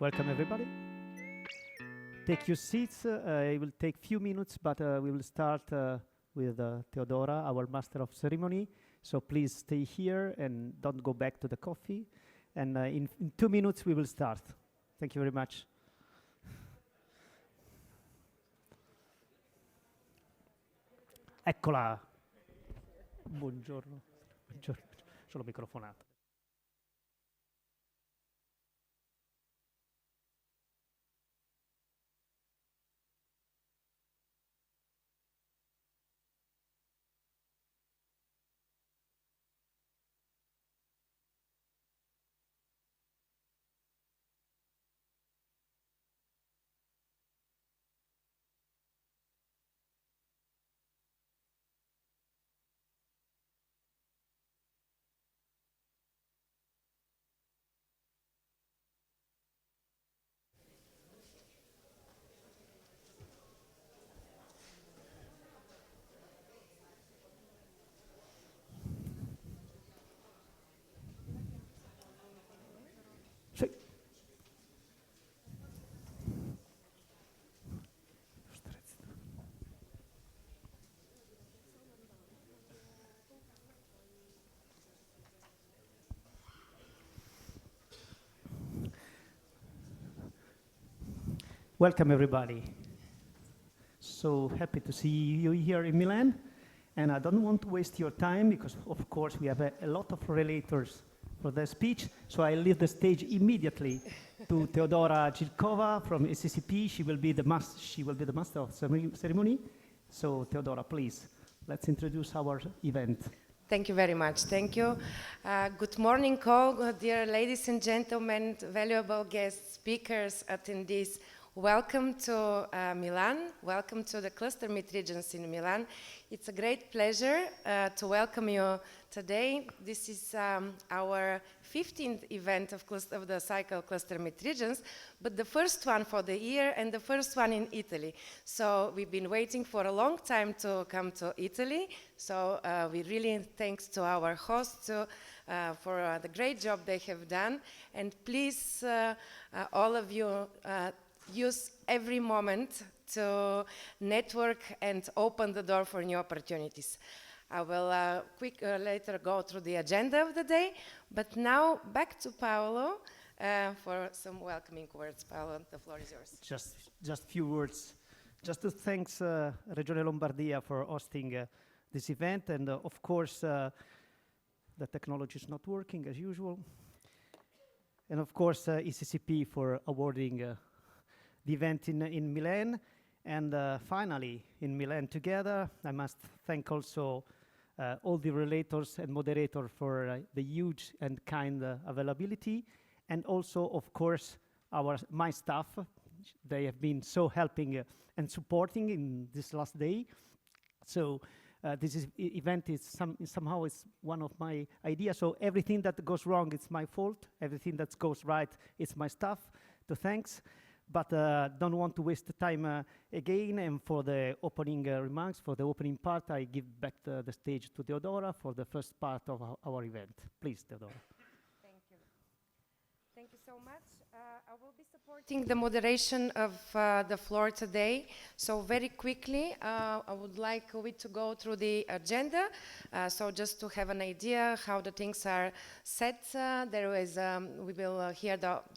Welcome everybody. Take your seats. It will take few minutes, but we will start with Teodora, our master of ceremony. So please stay here and don't go back to the coffee. And in 2 minutes we will start. Thank you very much. Eccola. Buongiorno. Buongiorno. Solo microfonato. Welcome everybody. So happy to see you here in Milan. And I don't want to waste your time because of course we have a lot of relators for the speech. So I leave the stage immediately to Teodora Gilkova from ACCP. She will be the master of ceremony. So Teodora, please, let's introduce our event. Thank you very much. Thank you. Good morning, all, dear ladies and gentlemen, valuable guests, speakers, attendees. Welcome to Milan. Welcome to the Cluster Meet Regions in Milan. It's a great pleasure to welcome you today. This is our 15th event of the cycle Cluster Meet Regions, but the first one for the year and the first one in Italy. So we've been waiting for a long time to come to Italy. So we really thanks to our hosts for the great job they have done. And please, all of you, use every moment to network and open the door for new opportunities. I will later go through the agenda of the day, but now back to Paolo for some welcoming words. Paolo, the floor is yours. Just few words. Just to thank Regione Lombardia for hosting this event, and of course the technology is not working as usual, and of course ECCP for awarding the event in Milan, and finally in Milan together. I must thank also all the relators and moderators for the huge and kind availability, and also of course my staff. They have been so helping and supporting in this last day. So this event is somehow is one of my ideas. So everything that goes wrong, it's my fault. Everything that goes right, it's my staff to thanks. But don't want to waste the time again. And for the opening remarks, for the opening part, I give back the stage to Teodora for the first part of our event. Please, Teodora. Thank you. Thank you so much. I will be supporting the moderation of the floor today. So very quickly, I would like we to go through the agenda. So just to have an idea how the things are set, there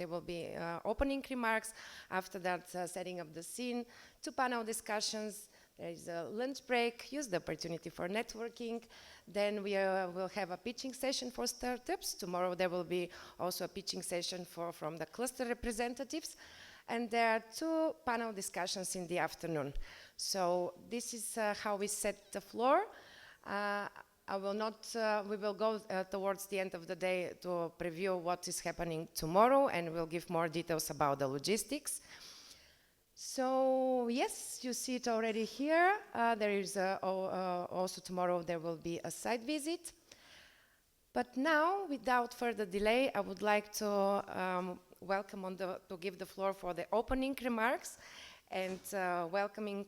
will be opening remarks. After that, setting up the scene, 2 panel discussions. There is a lunch break. Use the opportunity for networking. Then we will have a pitching session for startups. Tomorrow there will be also a pitching session from the cluster representatives. And there are 2 panel discussions in the afternoon. So this is how we set the floor. We will go towards the end of the day to preview what is happening tomorrow, and we'll give more details about the logistics. So yes, you see it already here. There is also tomorrow there will be a site visit. But now, without further delay, I would like to to give the floor for the opening remarks, and welcoming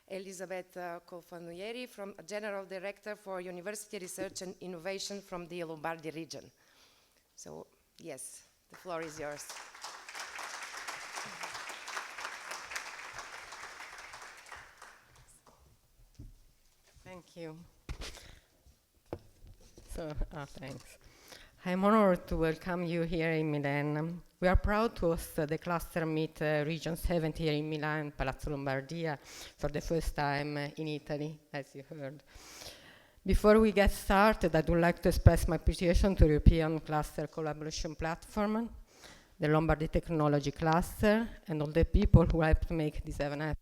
Elisabetta Colfanieri, from General Director for University Research and Innovation from the Lombardy region. So yes, the floor is yours. Thank you. Thanks. I'm honored to welcome you here in Milan. We are proud to host the cluster meet Regions 70 here in Milan, Palazzo Lombardia, for the first time in Italy, as you heard. Before we get started, I would like to express my appreciation to European Cluster Collaboration Platform, the Lombardy Technology Cluster, and all the people who helped make this event happen.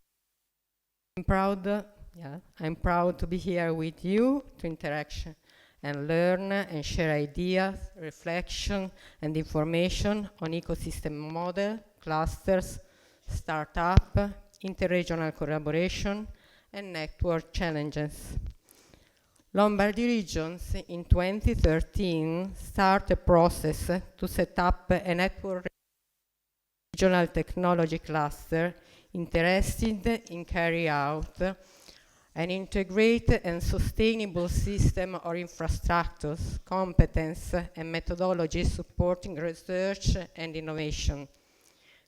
I'm proud to be here with you to interact and learn and share ideas, reflection, and information on ecosystem model, clusters, startup, interregional collaboration, and network challenges. Lombardy Regions in 2013 started a process to set up a network regional technology cluster interested in carrying out an integrated and sustainable system or infrastructures, competence, and methodologies supporting research and innovation.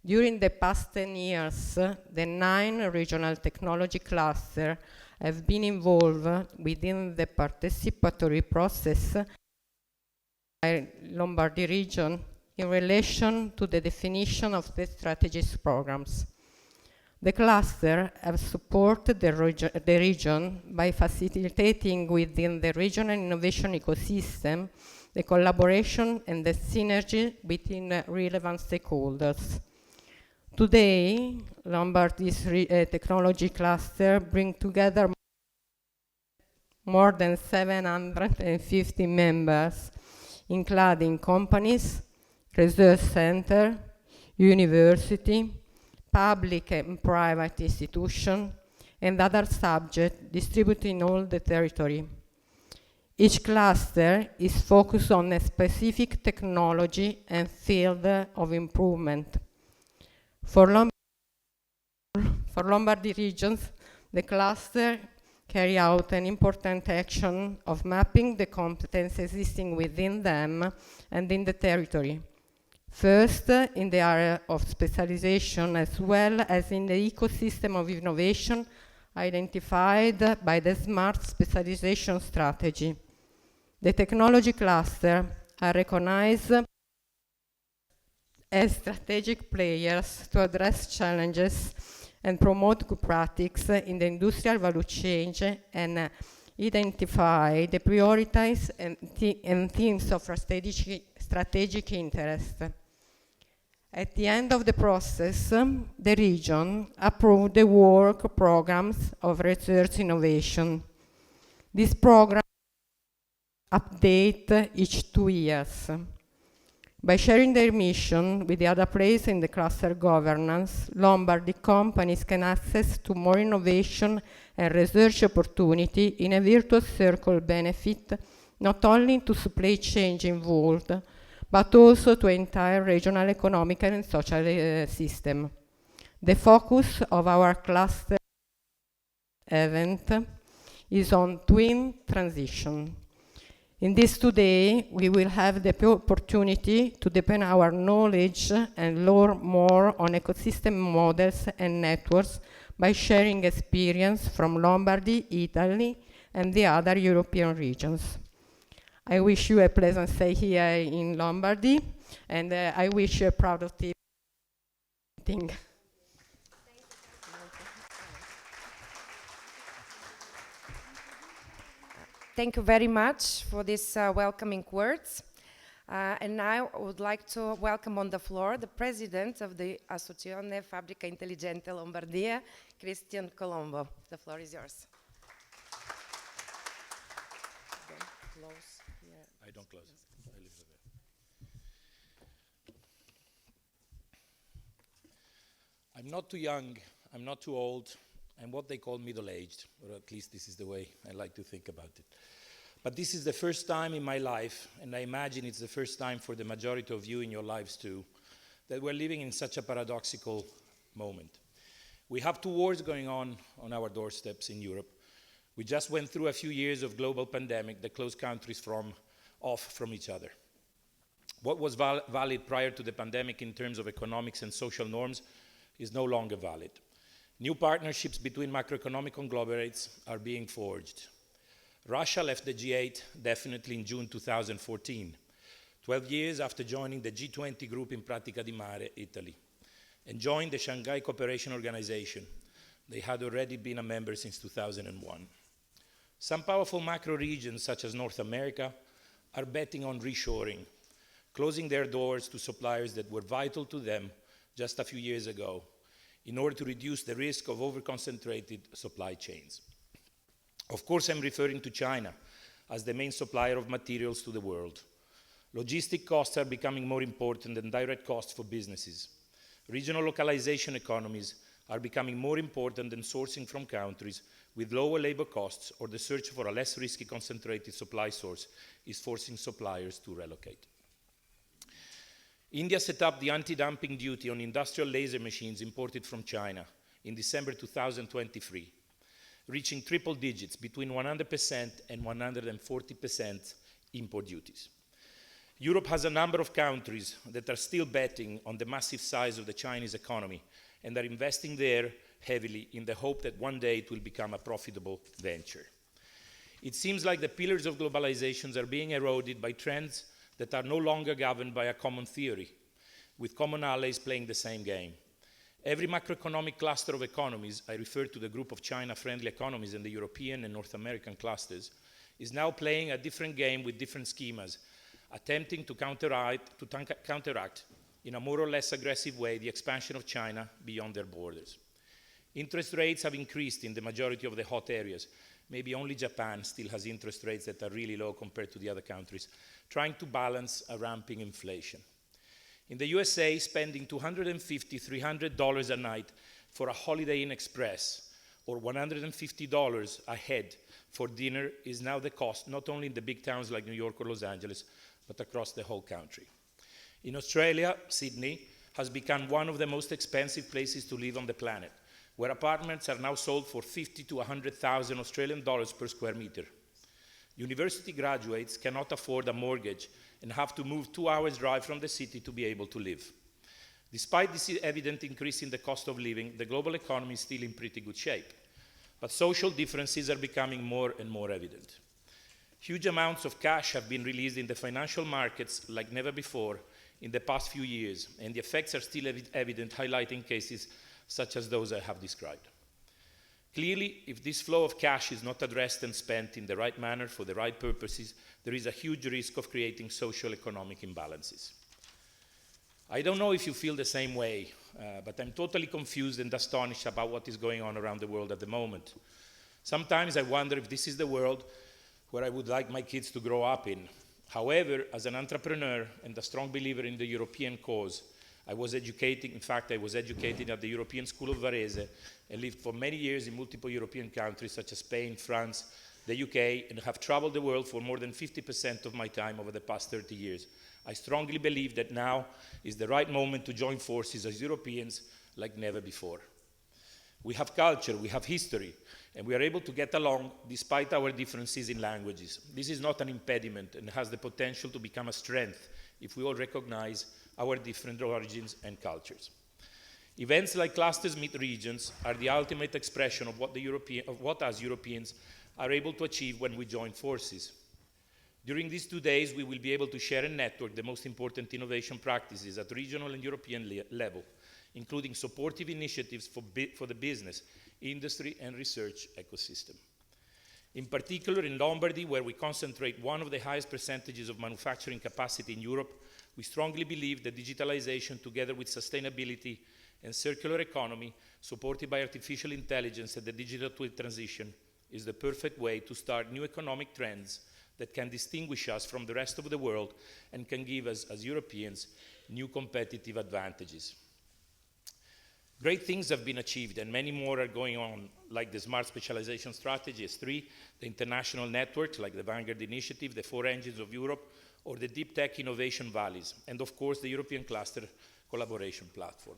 During the past 10 years, the 9 regional technology clusters have been involved within the participatory process by Lombardy region in relation to the definition of the strategies programs. The cluster have supported the region by facilitating within the regional innovation ecosystem the collaboration and the synergy between relevant stakeholders. Today, Lombardy's technology cluster bring together more than 750 members, including companies, research center, university, public and private institutions, and other subjects distributed in all the territory. Each cluster is focused on a specific technology and field of improvement. For Lombardy regions, the cluster carry out an important action of mapping the competence existing within them and in the territory. First, in the area of specialization, as well as in the ecosystem of innovation identified by the smart specialization strategy. The technology cluster are recognized as strategic players to address challenges and promote good practices in the industrial value chain and identify the priorities and themes of strategic interest. At the end of the process, the region approved the work programs of research innovation. This program update each 2 years. By sharing their mission with the other players in the cluster governance, Lombardy companies can access to more innovation and research opportunity in a virtuous circle benefit, not only to supply chain involved, but also to entire regional economic and social system. The focus of our cluster event is on twin transition. In this today, we will have the opportunity to deepen our knowledge and learn more on ecosystem models and networks by sharing experience from Lombardy, Italy, and the other European regions. I wish you a pleasant stay here in Lombardy, and I wish you a productive meeting. Thank you very much for these welcoming words. And now I would like to welcome on the floor the president of the Associazione Fabbrica Intelligente Lombardia, Christian Colombo. The floor is yours. I don't close it. I leave it there. I'm not too young, I'm not too old, I'm what they call middle-aged, or at least this is the way I like to think about it. But this is the first time in my life, and I imagine it's the first time for the majority of you in your lives too, that we're living in such a paradoxical moment. We have 2 wars going on our doorsteps in Europe. We just went through a few years of global pandemic that closed countries off from each other. What was valid prior to the pandemic in terms of economics and social norms is no longer valid. New partnerships between macroeconomic conglomerates are being forged. Russia left the G8 definitely in June 2014, 12 years after joining the G20 group in Pratica di Mare, Italy, and joined the Shanghai Cooperation Organization. They had already been a member since 2001. Some powerful macro regions, such as North America, are betting on reshoring, closing their doors to suppliers that were vital to them just a few years ago, in order to reduce the risk of over-concentrated supply chains. Of course, I'm referring to China as the main supplier of materials to the world. Logistic costs are becoming more important than direct costs for businesses. Regional localization economies are becoming more important than sourcing from countries with lower labor costs, or the search for a less risky concentrated supply source is forcing suppliers to relocate. India set up the anti-dumping duty on industrial laser machines imported from China in December 2023, reaching triple digits between 100% and 140% import duties. Europe has a number of countries that are still betting on the massive size of the Chinese economy and are investing there heavily in the hope that one day it will become a profitable venture. It seems like the pillars of globalization are being eroded by trends that are no longer governed by a common theory, with common allies playing the same game. Every macroeconomic cluster of economies, I refer to the group of China-friendly economies and the European and North American clusters, is now playing a different game with different schemas, attempting to counteract in a more or less aggressive way the expansion of China beyond their borders. Interest rates have increased in the majority of the hot areas. Maybe only Japan still has interest rates that are really low compared to the other countries, trying to balance a ramping inflation. In the USA, spending $250, $300 a night for a Holiday Inn Express or $150 a head for dinner is now the cost, not only in the big towns like New York or Los Angeles, but across the whole country. In Australia, Sydney has become one of the most expensive places to live on the planet, where apartments are now sold for 50 to 100,000 Australian dollars per square meter. University graduates cannot afford a mortgage and have to move 2 hours drive from the city to be able to live. Despite this evident increase in the cost of living, the global economy is still in pretty good shape. But social differences are becoming more and more evident. Huge amounts of cash have been released in the financial markets like never before in the past few years, and the effects are still evident, highlighting cases such as those I have described. Clearly, if this flow of cash is not addressed and spent in the right manner for the right purposes, there is a huge risk of creating social economic imbalances. I don't know if you feel the same way, but I'm totally confused and astonished about what is going on around the world at the moment. Sometimes I wonder if this is the world where I would like my kids to grow up in. However, as an entrepreneur and a strong believer in the European cause, I was educated at the European School of Varese and lived for many years in multiple European countries such as Spain, France, the UK, and have traveled the world for more than 50% of my time over the past 30 years. I strongly believe that now is the right moment to join forces as Europeans like never before. We have culture, we have history, and we are able to get along despite our differences in languages. This is not an impediment and has the potential to become a strength if we all recognize our different origins and cultures. Events like Clusters Meet Regions are the ultimate expression of what as Europeans are able to achieve when we join forces. During these 2 days, we will be able to share and network the most important innovation practices at regional and European level, including supportive initiatives for the business, industry, and research ecosystem. In particular, in Lombardy, where we concentrate one of the highest percentages of manufacturing capacity in Europe, we strongly believe that digitalization, together with sustainability and circular economy, supported by artificial intelligence and the digital transition, is the perfect way to start new economic trends that can distinguish us from the rest of the world and can give us, as Europeans, new competitive advantages. Great things have been achieved and many more are going on, like the Smart Specialization Strategy, S3, the international networks like the Vanguard Initiative, the 4 Engines of Europe, or the Deep Tech Innovation Valleys, and of course the European Cluster Collaboration Platform.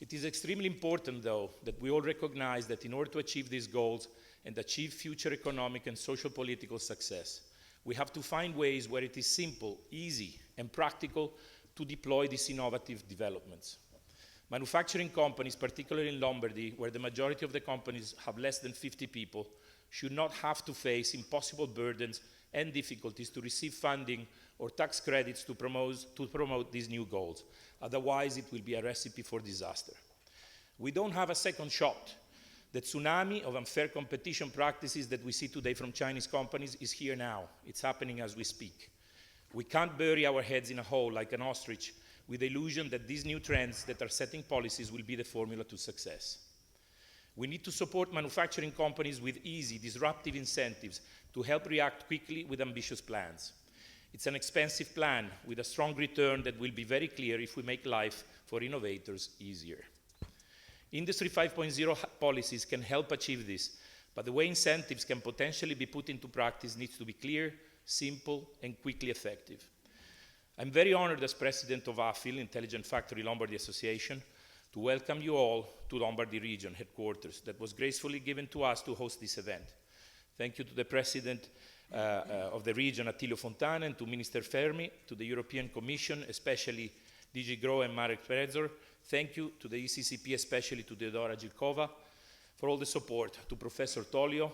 It is extremely important, though, that we all recognize that in order to achieve these goals and achieve future economic and social political success, we have to find ways where it is simple, easy, and practical to deploy these innovative developments. Manufacturing companies, particularly in Lombardy, where the majority of the companies have less than 50 people, should not have to face impossible burdens and difficulties to receive funding or tax credits to promote these new goals. Otherwise, it will be a recipe for disaster. We don't have a second shot. The tsunami of unfair competition practices that we see today from Chinese companies is here now. It's happening as we speak. We can't bury our heads in a hole like an ostrich with the illusion that these new trends that are setting policies will be the formula to success. We need to support manufacturing companies with easy, disruptive incentives to help react quickly with ambitious plans. It's an expensive plan with a strong return that will be very clear if we make life for innovators easier. Industry 5.0 policies can help achieve this, but the way incentives can potentially be put into practice needs to be clear, simple, and quickly effective. I'm very honored as president of AFIL-Intelligent Factory Lombardy Association to welcome you all to Lombardy Region headquarters that was gracefully given to us to host this event. Thank you to the president of the region, Attilio Fontana, and to Minister Fermi, to the European Commission, especially DG Grow and Marek Prezor. Thank you to the ECCP, especially to Teodora Gilkova, for all the support, to Professor Tolio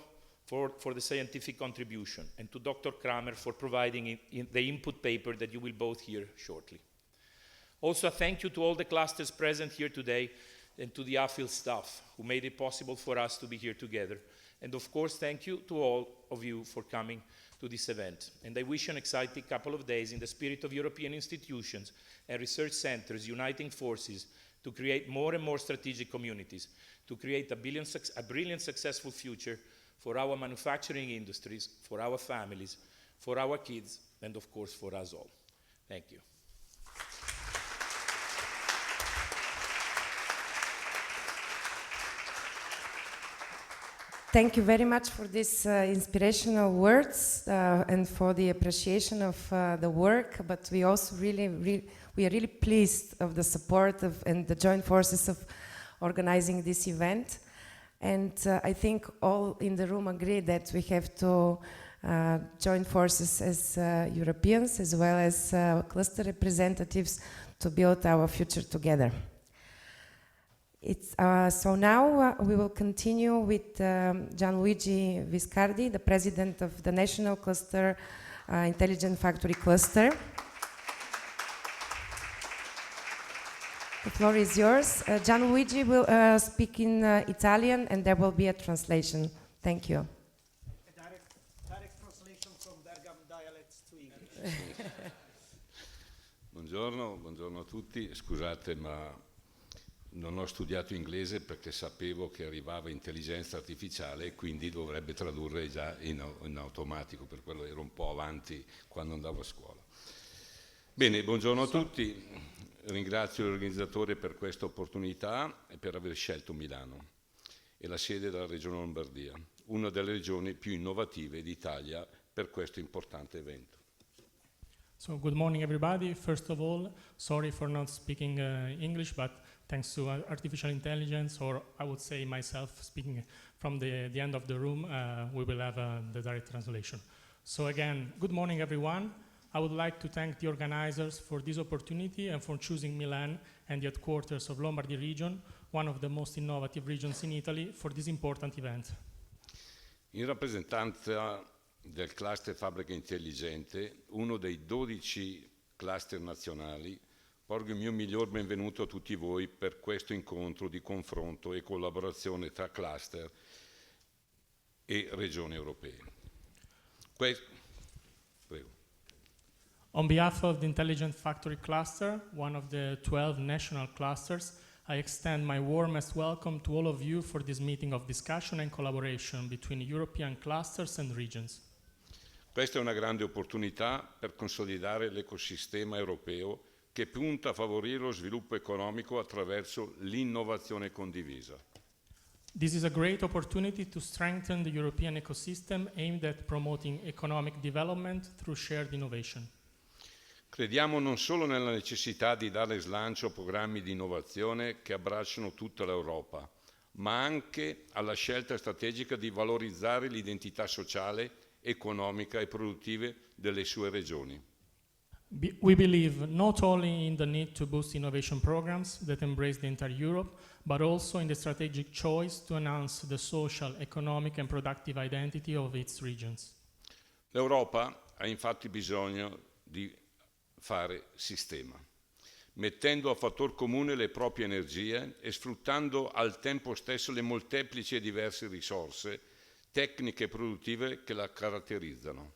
for the scientific contribution, and to Dr. Kramer for providing the input paper that you will both hear shortly. Also, a thank you to all the clusters present here today and to the AFIL staff who made it possible for us to be here together. And of course, thank you to all of you for coming to this event. And I wish an exciting couple of days in the spirit of European institutions and research centers uniting forces to create more and more strategic communities, to create a brilliant, successful future for our manufacturing industries, for our families, for our kids, and of course for us all. Thank you. Thank you very much for these inspirational words and for the appreciation of the work, but we also we are really pleased of the support and the joint forces of organizing this event. And I think all in the room agree that we have to join forces as Europeans as well as cluster representatives to build our future together. So now we will continue with Gianluigi Viscardi, the president of the National Cluster Intelligent Factory Cluster. The floor is yours. Gianluigi will speak in Italian and there will be a translation. Thank you. A direct translation from Bergam dialects to English. Buongiorno a tutti. Scusate, ma non ho studiato inglese perché sapevo che arrivava intelligenza artificiale e quindi dovrebbe tradurre già in automatico, per quello ero un po' avanti quando andavo a scuola. Bene, buongiorno a tutti. Ringrazio l'organizzatore per questa opportunità e per aver scelto Milano e la sede della Regione Lombardia, una delle regioni più innovative d'Italia per questo importante evento. So good morning everybody. First of all, sorry for not speaking English, but thanks to artificial intelligence, or I would say myself speaking from the end of the room, we will have the direct translation. So again, good morning everyone. I would like to thank the organizers for this opportunity and for choosing Milan and the headquarters of Lombardy region, one of the most innovative regions in Italy, for this important event. In rappresentanza del cluster Fabbrica Intelligente, uno dei 12 cluster nazionali, porgo il mio miglior benvenuto a tutti voi per questo incontro di confronto e collaborazione tra cluster e regioni europee. Prego. On behalf of the Intelligent Factory Cluster, one of the 12 national clusters, I extend my warmest welcome to all of you for this meeting of discussion and collaboration between European clusters and regions. Questa è una grande opportunità per consolidare l'ecosistema europeo che punta a favorire lo sviluppo economico attraverso l'innovazione condivisa. This is a great opportunity to strengthen the European ecosystem aimed at promoting economic development through shared innovation. Crediamo non solo nella necessità di dare slancio a programmi di innovazione che abbracciano tutta l'Europa, ma anche alla scelta strategica di valorizzare l'identità sociale, economica e produttive delle sue regioni. We believe not only in the need to boost innovation programs that embrace the entire Europe, but also in the strategic choice to enhance the social, economic and productive identity of its regions. L'Europa ha infatti bisogno di fare sistema, mettendo a fattor comune le proprie energie e sfruttando al tempo stesso le molteplici e diverse risorse tecniche e produttive che la caratterizzano.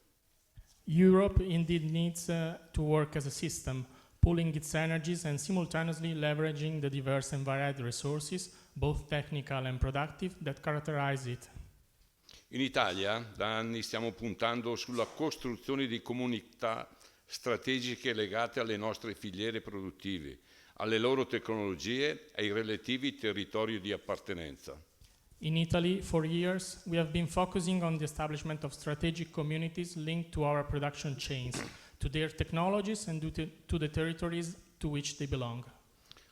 Europe indeed needs to work as a system, pooling its energies and simultaneously leveraging the diverse and varied resources, both technical and productive, that characterize it. In Italia da anni stiamo puntando sulla costruzione di comunità strategiche legate alle nostre filiere produttive, alle loro tecnologie e ai relativi territori di appartenenza. In Italy, for years, we have been focusing on the establishment of strategic communities linked to our production chains, to their technologies and to the territories to which they belong.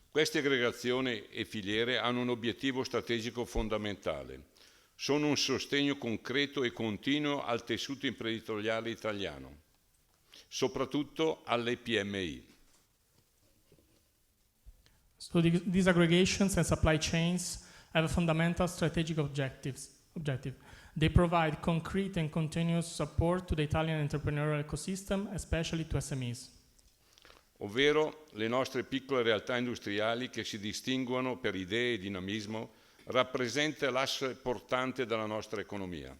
Queste aggregazioni e filiere hanno un obiettivo strategico fondamentale. Sono un sostegno concreto e continuo al tessuto imprenditoriale italiano, soprattutto alle PMI. So these aggregations and supply chains have a fundamental strategic objective. They provide concrete and continuous support to the Italian entrepreneurial ecosystem, especially to SMEs. Ovvero le nostre piccole realtà industriali che si distinguono per idee e dinamismo, rappresenta l'asse portante della nostra economia.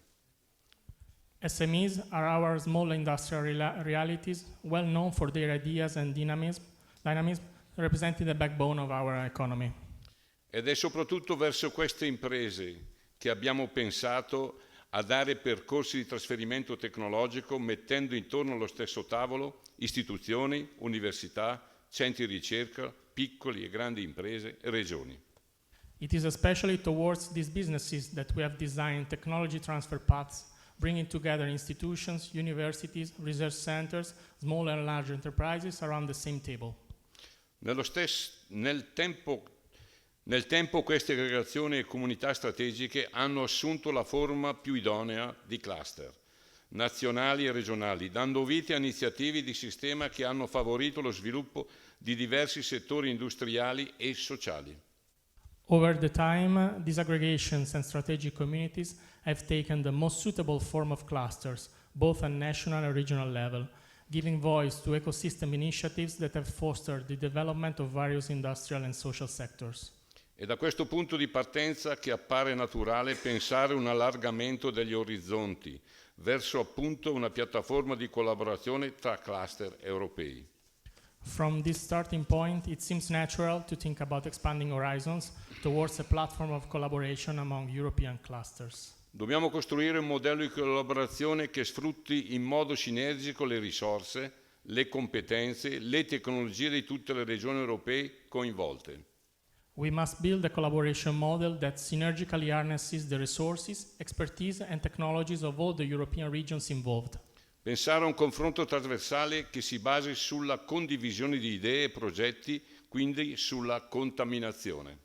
SMEs are our small industrial realities, well known for their ideas and dynamism, representing the backbone of our economy. Ed è soprattutto verso queste imprese che abbiamo pensato a dare percorsi di trasferimento tecnologico mettendo intorno allo stesso tavolo istituzioni, università, centri di ricerca, piccole e grandi imprese e regioni. It is especially towards these businesses that we have designed technology transfer paths, bringing together institutions, universities, research centers, small and large enterprises around the same table. Nel tempo queste aggregazioni e comunità strategiche hanno assunto la forma più idonea di cluster, nazionali e regionali, dando vita a iniziative di sistema che hanno favorito lo sviluppo di diversi settori industriali e sociali. Over the time, these aggregations and strategic communities have taken the most suitable form of clusters, both at national and regional level, giving voice to ecosystem initiatives that have fostered the development of various industrial and social sectors. È da questo punto di partenza che appare naturale pensare un allargamento degli orizzonti verso appunto una piattaforma di collaborazione tra cluster europei. From this starting point, it seems natural to think about expanding horizons towards a platform of collaboration among European clusters. Dobbiamo costruire un modello di collaborazione che sfrutti in modo sinergico le risorse, le competenze, le tecnologie di tutte le regioni europee coinvolte. We must build a collaboration model that synergically harnesses the resources, expertise and technologies of all the European regions involved. Pensare a un confronto trasversale che si basi sulla condivisione di idee e progetti, quindi sulla contaminazione.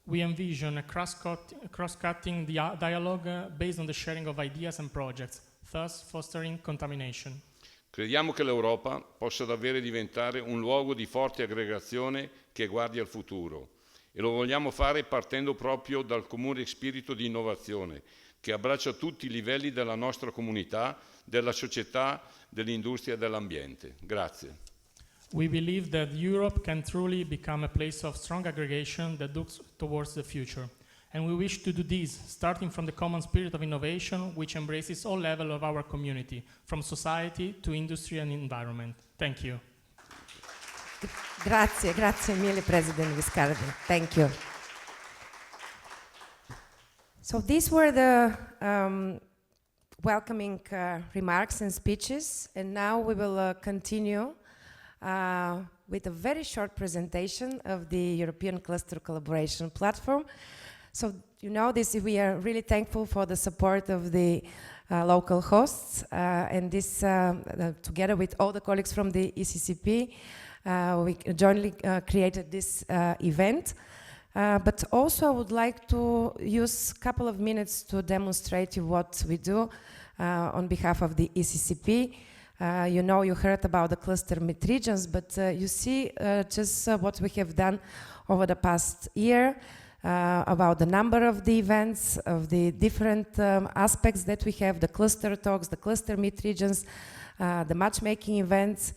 We envision a cross-cutting dialogue based on the sharing of ideas and projects, thus fostering contamination. Crediamo che l'Europa possa davvero diventare un luogo di forte aggregazione che guardi al futuro e lo vogliamo fare partendo proprio dal comune spirito di innovazione che abbraccia tutti i livelli della nostra comunità, della società, dell'industria e dell'ambiente. Grazie. We believe that Europe can truly become a place of strong aggregation that looks towards the future. And we wish to do this, starting from the common spirit of innovation, which embraces all levels of our community, from society to industry and environment. Thank you. Grazie mille, President Viscardi. Thank you. So these were the welcoming remarks and speeches, and now we will continue with a very short presentation of the European Cluster Collaboration Platform. So you know this, we are really thankful for the support of the local hosts, and this together with all the colleagues from the ECCP, we jointly created this event. But also I would like to use a couple of minutes to demonstrate you what we do on behalf of the ECCP. You know, you heard about the cluster mid regions, but you see just what we have done over the past year, about the number of the events, of the different aspects that we have, the cluster talks, the cluster mid regions, the matchmaking events.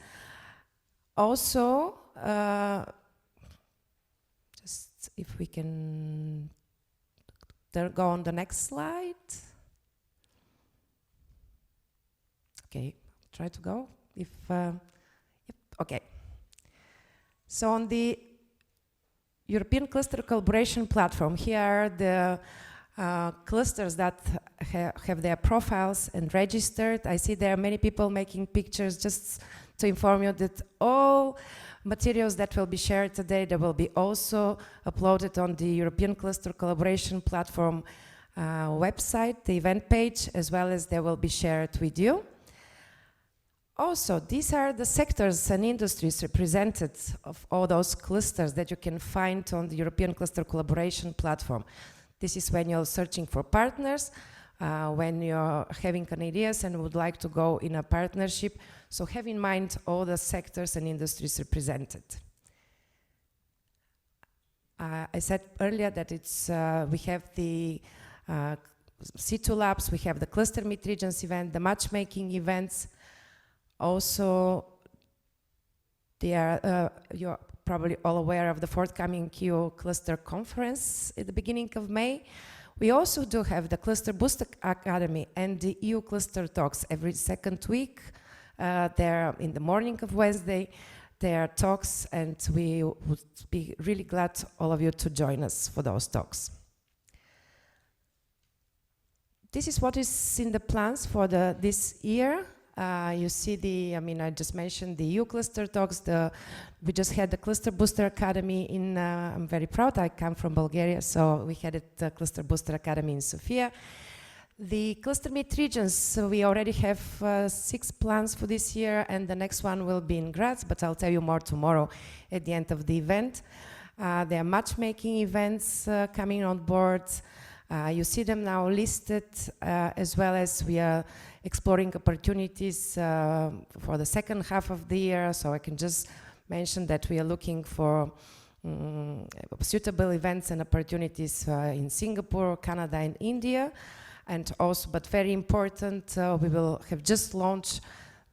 Also, just if we can go on the next slide. Okay, try to go. If yep, okay. So on the European Cluster Collaboration Platform, here are the clusters that have their profiles and registered. I see there are many people making pictures, just to inform you that all materials that will be shared today, they will be also uploaded on the European Cluster Collaboration Platform website, the event page, as well as they will be shared with you. Also, these are the sectors and industries represented of all those clusters that you can find on the European Cluster Collaboration Platform. This is when you're searching for partners, when you're having an ideas and would like to go in a partnership. So have in mind all the sectors and industries represented. I said earlier that it's we have the C2 Labs, we have the Cluster Mid Regions event, the matchmaking events. Also, you're probably all aware of the forthcoming EU Cluster Conference at the beginning of May. We also do have the Cluster Booster Academy and the EU Cluster Talks every second week. They're in the morning of Wednesday. There are talks, and we would be really glad all of you to join us for those talks. This is what is in the plans for this year. You see I just mentioned the EU Cluster Talks. We just had the Cluster Booster Academy I'm very proud, I come from Bulgaria, so we had the Cluster Booster Academy in Sofia. The Cluster Mid Regions, so we already have 6 plans for this year, and the next one will be in Graz, but I'll tell you more tomorrow at the end of the event. There are matchmaking events coming on board. You see them now listed, as well as we are exploring opportunities for the second half of the year. So I can just mention that we are looking for suitable events and opportunities in Singapore, Canada, and India. And also, but very important, we will have just launched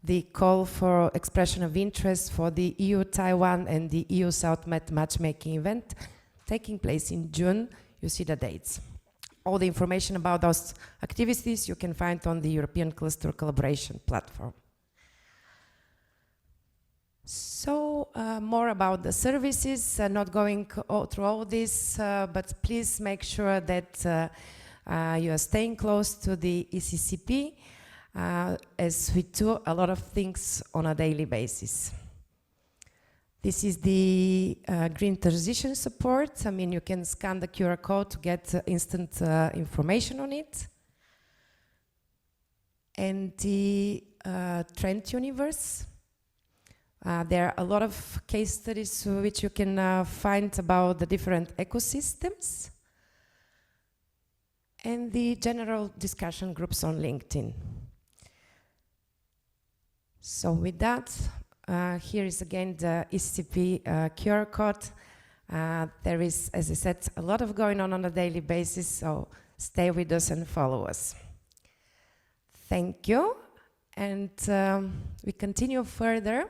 the call for expression of interest for the EU-Taiwan and the EU-South-Med matchmaking event taking place in June. You see the dates. All the information about those activities you can find on the European Cluster Collaboration Platform. So, more about the services, not going through all this, but please make sure that you are staying close to the ECCP, as we do a lot of things on a daily basis. This is the green transition support. I mean, you can scan the QR code to get instant information on it. And the Trend Universe. There are a lot of case studies which you can find about the different ecosystems. And the general discussion groups on LinkedIn. So with that, here is again the ECCP QR code. There is, as I said, a lot of going on a daily basis, so stay with us and follow us. Thank you. And we continue further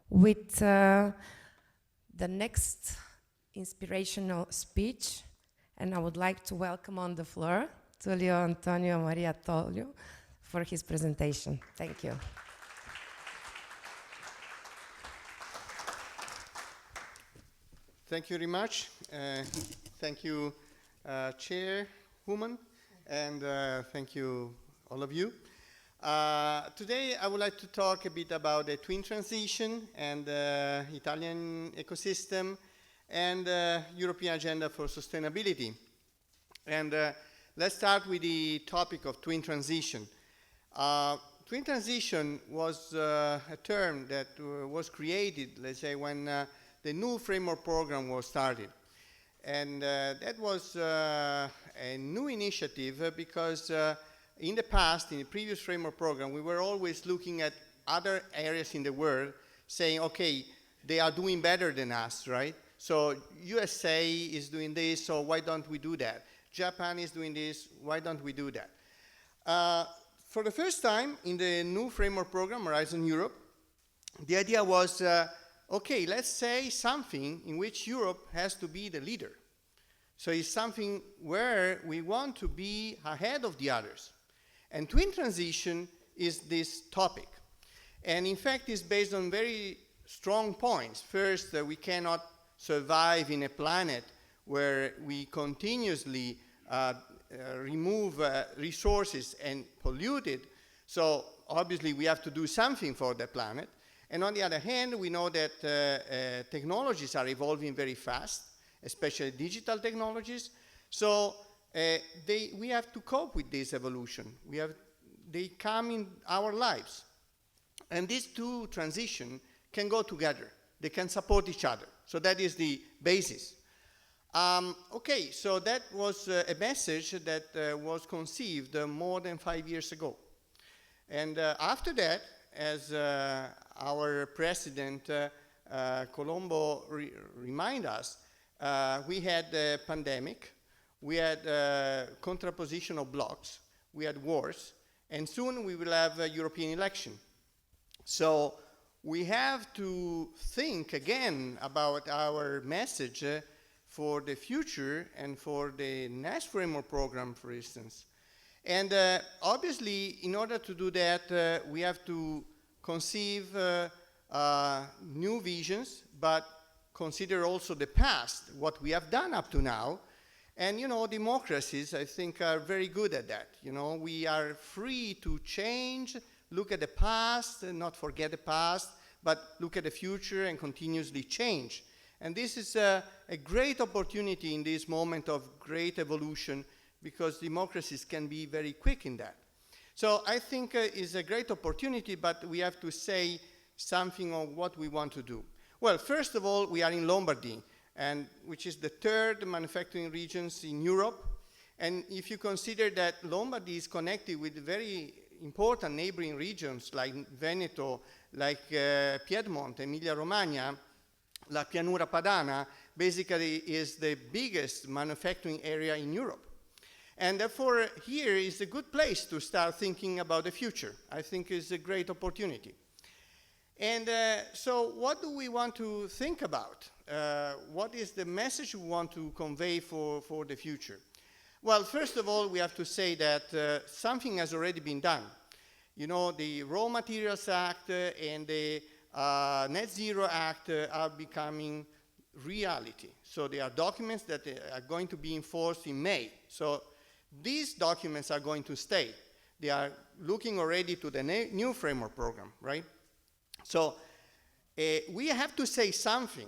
with the next inspirational speech. And I would like to welcome on the floor Tullio Antonio Maria Tollio for his presentation. Thank you. Thank you very much. Thank you, Chairwoman, and thank you, all of you. Today, I would like to talk a bit about the twin transition and the Italian ecosystem and the European agenda for sustainability. And let's start with the topic of twin transition. Twin transition was a term that was created, let's say, when the new framework program was started. And that was a new initiative because in the past, in the previous framework program, we were always looking at other areas in the world saying, okay, they are doing better than us, right? So USA is doing this, so why don't we do that? Japan is doing this, why don't we do that? For the first time in the new framework program, Horizon Europe, the idea was, okay, let's say something in which Europe has to be the leader. So it's something where we want to be ahead of the others. And twin transition is this topic. And in fact, it's based on very strong points. First, we cannot survive in a planet where we continuously remove resources and pollute it. So obviously, we have to do something for the planet. And on the other hand, we know that technologies are evolving very fast, especially digital technologies. So we have to cope with this evolution. They come in our lives. And these two transitions can go together. They can support each other. So that is the basis. Okay, so that was a message that was conceived more than 5 years ago. And after that, as our president, Colombo, remind us, we had a pandemic, we had contraposition of blocks, we had wars, and soon we will have a European election. So we have to think again about our message for the future and for the next framework program, for instance. And obviously, in order to do that, we have to conceive new visions, but consider also the past, what we have done up to now. And, you know, democracies, I think, are very good at that. You know, we are free to change, look at the past, and not forget the past, but look at the future and continuously change. And this is a great opportunity in this moment of great evolution, because democracies can be very quick in that. So I think it's a great opportunity, but we have to say something on what we want to do. Well, first of all, we are in Lombardy, which is the third manufacturing regions in Europe. And if you consider that Lombardy is connected with very important neighboring regions like Veneto, like Piedmont, Emilia-Romagna, La Pianura Padana, basically is the biggest manufacturing area in Europe. And therefore, here is a good place to start thinking about the future. I think it's a great opportunity. And so what do we want to think about? What is the message we want to convey for the future? Well, first of all, we have to say that something has already been done. You know, the Raw Materials Act and the Net Zero Act are becoming reality. So they are documents that are going to be enforced in May. So these documents are going to stay. They are looking already to the new framework program, right? So we have to say something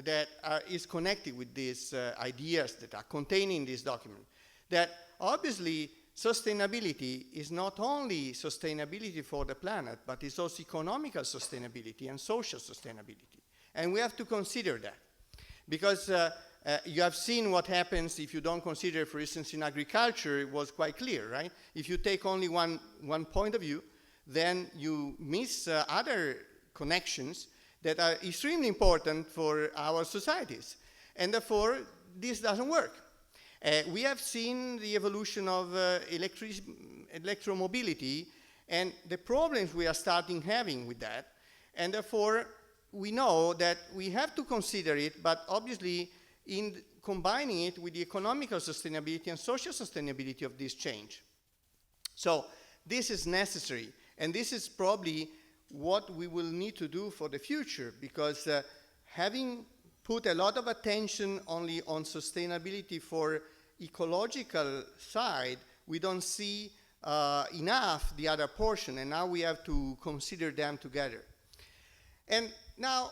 that is connected with these ideas that are contained in this document. That obviously sustainability is not only sustainability for the planet, but it's also economical sustainability and social sustainability. And we have to consider that. Because you have seen what happens if you don't consider, for instance, in agriculture, it was quite clear, right? If you take only one point of view, then you miss other connections that are extremely important for our societies. And therefore, this doesn't work. We have seen the evolution of electromobility and the problems we are starting having with that. And therefore, we know that we have to consider it, but obviously in combining it with the economical sustainability and social sustainability of this change. So this is necessary, and this is probably what we will need to do for the future, because having put a lot of attention only on sustainability for ecological side, we don't see enough the other portion, and now we have to consider them together. And now,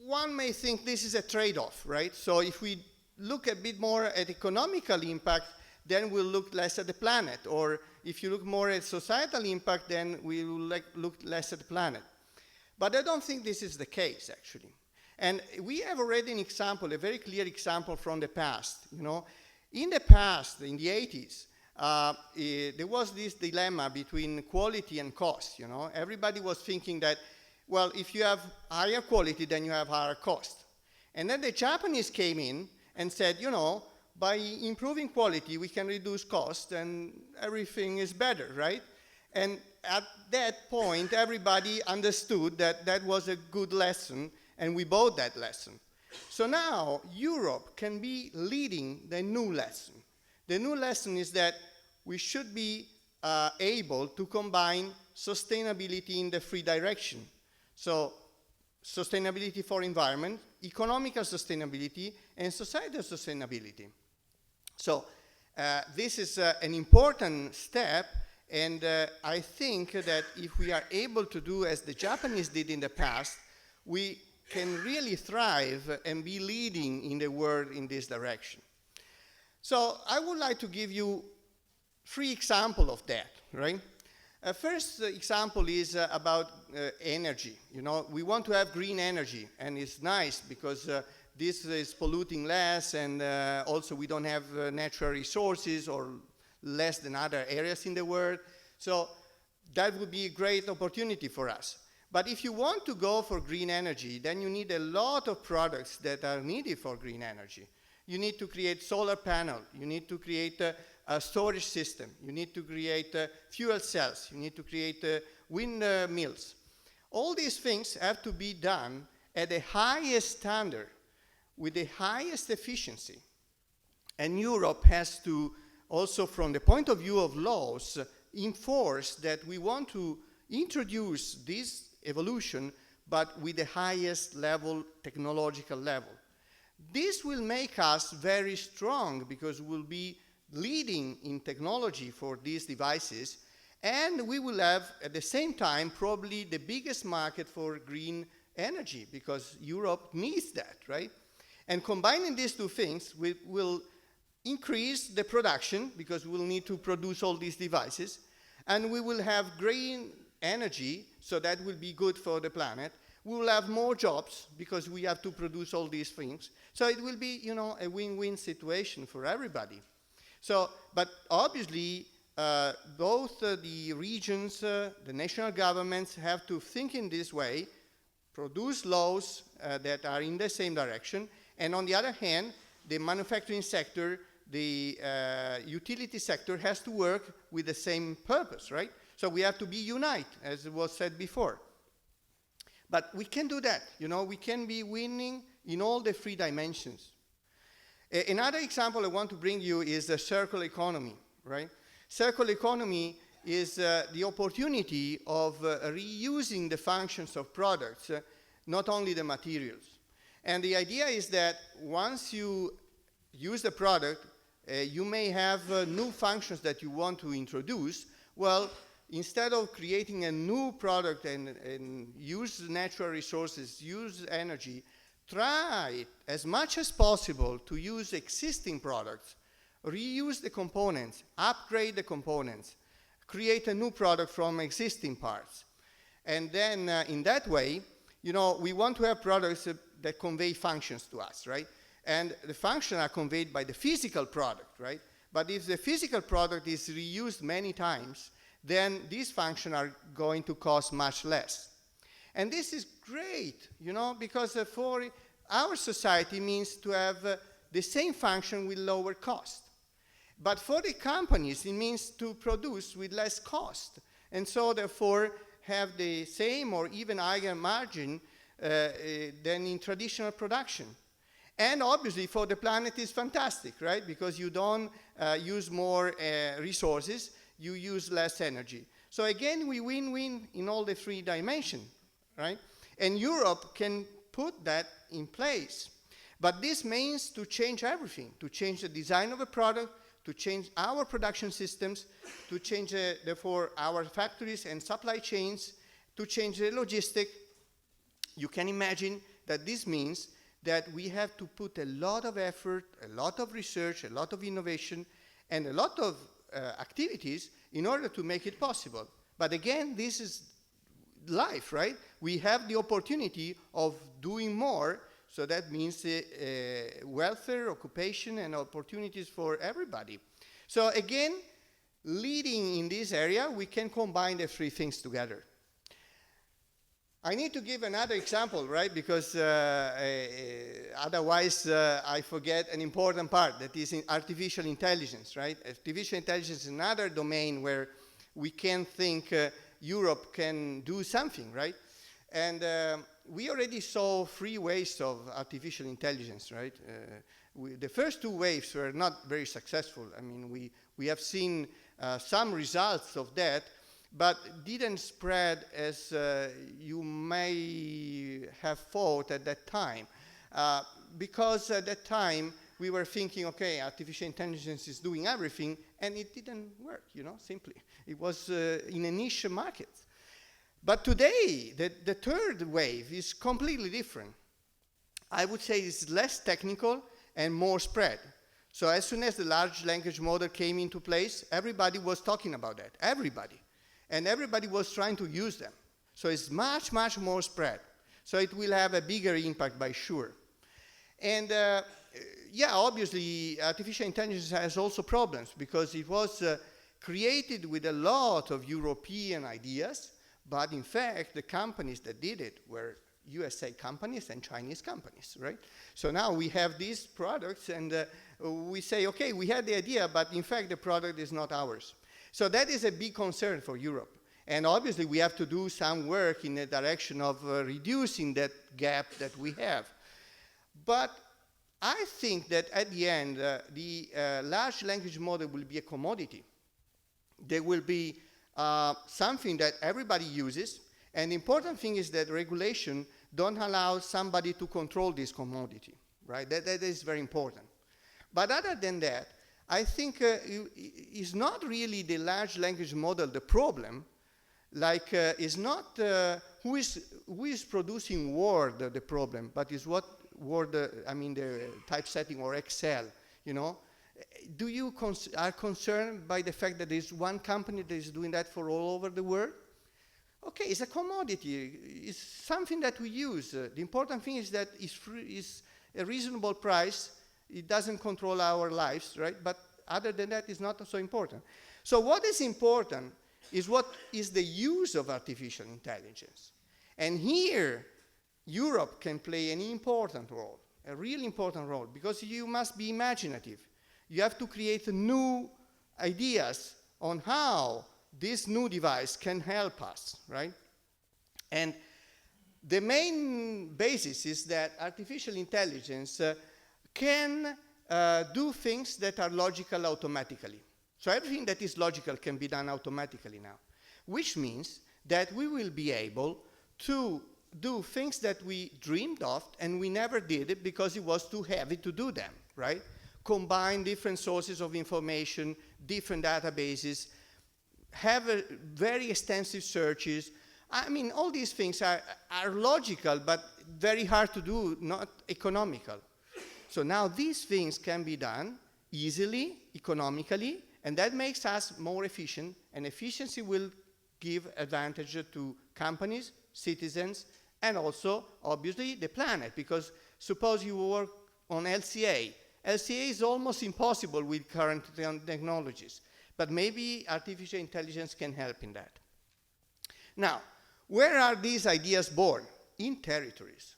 one may think this is a trade-off, right? So if we look a bit more at economical impact, then we'll look less at the planet. Or if you look more at societal impact, then we will look less at the planet. But I don't think this is the case, actually. And we have already an example, a very clear example from the past. You know, in the past, in the 80s, there was this dilemma between quality and cost, you know. Everybody was thinking that, well, if you have higher quality, then you have higher cost. And then the Japanese came in and said, you know, by improving quality, we can reduce cost and everything is better, right? And at that point, everybody understood that that was a good lesson, and we bought that lesson. So now Europe can be leading the new lesson. The new lesson is that we should be able to combine sustainability in the three directions. So sustainability for environment, economical sustainability, and societal sustainability. So this is an important step, and I think that if we are able to do as the Japanese did in the past, we can really thrive and be leading in the world in this direction. So I would like to give you 3 examples of that, right? First example is about energy. You know, we want to have green energy, and it's nice because this is polluting less, and also we don't have natural resources or less than other areas in the world. So that would be a great opportunity for us. But if you want to go for green energy, then you need a lot of products that are needed for green energy. You need to create solar panel, you need to create a storage system, you need to create fuel cells, you need to create windmills. All these things have to be done at the highest standard, with the highest efficiency. And Europe has to, also from the point of view of laws, enforce that we want to introduce this evolution, but with the highest level, technological level. This will make us very strong because we'll be leading in technology for these devices, and we will have, at the same time, probably the biggest market for green energy because Europe needs that, right? And combining these 2 things, we will increase the production because we'll need to produce all these devices, and we will have green energy, so that will be good for the planet. We will have more jobs because we have to produce all these things. So it will be, you know, a win-win situation for everybody. So, but obviously, both the regions, the national governments have to think in this way, produce laws that are in the same direction, and on the other hand, the manufacturing sector, the utility sector has to work with the same purpose, right? So we have to be united, as was said before. But we can do that, you know, we can be winning in all the 3 dimensions. Another example I want to bring you is the circular economy, right? Circular economy is the opportunity of reusing the functions of products, not only the materials. And the idea is that once you use the product, you may have new functions that you want to introduce. Well, instead of creating a new product and use natural resources, use energy, try as much as possible to use existing products, reuse the components, upgrade the components, create a new product from existing parts. And then in that way, you know, we want to have products that convey functions to us, right? And the functions are conveyed by the physical product, right? But if the physical product is reused many times, then these functions are going to cost much less. And this is great, you know, because for our society means to have the same function with lower cost. But for the companies, it means to produce with less cost. And so therefore have the same or even higher margin than in traditional production. And obviously for the planet is fantastic, right? Because you don't use more resources, you use less energy. So again, we win-win in all the 3 dimensions, right? And Europe can put that in place. But this means to change everything, to change the design of a product, to change our production systems, to change, therefore, our factories and supply chains, to change the logistic. You can imagine that this means that we have to put a lot of effort, a lot of research, a lot of innovation, and a lot of activities in order to make it possible. But again, this is life, right? We have the opportunity of doing more, so that means welfare, occupation, and opportunities for everybody. So again, leading in this area, we can combine the three things together. I need to give another example, right? Because otherwise I forget an important part, that is in artificial intelligence, right? Artificial intelligence is another domain where we can think Europe can do something, right? And we already saw 3 waves of artificial intelligence, right? The first 2 waves were not very successful. I mean, we have seen some results of that, but didn't spread as you may have thought at that time. Because at that time, we were thinking, okay, artificial intelligence is doing everything, and it didn't work, you know, simply. It was in a niche market. But today, the third wave is completely different. I would say it's less technical and more spread. So as soon as the large language model came into place, everybody was talking about that, everybody. And everybody was trying to use them. So it's much, much more spread. So it will have a bigger impact by sure. And yeah, obviously, artificial intelligence has also problems because it was created with a lot of European ideas, but in fact, the companies that did it were USA companies and Chinese companies, right? So now we have these products and we say, okay, we had the idea, but in fact, the product is not ours. So that is a big concern for Europe. And obviously, we have to do some work in the direction of reducing that gap that we have. But I think that at the end, the large language model will be a commodity. There will be something that everybody uses. And the important thing is that regulation don't allow somebody to control this commodity, right? That is very important. But other than that, I think it's not really the large language model the problem. Like, it's not who is producing Word the problem, but is what Word, I mean the typesetting or Excel, you know? Do you are concerned by the fact that there's one company that is doing that for all over the world? Okay, it's a commodity. It's something that we use. The important thing is that it's a reasonable price. It doesn't control our lives, right? But other than that, it's not so important. So what is important is what is the use of artificial intelligence. And here, Europe can play an important role, a really important role, because you must be imaginative. You have to create new ideas on how this new device can help us, right? And the main basis is that artificial intelligence can do things that are logical automatically. So everything that is logical can be done automatically now, which means that we will be able to do things that we dreamed of and we never did it because it was too heavy to do them, right? Combine different sources of information, different databases, have very extensive searches. I mean, all these things are logical, but very hard to do, not economical. So now these things can be done easily, economically, and that makes us more efficient, and efficiency will give advantage to companies, citizens, and also, obviously, the planet, because suppose you work on LCA. LCA is almost impossible with current technologies, but maybe artificial intelligence can help in that. Now, where are these ideas born? In territories.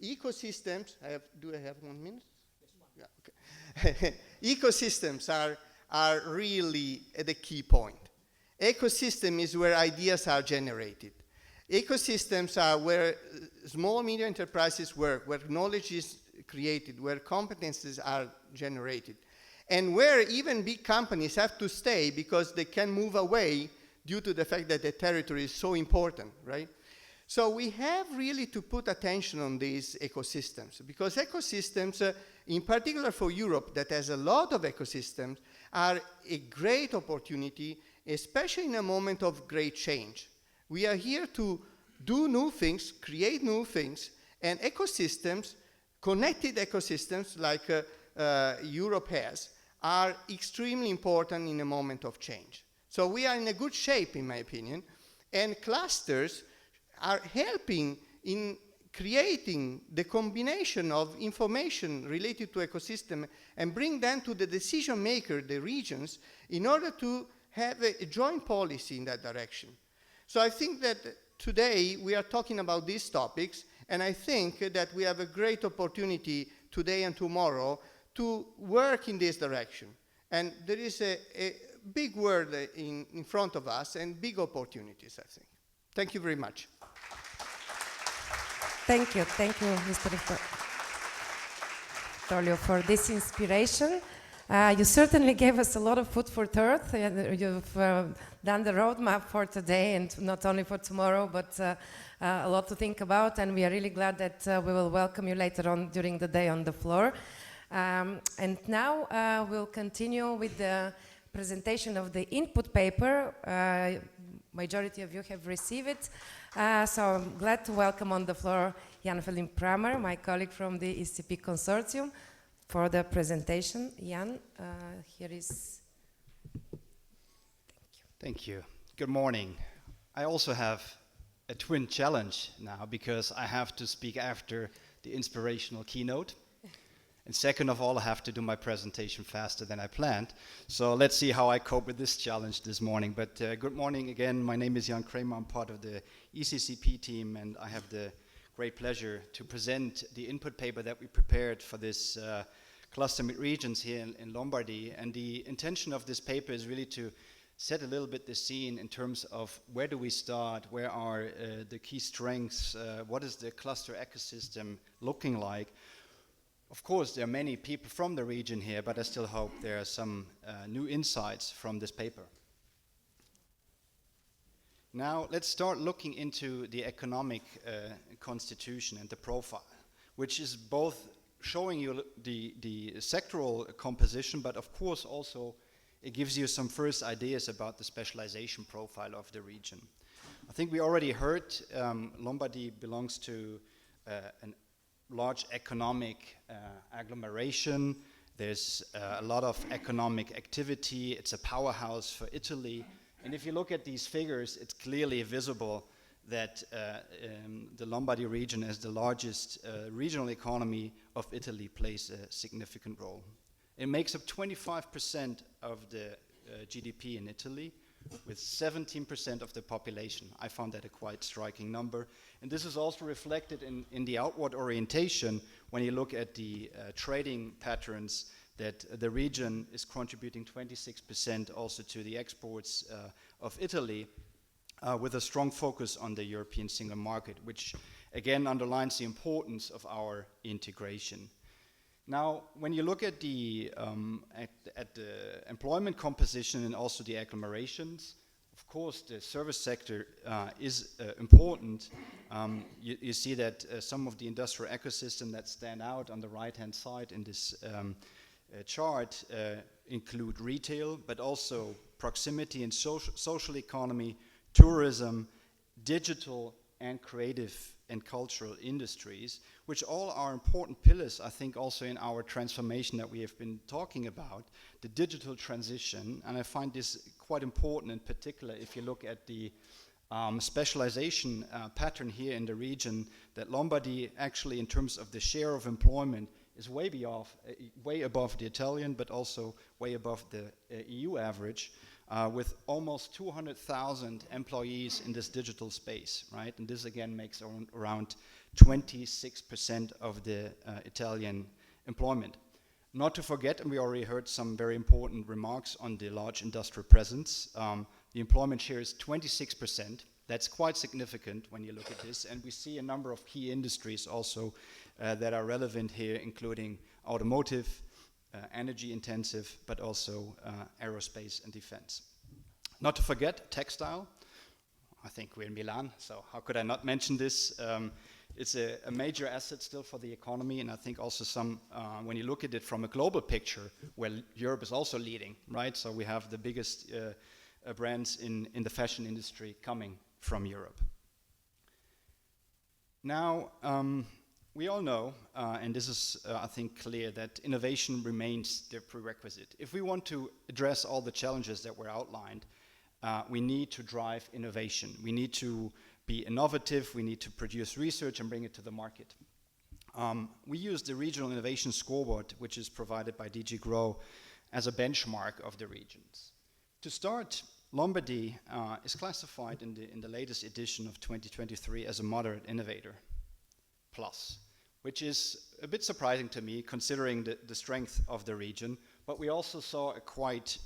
Ecosystems, do I have 1 minute? Yes, yeah, okay. Ecosystems are really the key point. Ecosystem is where ideas are generated. Ecosystems are where small, medium enterprises work, where knowledge is created, where competences are generated, and where even big companies have to stay because they can move away due to the fact that the territory is so important, right? So we have really to put attention on these ecosystems, because ecosystems, in particular for Europe, that has a lot of ecosystems, are a great opportunity, especially in a moment of great change. We are here to do new things, create new things, and ecosystems, connected ecosystems like Europe has, are extremely important in a moment of change. So we are in a good shape, in my opinion, and clusters are helping in creating the combination of information related to ecosystem and bring them to the decision maker, the regions, in order to have a joint policy in that direction. So I think that today we are talking about these topics, and I think that we have a great opportunity today and tomorrow to work in this direction. And there is a big world in front of us and big opportunities, I think. Thank you very much. Thank you, Mr. Tolio, for this inspiration. You certainly gave us a lot of food for thought. You've done the roadmap for today and not only for tomorrow, but a lot to think about. And we are really glad that we will welcome you later on during the day on the floor. And now we'll continue with the presentation of the input paper. Majority of you have received it. So I'm glad to welcome on the floor Jan Philipp Pramer, my colleague from the ECP Consortium, for the presentation. Jan, here is... Thank you. Good morning. I also have a twin challenge now because I have to speak after the inspirational keynote. And second of all, I have to do my presentation faster than I planned. So let's see how I cope with this challenge this morning. But good morning again. My name is Jan Kramer. I'm part of the ECCP team, and I have the great pleasure to present the input paper that we prepared for this cluster mid-regions here in Lombardy. And the intention of this paper is really to set a little bit the scene in terms of where do we start, where are the key strengths, what is the cluster ecosystem looking like. Of course, there are many people from the region here, but I still hope there are some new insights from this paper. Now, let's start looking into the economic constitution and the profile, which is both showing you the sectoral composition, but of course also it gives you some first ideas about the specialization profile of the region. I think we already heard Lombardy belongs to an large economic agglomeration. There's a lot of economic activity. It's a powerhouse for Italy. And if you look at these figures, it's clearly visible that the Lombardy region, as the largest regional economy of Italy, plays a significant role. It makes up 25% of the GDP in Italy, with 17% of the population. I found that a quite striking number. And this is also reflected in the outward orientation when you look at the trading patterns, that the region is contributing 26% also to the exports of Italy, with a strong focus on the European single market, which again underlines the importance of our integration. Now, when you look at the employment composition and also the agglomerations, of course, the service sector is important. You see that some of the industrial ecosystem that stand out on the right-hand side in this chart include retail, but also proximity and social economy, tourism, digital and creative and cultural industries, which all are important pillars, I think, also in our transformation that we have been talking about, the digital transition. And I find this quite important, in particular, if you look at the specialization pattern here in the region, that Lombardy actually, in terms of the share of employment, is way above the Italian, but also way above the EU average, with almost 200,000 employees in this digital space, right? And this again makes around 26% of the Italian employment. Not to forget, and we already heard some very important remarks on the large industrial presence, the employment share is 26%. That's quite significant when you look at this, and we see a number of key industries also that are relevant here, including automotive, energy intensive, but also aerospace and defense. Not to forget textile. I think we're in Milan, so how could I not mention this? It's a major asset still for the economy, and I think also some, when you look at it from a global picture, where Europe is also leading, right? So we have the biggest brands in the fashion industry coming from Europe. Now, we all know, and this is, I think, clear, that innovation remains the prerequisite. If we want to address all the challenges that were outlined, we need to drive innovation. We need to be innovative, we need to produce research and bring it to the market. We use the Regional Innovation Scoreboard, which is provided by DG GROW, as a benchmark of the regions. To start, Lombardy is classified in the latest edition of 2023 as a moderate innovator plus, which is a bit surprising to me considering the strength of the region, but we also saw a quite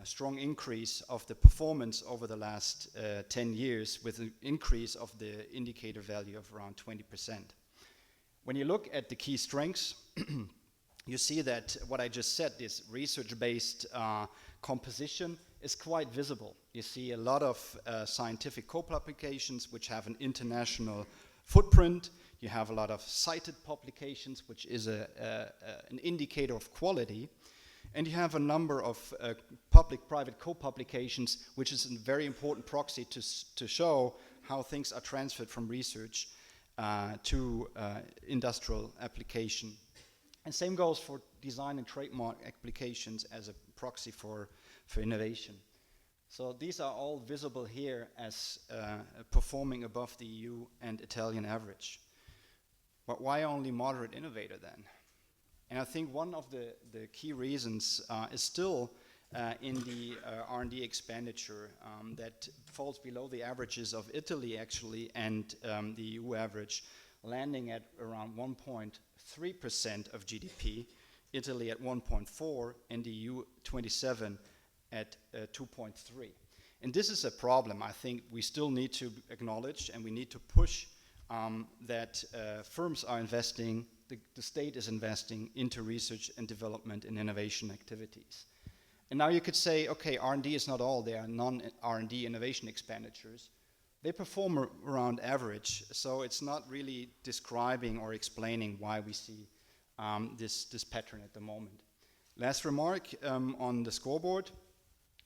strong increase of the performance over the last 10 years with an increase of the indicator value of around 20%. When you look at the key strengths, you see that what I just said, this research-based composition is quite visible. You see a lot of scientific co-publications which have an international footprint. You have a lot of cited publications, which is an indicator of quality. And you have a number of public-private co-publications, which is a very important proxy to show how things are transferred from research to industrial application. And same goes for design and trademark applications as a proxy for innovation. So these are all visible here as performing above the EU and Italian average. But why only moderate innovator then? And I think one of the key reasons is still in the R&D expenditure that falls below the averages of Italy actually and the EU average, landing at around 1.3% of GDP, Italy at 1.4 and the EU 27 at 2.3. And this is a problem I think we still need to acknowledge, and we need to push that firms are investing, the state is investing into research and development and innovation activities. And now you could say, okay, R&D is not all, there are non-R&D innovation expenditures. They perform around average, so it's not really describing or explaining why we see this pattern at the moment. Last remark on the scoreboard,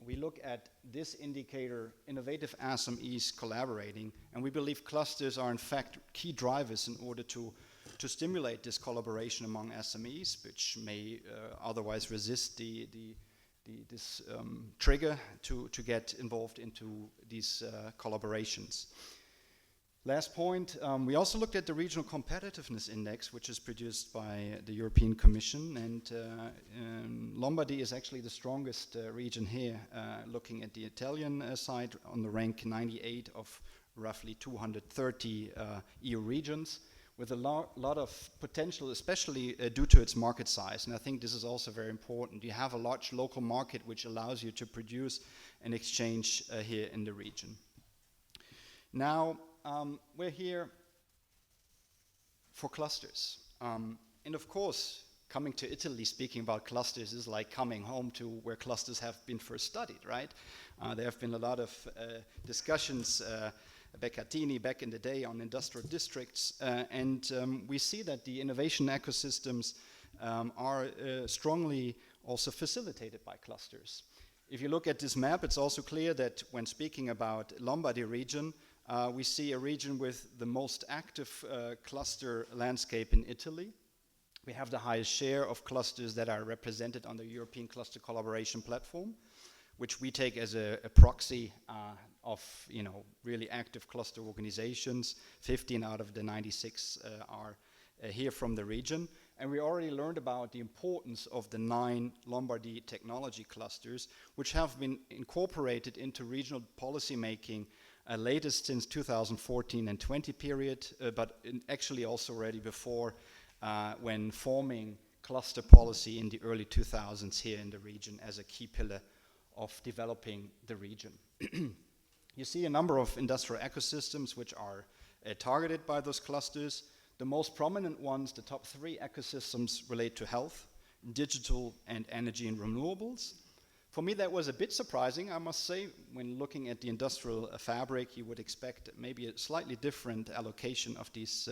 we look at this indicator, innovative SMEs collaborating, and we believe clusters are in fact key drivers in order to stimulate this collaboration among SMEs, which may otherwise resist this trigger to get involved into these collaborations. Last point, we also looked at the Regional Competitiveness Index, which is produced by the European Commission, and Lombardy is actually the strongest region here, looking at the Italian side on the rank 98 of roughly 230 EU regions, with a lot of potential, especially due to its market size. And I think this is also very important. You have a large local market which allows you to produce and exchange here in the region. Now, we're here for clusters. And of course, coming to Italy, speaking about clusters is like coming home to where clusters have been first studied, right? There have been a lot of discussions Beccatini back in the day on industrial districts, and we see that the innovation ecosystems are strongly also facilitated by clusters. If you look at this map, it's also clear that when speaking about Lombardy region, we see a region with the most active cluster landscape in Italy. We have the highest share of clusters that are represented on the European Cluster Collaboration Platform, which we take as a proxy of really active cluster organizations. 15 out of the 96 are here from the region. And we already learned about the importance of the 9 Lombardy technology clusters, which have been incorporated into regional policy making latest since 2014 and 20 period, but actually also already before when forming cluster policy in the early 2000s here in the region as a key pillar of developing the region. You see a number of industrial ecosystems which are targeted by those clusters. The most prominent ones, the top 3 ecosystems, relate to health, digital, and energy and renewables. For me, that was a bit surprising, I must say. When looking at the industrial fabric, you would expect maybe a slightly different allocation of these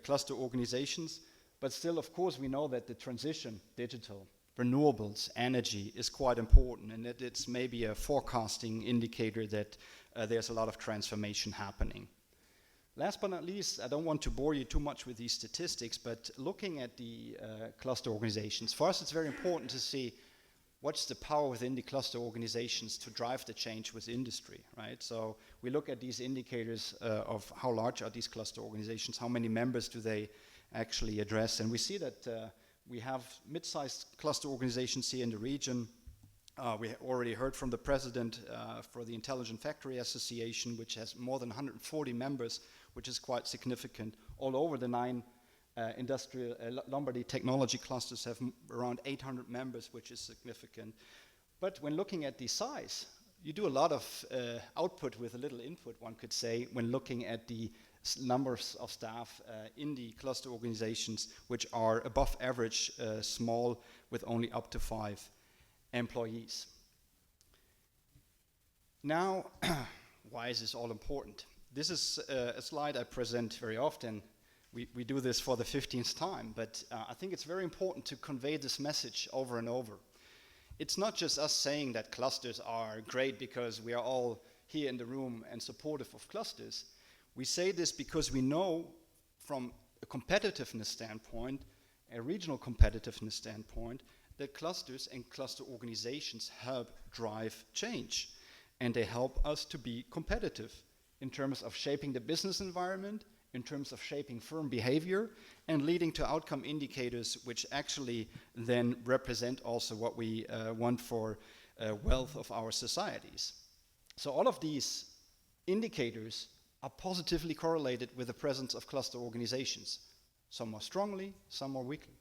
cluster organizations. But still, of course, we know that the transition, digital, renewables, energy, is quite important, and that it's maybe a forecasting indicator that there's a lot of transformation happening. Last but not least, I don't want to bore you too much with these statistics, but looking at the cluster organizations, for us it's very important to see what's the power within the cluster organizations to drive the change with industry, right? So we look at these indicators of how large are these cluster organizations, how many members do they actually address, and we see that we have mid-sized cluster organizations here in the region, We already heard from the president for the Intelligent Factory Association, which has more than 140 members, which is quite significant. All over the 9 industrial Lombardy technology clusters have around 800 members, which is significant. But when looking at the size, you do a lot of output with a little input, one could say, when looking at the numbers of staff in the cluster organizations, which are above average small, with only up to 5 employees. Now, why is this all important? This is a slide I present very often. We do this for the 15th time, but I think it's very important to convey this message over and over. It's not just us saying that clusters are great because we are all here in the room and supportive of clusters. We say this because we know from a competitiveness standpoint, a regional competitiveness standpoint, that clusters and cluster organizations help drive change. And they help us to be competitive in terms of shaping the business environment, in terms of shaping firm behavior, and leading to outcome indicators which actually then represent also what we want for wealth of our societies. So all of these indicators are positively correlated with the presence of cluster organizations, some more strongly, some more weakly.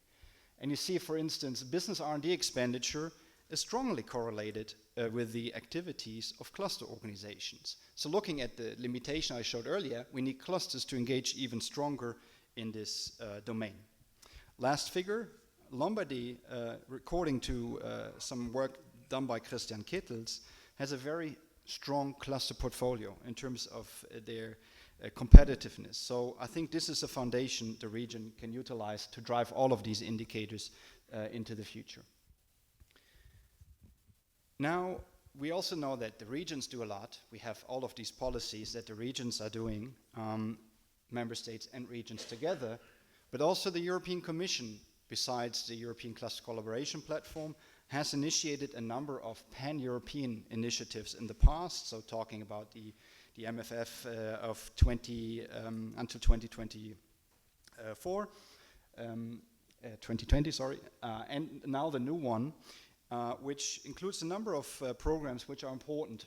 And you see, for instance, business R&D expenditure is strongly correlated with the activities of cluster organizations. So looking at the limitation I showed earlier, we need clusters to engage even stronger in this domain. Last figure, Lombardy, according to some work done by Christian Kittels, has a very strong cluster portfolio in terms of their competitiveness. So I think this is a foundation the region can utilize to drive all of these indicators into the future. Now, we also know that the regions do a lot. We have all of these policies that the regions are doing, member states and regions together, but also the European Commission, besides the European Cluster Collaboration Platform, has initiated a number of pan-European initiatives in the past, so talking about the MFF of until 2024, 2020, sorry, and now the new one, which includes a number of programs which are important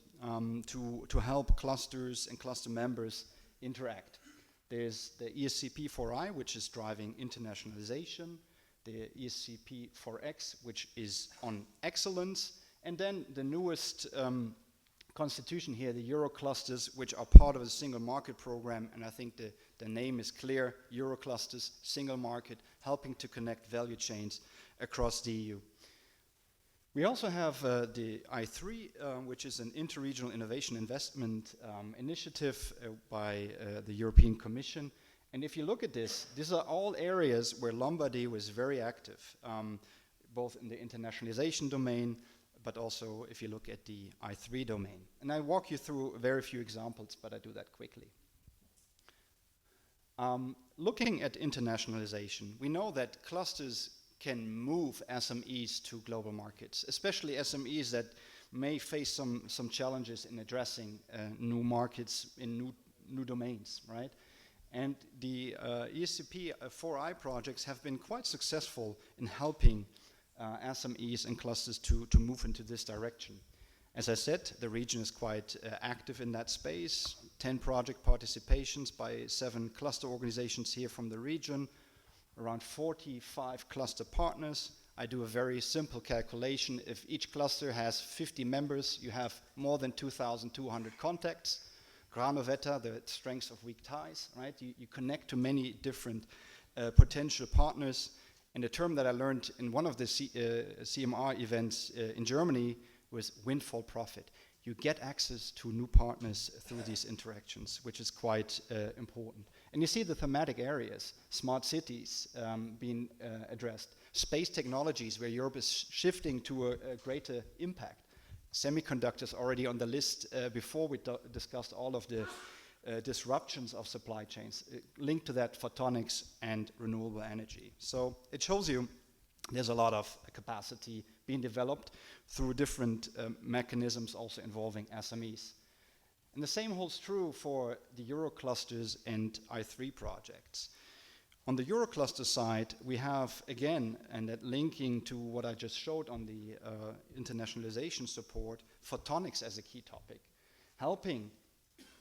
to help clusters and cluster members interact. There's the ESCP4I, which is driving internationalization, the ESCP4X, which is on excellence, and then the newest constitution here, the Euro clusters, which are part of a single market program, and I think the name is clear, Euro clusters, single market, helping to connect value chains across the EU. We also have the I3, which is an interregional innovation investment initiative by the European Commission. And if you look at this, these are all areas where Lombardy was very active, both in the internationalization domain, but also if you look at the I3 domain. And I walk you through very few examples, but I do that quickly. Looking at internationalization, we know that clusters can move SMEs to global markets, especially SMEs that may face some challenges in addressing new markets in new domains, right? And the ESCP4I projects have been quite successful in helping SMEs and clusters to move into this direction. As I said, the region is quite active in that space, 10 project participations by 7 cluster organizations here from the region, around 45 cluster partners. I do a very simple calculation. If each cluster has 50 members, you have more than 2,200 contacts. Granovetta, the strength of weak ties, right? You connect to many different potential partners. And a term that I learned in one of the CMR events in Germany was windfall profit. You get access to new partners through these interactions, which is quite important. And you see the thematic areas, smart cities being addressed, space technologies where Europe is shifting to a greater impact. Semiconductors already on the list before we discussed all of the disruptions of supply chains. Linked to that, photonics and renewable energy. So it shows you there's a lot of capacity being developed through different mechanisms also involving SMEs. And the same holds true for the Euro clusters and I3 projects. On the Eurocluster side, we have, again, and that linking to what I just showed on the internationalization support, photonics as a key topic, helping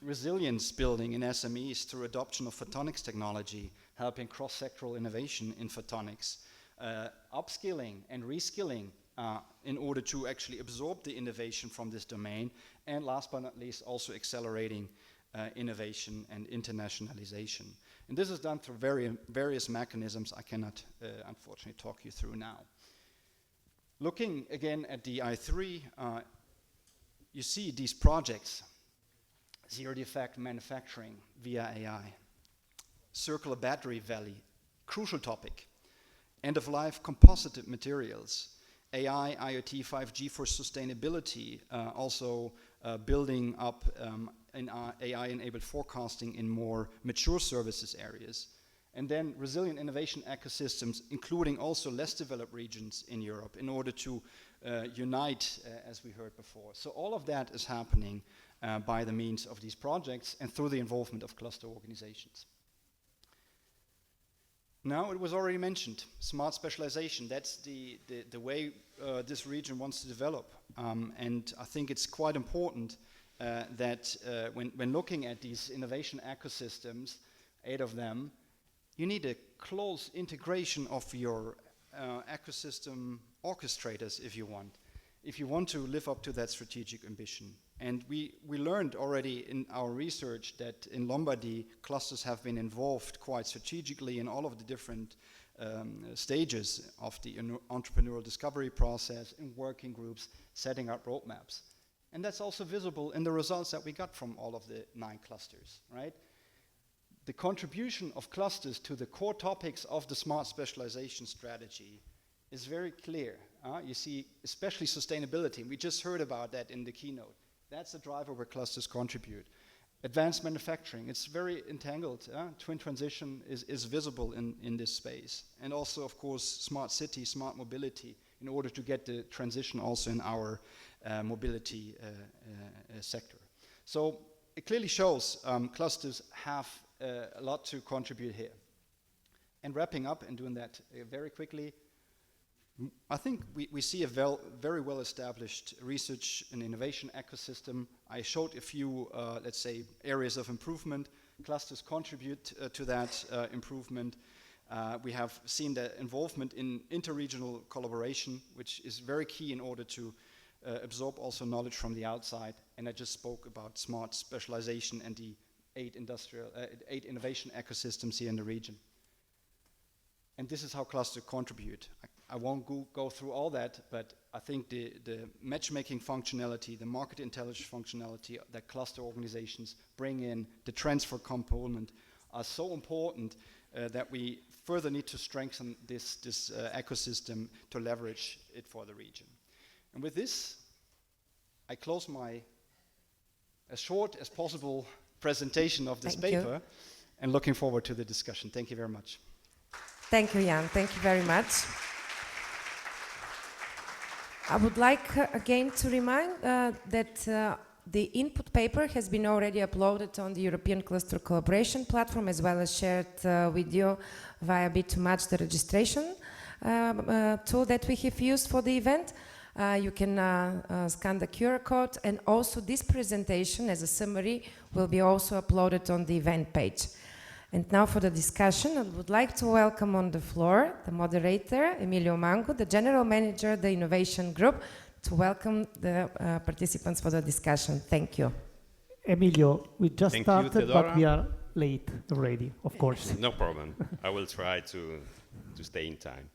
resilience building in SMEs through adoption of photonics technology, helping cross-sectoral innovation in photonics, upskilling and reskilling in order to actually absorb the innovation from this domain, and last but not least, also accelerating innovation and internationalization. And this is done through various mechanisms I cannot, unfortunately, talk you through now. Looking again at the I3, you see these projects, zero defect manufacturing via AI, circular battery valley, crucial topic, end-of-life composited materials, AI, IoT, 5G for sustainability, also building up in AI-enabled forecasting in more mature services areas. And then resilient innovation ecosystems, including also less developed regions in Europe, in order to unite, as we heard before. So all of that is happening by the means of these projects and through the involvement of cluster organizations. Now, it was already mentioned, smart specialization. That's the way this region wants to develop. And I think it's quite important that when looking at these innovation ecosystems, 8 of them, you need a close integration of your ecosystem orchestrators, if you want to live up to that strategic ambition. And we learned already in our research that in Lombardy, clusters have been involved quite strategically in all of the different stages of the entrepreneurial discovery process, in working groups, setting up roadmaps. And that's also visible in the results that we got from all of the 9 clusters, right? The contribution of clusters to the core topics of the smart specialization strategy is very clear. You see, especially sustainability. We just heard about that in the keynote. That's the driver where clusters contribute. Advanced manufacturing, it's very entangled. Twin transition is visible in this space. And also, of course, smart city, smart mobility, in order to get the transition also in our mobility sector. So it clearly shows clusters have a lot to contribute here. And wrapping up and doing that very quickly, I think we see a very well-established research and innovation ecosystem. I showed a few, let's say, areas of improvement. Clusters contribute to that improvement. We have seen the involvement in interregional collaboration, which is very key in order to absorb also knowledge from the outside. And I just spoke about smart specialization and the 8 innovation ecosystems here in the region. And this is how clusters contribute. I won't go through all that, but I think the matchmaking functionality, the market intelligence functionality that cluster organizations bring in, the transfer component, are so important that we further need to strengthen this ecosystem to leverage it for the region. And with this, I close my as short as possible presentation of this paper, and looking forward to the discussion. Thank you very much. Thank you, Jan. Thank you very much. I would like again to remind that the input paper has been already uploaded on the European Cluster Collaboration Platform, as well as shared with you via Bit2Match, the registration tool that we have used for the event. You can scan the QR code, and also this presentation as a summary will be also uploaded on the event page. And now for the discussion, I would like to welcome on the floor the moderator, Emilio Mango, the General Manager of the Innovation Group, to welcome the participants for the discussion. Thank you. Emilio, we just started, you, but we are late already, of course. No problem. I will try to stay in time.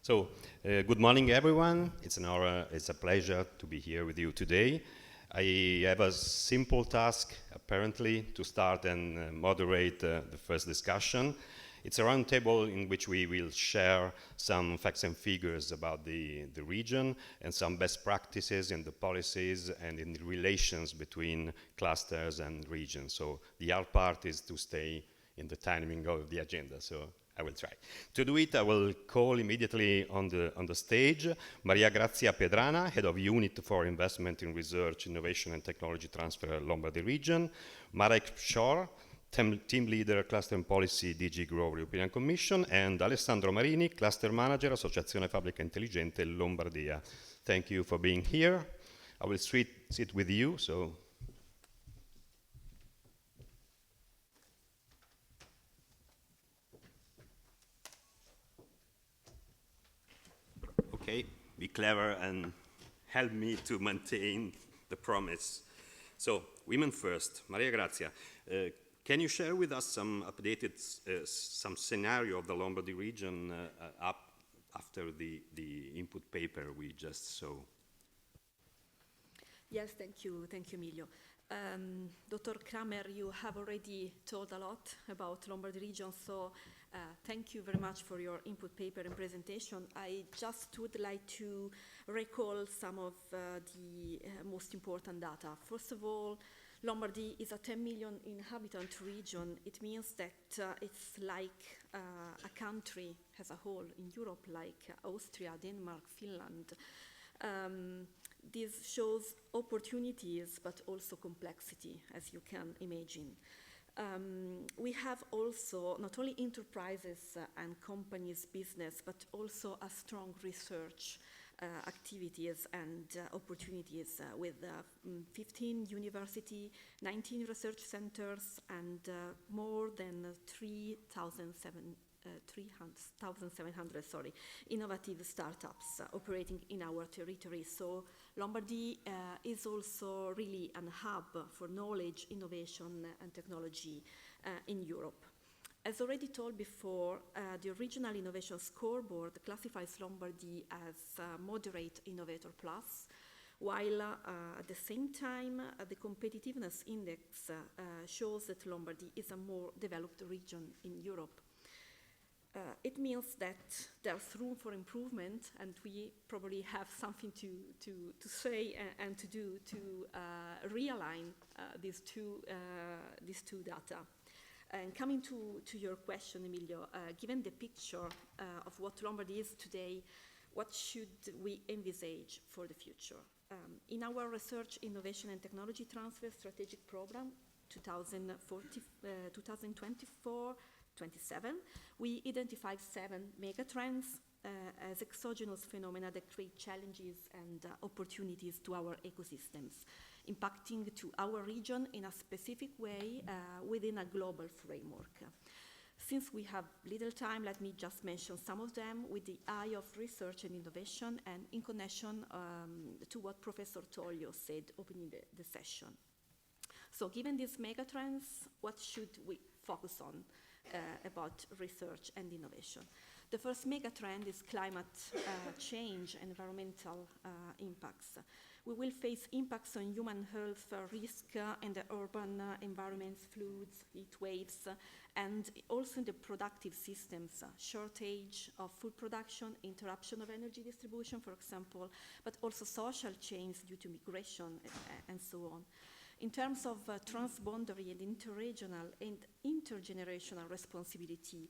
So, good morning, everyone. It's an honor, it's a pleasure to be here with you today. I have a simple task, apparently, to start and moderate the first discussion. It's a roundtable in which we will share some facts and figures about the region and some best practices in the policies and in the relations between clusters and regions. So the hard part is to stay in the timing of the agenda. So I will try. To do it, I will call immediately on the stage Maria Grazia Pedrana, Head of Unit for Investment in Research, Innovation and Technology Transfer at Lombardy Region, Marek Shor, Team Leader, Cluster and Policy, DG Grow, European Commission, and Alessandro Marini, Cluster Manager, Associazione Fabbrica Intelligente, Lombardia. Thank you for being here. I will sit with you, so. Okay, be clever and help me to maintain the promise. So, women first. Maria Grazia, can you share with us some updated, some scenario of the Lombardy region up after the input paper we just saw? Yes, thank you, Emilio. Dr. Kramer, you have already told a lot about Lombardy region, so thank you very much for your input paper and presentation. I just would like to recall some of the most important data. First of all, Lombardy is a 10 million inhabitant region. It means that it's like a country as a whole in Europe, like Austria, Denmark, Finland. This shows opportunities, but also complexity, as you can imagine. We have also not only enterprises and companies, business, but also a strong research activities and opportunities with 15 universities, 19 research centers, and more than 3,700 innovative startups operating in our territory. So Lombardy is also really a hub for knowledge, innovation, and technology in Europe. As already told before, the Regional Innovation Scoreboard classifies Lombardy as Moderate Innovator Plus, while at the same time, the Competitiveness Index shows that Lombardy is a more developed region in Europe. It means that there's room for improvement, and we probably have something to say and to do to realign these two data. And coming to your question, Emilio, given the picture of what Lombardy is today, what should we envisage for the future? In our Research, Innovation and Technology Transfer Strategic Program 2024-27, we identified 7 megatrends as exogenous phenomena that create challenges and opportunities to our ecosystems, impacting to our region in a specific way within a global framework. Since we have little time, let me just mention some of them with the eye of research and innovation and in connection to what Professor Toglio said opening the session. So given these megatrends, what should we focus on about research and innovation? The first megatrend is climate change and environmental impacts. We will face impacts on human health risk in the urban environments, floods, heat waves, and also in the productive systems, shortage of food production, interruption of energy distribution, for example, but also social change due to migration and so on. In terms of transboundary and interregional and intergenerational responsibility,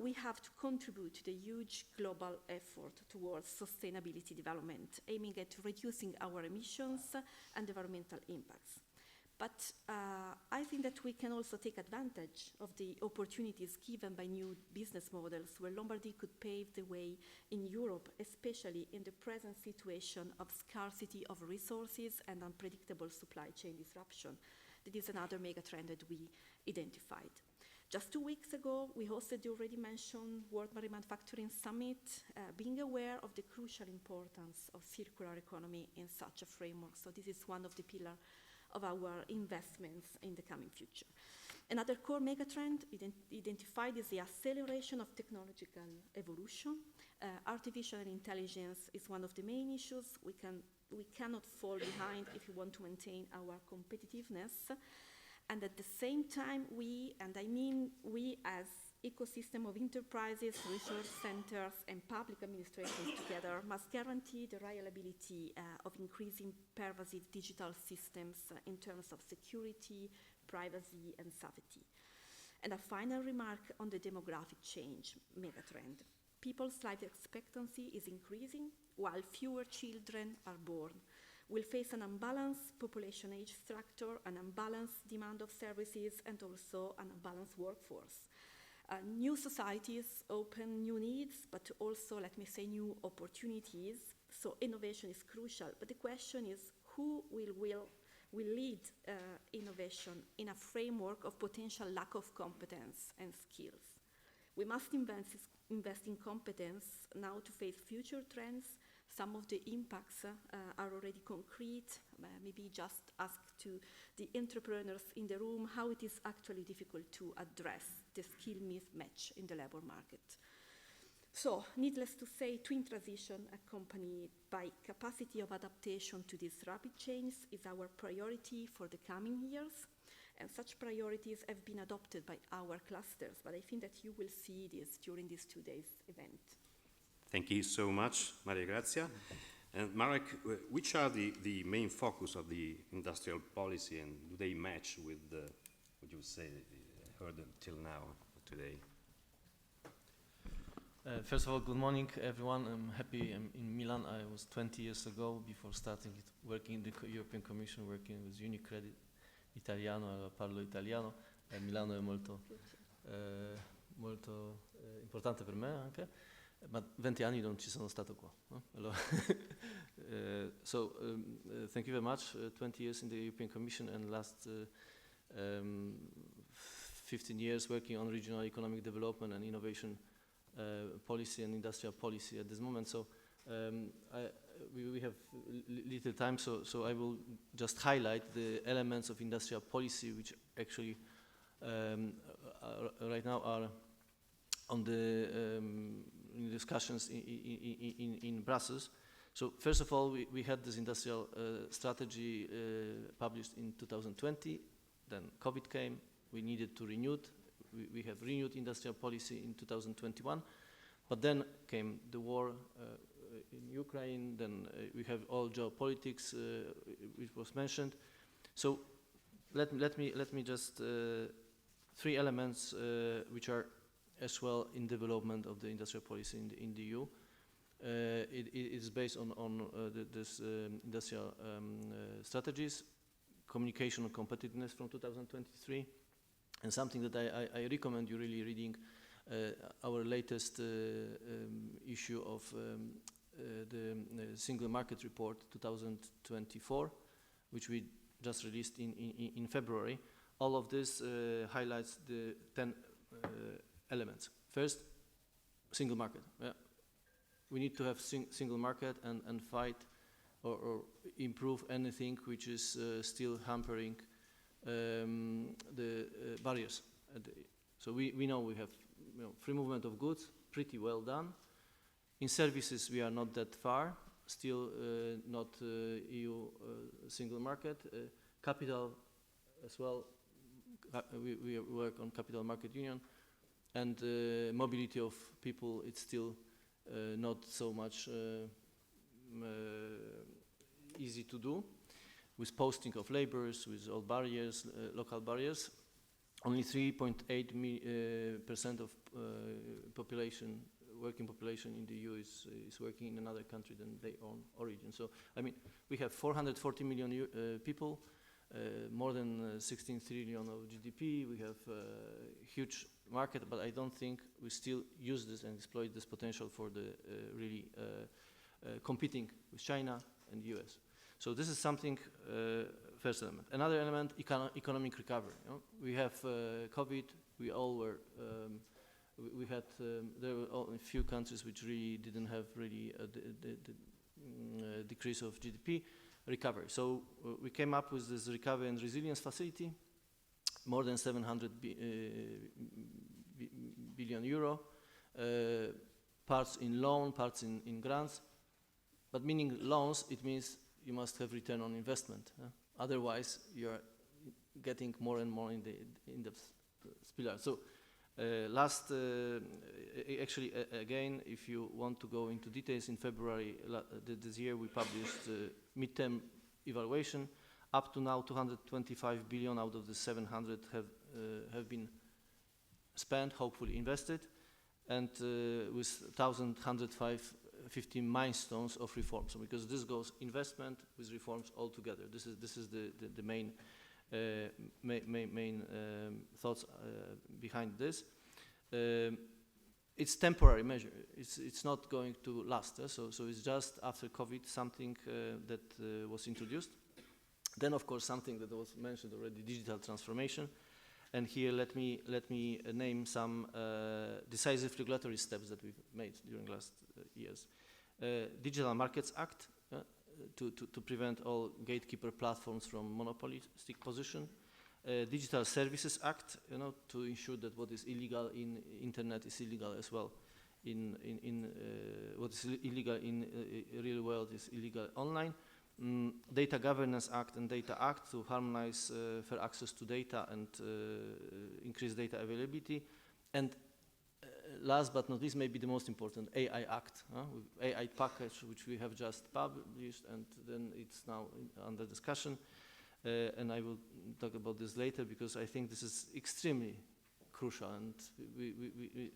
we have to contribute to the huge global effort towards sustainability development, aiming at reducing our emissions and environmental impacts. But I think that we can also take advantage of the opportunities given by new business models where Lombardy could pave the way in Europe, especially in the present situation of scarcity of resources and unpredictable supply chain disruption. That is another megatrend that we identified. Just 2 weeks ago, we hosted the already mentioned World Marine Manufacturing Summit, being aware of the crucial importance of circular economy in such a framework. So this is one of the pillars of our investments in the coming future. Another core megatrend identified is the acceleration of technological evolution. Artificial intelligence is one of the main issues. We cannot fall behind if we want to maintain our competitiveness. And at the same time, we as ecosystem of enterprises, research centers, and public administrations together must guarantee the reliability of increasing pervasive digital systems in terms of security, privacy, and safety. And a final remark on the demographic change megatrend. People's life expectancy is increasing while fewer children are born. will face an unbalanced population age structure, an unbalanced demand of services, and also an unbalanced workforce. New societies open new needs, but also, let me say, new opportunities. So innovation is crucial, but the question is who will lead innovation in a framework of potential lack of competence and skills. We must invest in competence now to face future trends. Some of the impacts are already concrete. Maybe just ask to the entrepreneurs in the room how it is actually difficult to address the skill mismatch in the labor market. So, needless to say, twin transition accompanied by capacity of adaptation to these rapid changes is our priority for the coming years. And such priorities have been adopted by our clusters, but I think that you will see this during this 2 days event. Thank you so much, Maria Grazia. And Marek, which are the main focus of the industrial policy, and do they match with what you say heard until now today? First of all, good morning, everyone. I'm happy I'm in Milan. I was 20 years ago, before starting working in the European Commission, working with Unicredit Italiano, parlo italiano. Milano è molto importante per me anche, ma 20 anni non ci sono stato qua. No? Allora, thank you very much. 20 years in the European Commission and last 15 years working on regional economic development and innovation policy and industrial policy at this moment. So we have little time, so I will just highlight the elements of industrial policy which actually right now are on the in discussions in Brussels. So first of all, we had this industrial strategy published in 2020. Then COVID came. We needed to renew it. We have renewed industrial policy in 2021. But then came the war in Ukraine. Then we have all geopolitics, which was mentioned. So let me just three elements which are as well in development of the industrial policy in the EU. It is based on this industrial strategies, communication and competitiveness from 2023, and something that I recommend you really reading our latest issue of the Single Market Report 2024, which we just released in February. All of this highlights the 10 elements. First, single market. Yeah. We need to have single market and fight or improve anything which is still hampering the barriers. So we know we have free movement of goods, pretty well done. In services, we are not that far, still not EU single market. Capital as well, we work on capital market union. And mobility of people, it's still not so much easy to do, with posting of laborers, with all barriers, local barriers. Only 3.8% of population, working population in the EU is working in another country than their own origin. So, I mean, we have 440 million people, more than 16 trillion of GDP. We have huge market, but I don't think we still use this and exploit this potential for the really competing with China and US. So this is something, first element. Another element, economic recovery. You know? We have COVID, we all were, we had, there were a few countries which really didn't have really the decrease of GDP recovery. So we came up with this recovery and resilience facility, more than 700 billion euro, parts in loan, parts in grants. But meaning loans, it means you must have return on investment. Otherwise, you are getting more and more in the pillar. So actually, again, if you want to go into details, in February this year, we published midterm evaluation. Up to now, 225 billion out of the 700 have been spent, hopefully invested, and with 1,105 15 milestones of reform. So because this goes investment with reforms all together. This is the main thoughts behind this. It's temporary measure. It's not going to last. So it's just after COVID something that was introduced. Then of course something that was mentioned already, digital transformation. And here let me name some decisive regulatory steps that we've made during last years. Digital Markets Act to prevent all gatekeeper platforms from monopolistic position. Digital Services Act, to ensure that what is illegal in internet is illegal as well. What is illegal in real world is illegal online. Data Governance Act and Data Act to harmonize fair access to data and increase data availability. And last but not least, maybe the most important, AI Act, AI package, which we have just published, and then it's now under discussion. And I will talk about this later because I think this is extremely crucial, and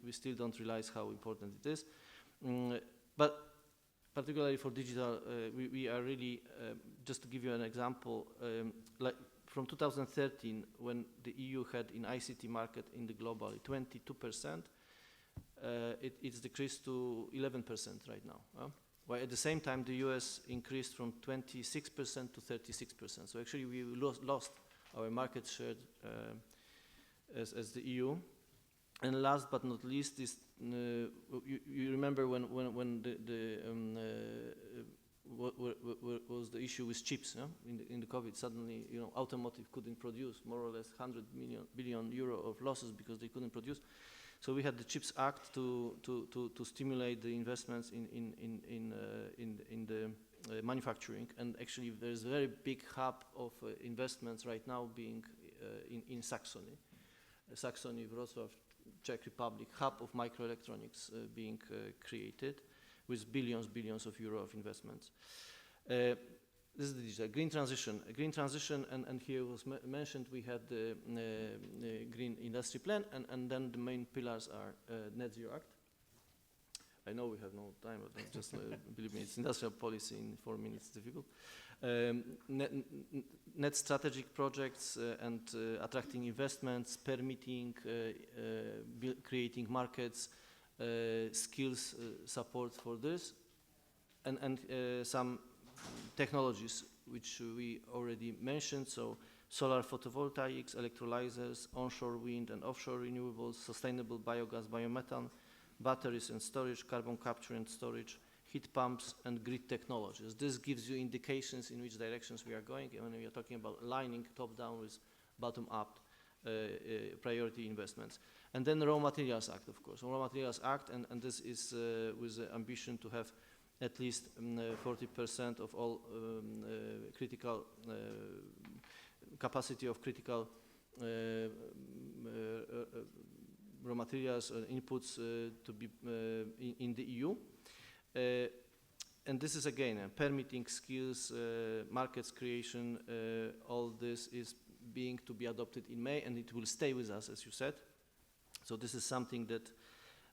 we still don't realize how important it is. But particularly for digital, we are really, just to give you an example, like from 2013, when the EU had in ICT market in the global 22%, it's decreased to 11% right now. While at the same time, the US increased from 26% to 36%. So actually, we lost our market share as the EU. And last but not least, is you remember when what was the issue with chips in the COVID? Suddenly, automotive couldn't produce, more or less 100 billion euro of losses because they couldn't produce. So we had the CHIPS Act to stimulate the investments in the manufacturing, and actually there's a very big hub of investments right now being in Saxony, Wrocław, Czech Republic, hub of microelectronics being created with billions of euro of investments. This is the digital green transition, and here was mentioned we had the Green Industry Plan, and then the main pillars are Net Zero Act. I know we have no time, but just believe me, it's industrial policy in 4 minutes difficult. Net strategic projects and attracting investments, permitting, creating markets, skills support for this, and some technologies which we already mentioned, so solar photovoltaics, electrolyzers, onshore wind and offshore renewables, sustainable biogas, biomethane, batteries and storage, carbon capture and storage, heat pumps and grid technologies. This gives you indications in which directions we are going when we are talking about aligning top-down with bottom-up priority investments. And then the Raw Materials Act, of course. Raw Materials Act, and this is with the ambition to have at least 40% of all critical capacity of critical raw materials inputs to be in the EU. And this is again permitting skills, markets creation, all this is being to be adopted in May, and it will stay with us, as you said. So this is something that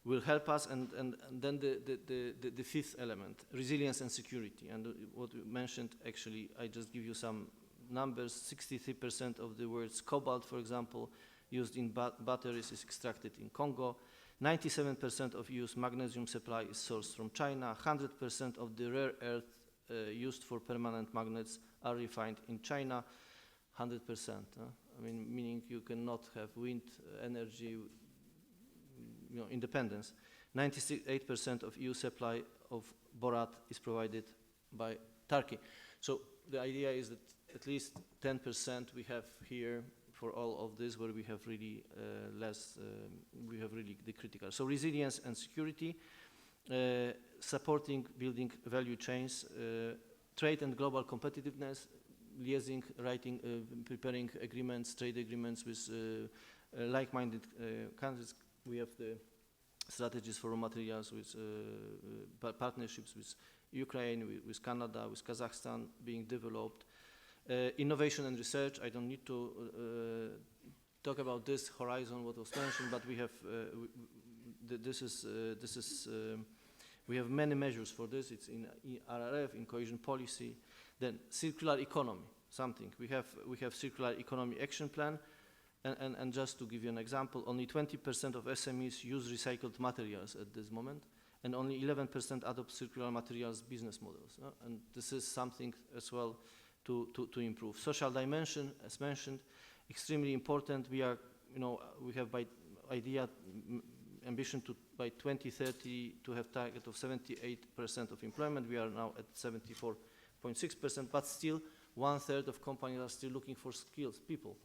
will help us, and then the fifth element, resilience and security. And what you mentioned, actually, I just give you some numbers. 63% of the world's cobalt, for example, used in batteries is extracted in Congo. 97% of EU's magnesium supply is sourced from China. 100% of the rare earth used for permanent magnets are refined in China. 100%. I mean, meaning you cannot have wind energy, independence. 98% of EU supply of borat is provided by Turkey. So the idea is that at least 10% we have here for all of this, where we have really we have really the critical. So resilience and security, supporting building value chains, trade and global competitiveness, liaising, writing, preparing agreements, trade agreements with like-minded countries. We have the strategies for raw materials with partnerships with Ukraine, with Canada, with Kazakhstan being developed. Innovation and research, I don't need to talk about this horizon, what was mentioned, but we have, this is We have many measures for this. It's in RRF, in cohesion policy. Then circular economy, something. We have circular economy action plan. And just to give you an example, only 20% of SMEs use recycled materials at this moment, and only 11% adopt circular materials business models. And this is something as well to improve. Social dimension, as mentioned, extremely important. We have by ambition to by 2030 to have target of 78% of employment. We are now at 74.6%, but still 1/3 of companies are still looking for skills, people.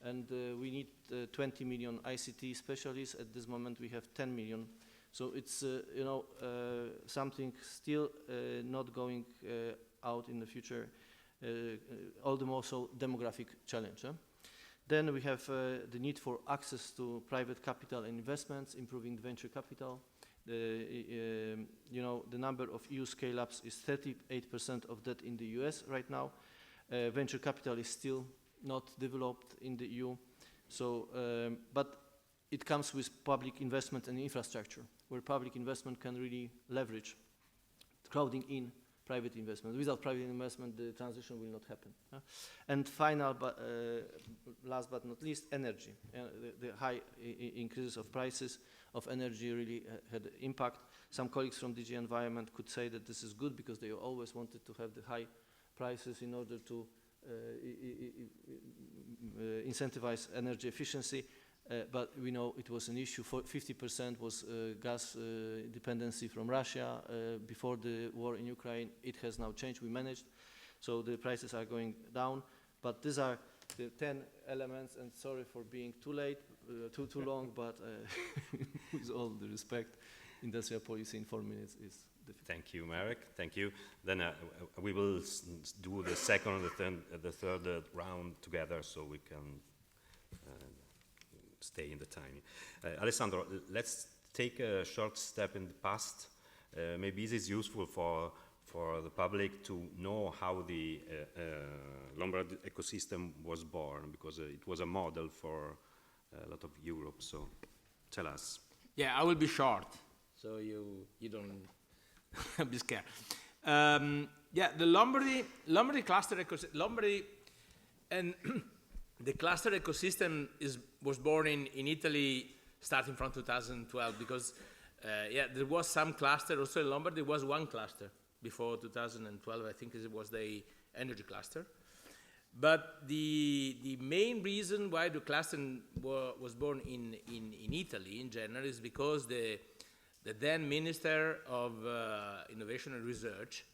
And we need 20 million ICT specialists. At this moment, we have 10 million. So it's something still not going out in the future. All the more so demographic challenge. Then we have the need for access to private capital and investments, improving venture capital. The number of EU scale-ups is 38% of that in the US right now. Venture capital is still not developed in the EU. So, but it comes with public investment and infrastructure, where public investment can really leverage crowding in private investment. Without private investment, the transition will not happen. And final, but last but not least, energy. The high increases of prices of energy really had impact. Some colleagues from DG Environment could say that this is good because they always wanted to have the high prices in order to incentivize energy efficiency. But we know it was an issue. 50% was gas dependency from Russia before the war in Ukraine. It has now changed. We managed. So the prices are going down. But these are the 10 elements. And sorry for being too late, too long. But with all the respect, industrial policy in 4 minutes is difficult. Thank you, Marek. Thank you. Then we will do the second and the third round together so we can stay in the time. Alessandro, let's take a short step in the past. Maybe this is useful for the public to know how the Lombardy ecosystem was born, because it was a model for a lot of Europe. So tell us. Yeah, I will be short, so you don't be scared. Yeah, the Lombardy cluster ecosystem, Lombardy and the cluster ecosystem was born in Italy starting from 2012 because there was some cluster. Also in Lombardy there was one cluster before 2012. I think it was the energy cluster. But the main reason why the cluster was born in Italy in general is because the then Minister of Innovation and Research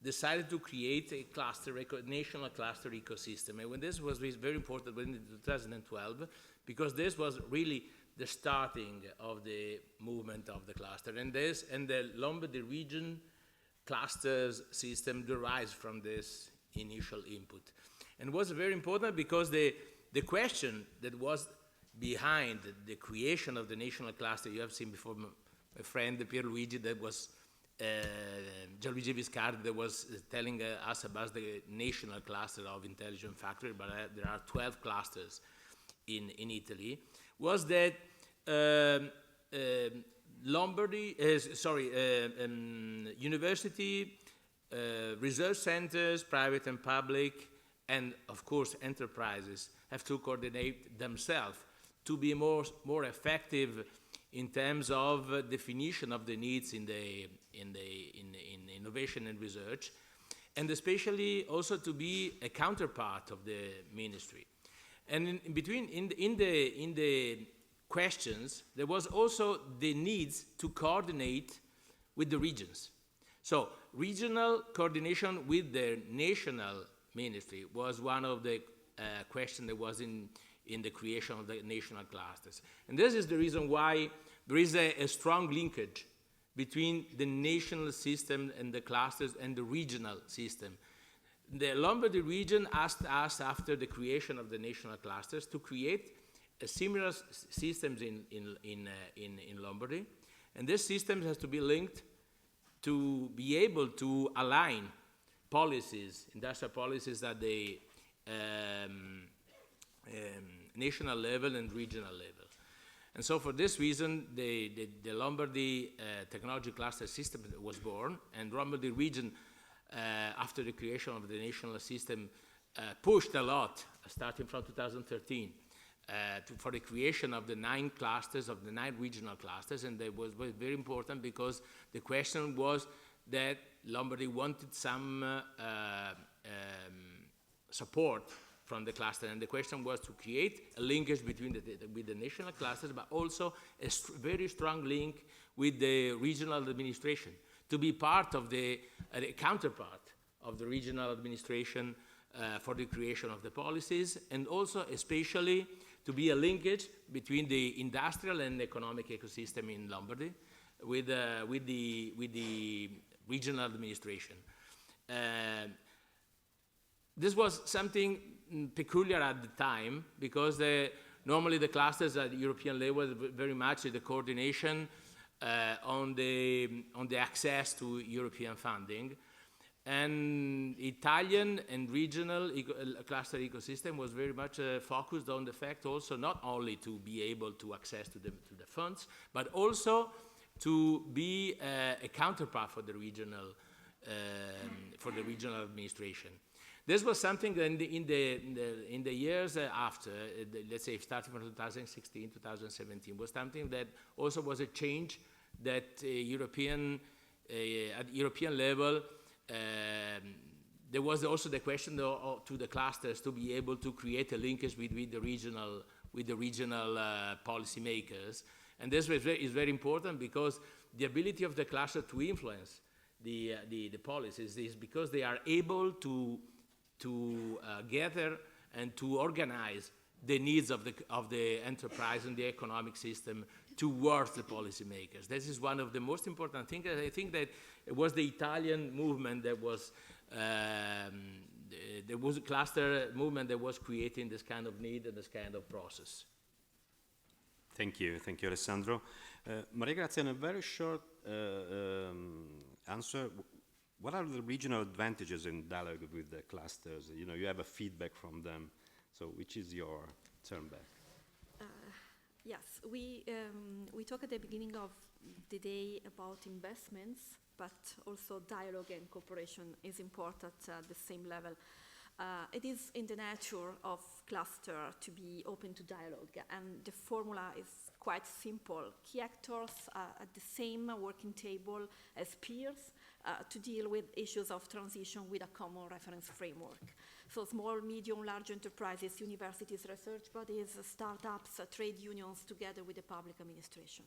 decided to create a cluster, national cluster ecosystem. And when this was very important in 2012, because this was really the starting of the movement of the cluster. And the Lombardy region clusters system derives from this initial input. And was very important because the question that was behind the creation of the national cluster, you have seen before my friend Pierluigi, that was Gianluigi Viscardi, that was telling us about the national cluster of intelligent factory, but there are 12 clusters in Italy, was that university, research centers, private and public, and of course enterprises have to coordinate themselves to be more effective in terms of definition of the needs in innovation and research, and especially also to be a counterpart of the ministry. And in the questions, there was also the needs to coordinate with the regions. So regional coordination with the national ministry was one of the questions that was in the creation of the national clusters. And this is the reason why there is a strong linkage between the national system and the clusters and the regional system. The Lombardy region asked us, after the creation of the national clusters, to create similar systems in Lombardy. And this system has to be linked to be able to align policies, industrial policies at the national level and regional level. And so for this reason, the Lombardy technology cluster system was born, and Lombardy region, after the creation of the national system, pushed a lot, starting from 2013, for the creation of the 9 clusters, of the 9 regional clusters, and that was very important because the question was that Lombardy wanted some support from the cluster, and the question was to create a linkage between with the national clusters, but also a very strong link with the regional administration, to be part of the counterpart of the regional administration for the creation of the policies, and also especially to be a linkage between the industrial and economic ecosystem in Lombardy with the regional administration. This was something peculiar at the time because normally the clusters at the European level very much the coordination on the access to European funding. And Italian and regional cluster ecosystem was very much focused on the fact also not only to be able to access to the funds, but also to be a counterpart for the regional administration. This was something that in the years after, let's say starting from 2016, 2017, was something that also was a change that at European level. There was also the question to the clusters to be able to create a linkage with the regional policymakers, and this is very important because the ability of the cluster to influence the policies is because they are able to gather and to organize the needs of the enterprise and the economic system towards the policymakers. This is one of the most important things. I think that it was the Italian movement that was there was a cluster movement that was creating this kind of need and this kind of process. Thank you, Alessandro. Maria Grazia, in a very short answer, what are the regional advantages in dialogue with the clusters? You know, you have a feedback from them. So, which is your turn back? Yes, we talked at the beginning of the day about investments, but also dialogue and cooperation is important at the same level. It is in the nature of cluster to be open to dialogue, and the formula is quite simple. Key actors are at the same working table as peers to deal with issues of transition with a common reference framework. So small, medium, large enterprises, universities, research bodies, startups, trade unions, together with the public administration.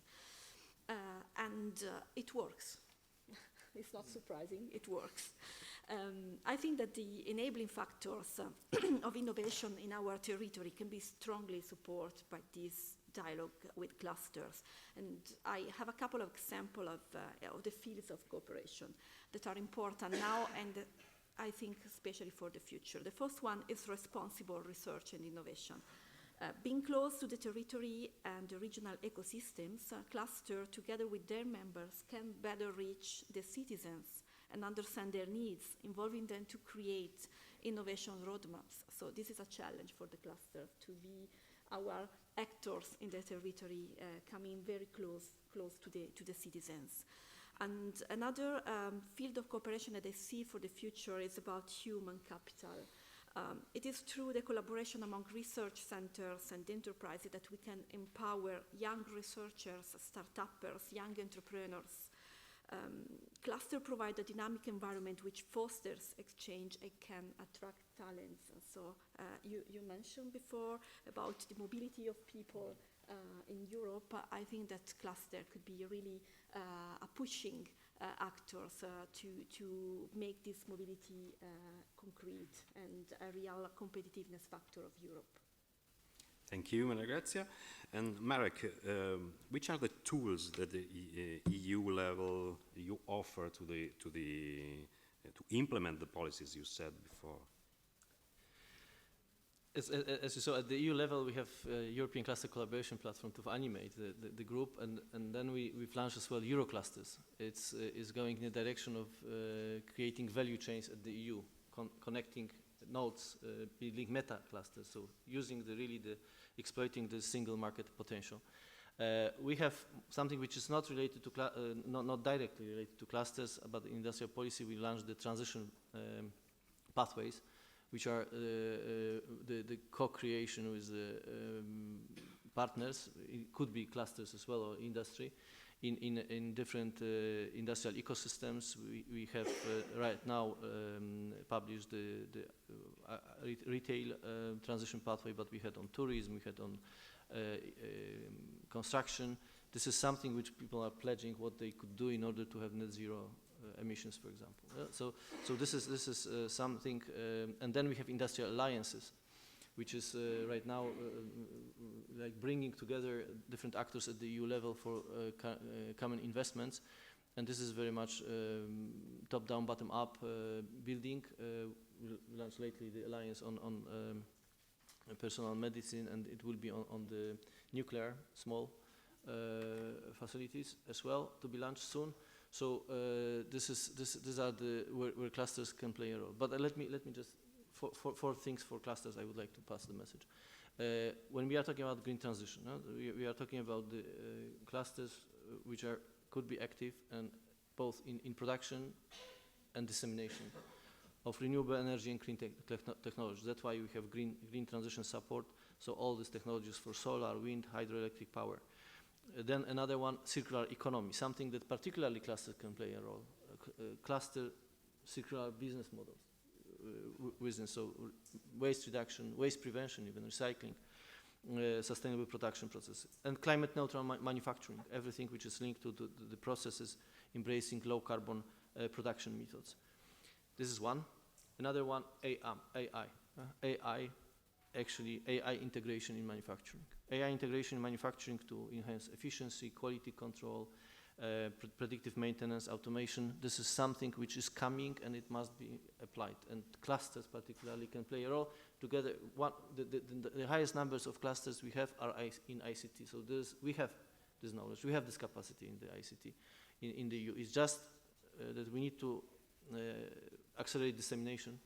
And it works. It's not surprising, it works. I think that the enabling factors of innovation in our territory can be strongly supported by this dialogue with clusters. And I have a couple of examples of the fields of cooperation that are important now and I think especially for the future. The first one is responsible research and innovation. Being close to the territory and the regional ecosystems, cluster together with their members can better reach the citizens and understand their needs, involving them to create innovation roadmaps. So this is a challenge for the cluster to be our actors in the territory, coming very close to the citizens. And another field of cooperation that I see for the future is about human capital. It is through the collaboration among research centers and enterprises that we can empower young researchers, startuppers, young entrepreneurs. Cluster provide a dynamic environment which fosters exchange and can attract talents. And so you mentioned before about the mobility of people in Europe. I think that cluster could be really a pushing actors to make this mobility concrete and a real competitiveness factor of Europe. Thank you, Maria Grazia. And Marek, which are the tools that the EU level you offer to implement the policies you said before? As you saw, at the EU level, we have European Cluster Collaboration Platform to animate the group, and then we've launched as well Euroclusters. It's going in the direction of creating value chains at the EU, connecting nodes, building meta clusters, so using exploiting the single market potential. We have something which is not related to, not directly related to clusters, but in industrial policy we launched the transition pathways, which are the co-creation with partners. It could be clusters as well, or industry. In different industrial ecosystems, we have right now published the retail transition pathway, but we had on tourism, we had on construction. This is something which people are pledging what they could do in order to have net zero emissions, for example. So this is something, and then we have industrial alliances, which is right now like bringing together different actors at the EU level for common investments. And this is very much top-down, bottom-up building. We launched lately the alliance on personal medicine, and it will be on the nuclear small facilities as well to be launched soon. So these are the where clusters can play a role. But let me just four things for clusters I would like to pass the message. When we are talking about green transition, we are talking about the clusters which could be active and both in production and dissemination of renewable energy and clean technology. That's why we have green transition support. So all these technologies for solar, wind, hydroelectric power. Then another one, circular economy, something that particularly clusters can play a role. Cluster circular business models. Within, so waste reduction, waste prevention, even recycling, sustainable production processes, and climate neutral manufacturing, everything which is linked to the processes embracing low carbon production methods. This is one. Another one, AI integration in manufacturing. AI integration in manufacturing to enhance efficiency, quality control, predictive maintenance, automation. This is something which is coming and it must be applied. And clusters particularly can play a role. Together, the highest numbers of clusters we have are in ICT. So we have this knowledge, we have this capacity in the ICT in the EU. It's just that we need to accelerate dissemination.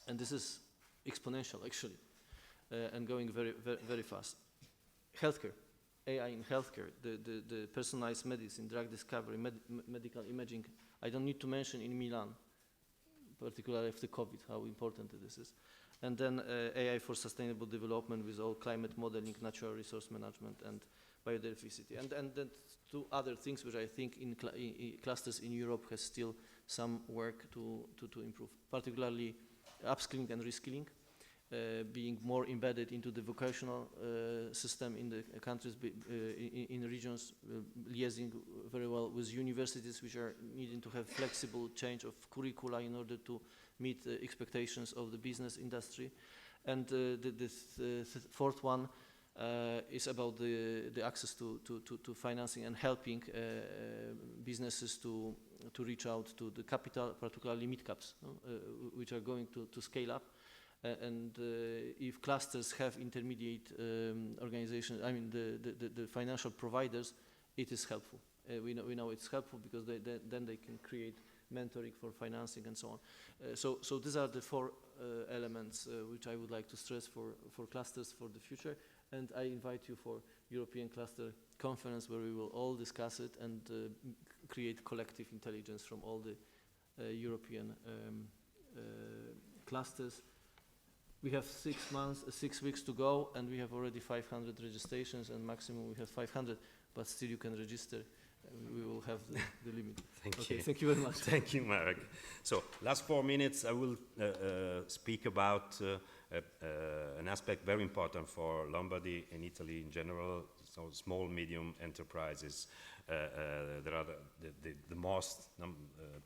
And this is exponential actually, and going very, very, very fast. Healthcare. AI in healthcare, the personalized medicine, drug discovery, medical imaging. I don't need to mention in Milan, particularly after COVID, how important this is. And then AI for sustainable development with all climate modeling, natural resource management, and biodiversity. And then two other things which I think in clusters in Europe has still some work to improve, particularly upskilling and reskilling. Being more embedded into the vocational system in the countries, in the regions, liaising very well with universities which are needing to have flexible change of curricula in order to meet the expectations of the business industry. And the fourth one is about the access to financing and helping businesses to reach out to the capital, particularly mid-caps, which are going to scale up. And if clusters have intermediate organizations, I mean the financial providers, it is helpful. We know it's helpful because then they can create mentoring for financing and so on. So these are the four elements which I would like to stress for clusters for the future. And I invite you for European Cluster Conference where we will all discuss it and create collective intelligence from all the European clusters. We have 6 weeks to go, and we have already 500 registrations, and maximum we have 500, but still you can register. We will have the limit. Thank you. Thank you very much. Thank you, Marek. So, last 4 minutes, I will speak about an aspect very important for Lombardy and Italy in general, so small, medium enterprises. They are the most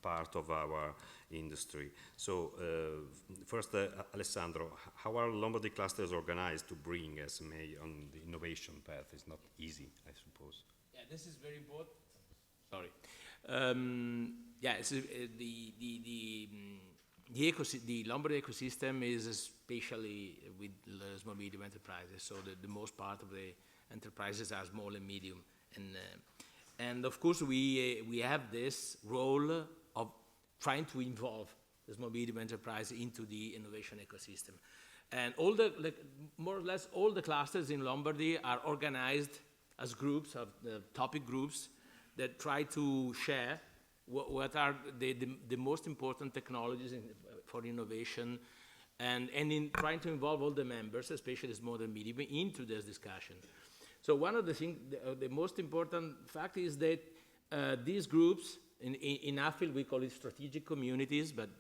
part of our industry. So first, Alessandro, how are Lombardy clusters organized to bring SMA on the innovation path? It's not easy, I suppose. Yeah, this is very important. Sorry. Yeah, it's, the Lombardy ecosystem is especially with small medium enterprises. So the most part of the enterprises are small and medium, and of course we have this role of trying to involve the small medium enterprise into the innovation ecosystem. And all more or less all the clusters in Lombardy are organized as groups, of topic groups that try to share what are the most important technologies for innovation, and in trying to involve all the members, especially small and medium, into this discussion. So one of the things, the most important fact is that these groups, in AFIL we call it strategic communities, but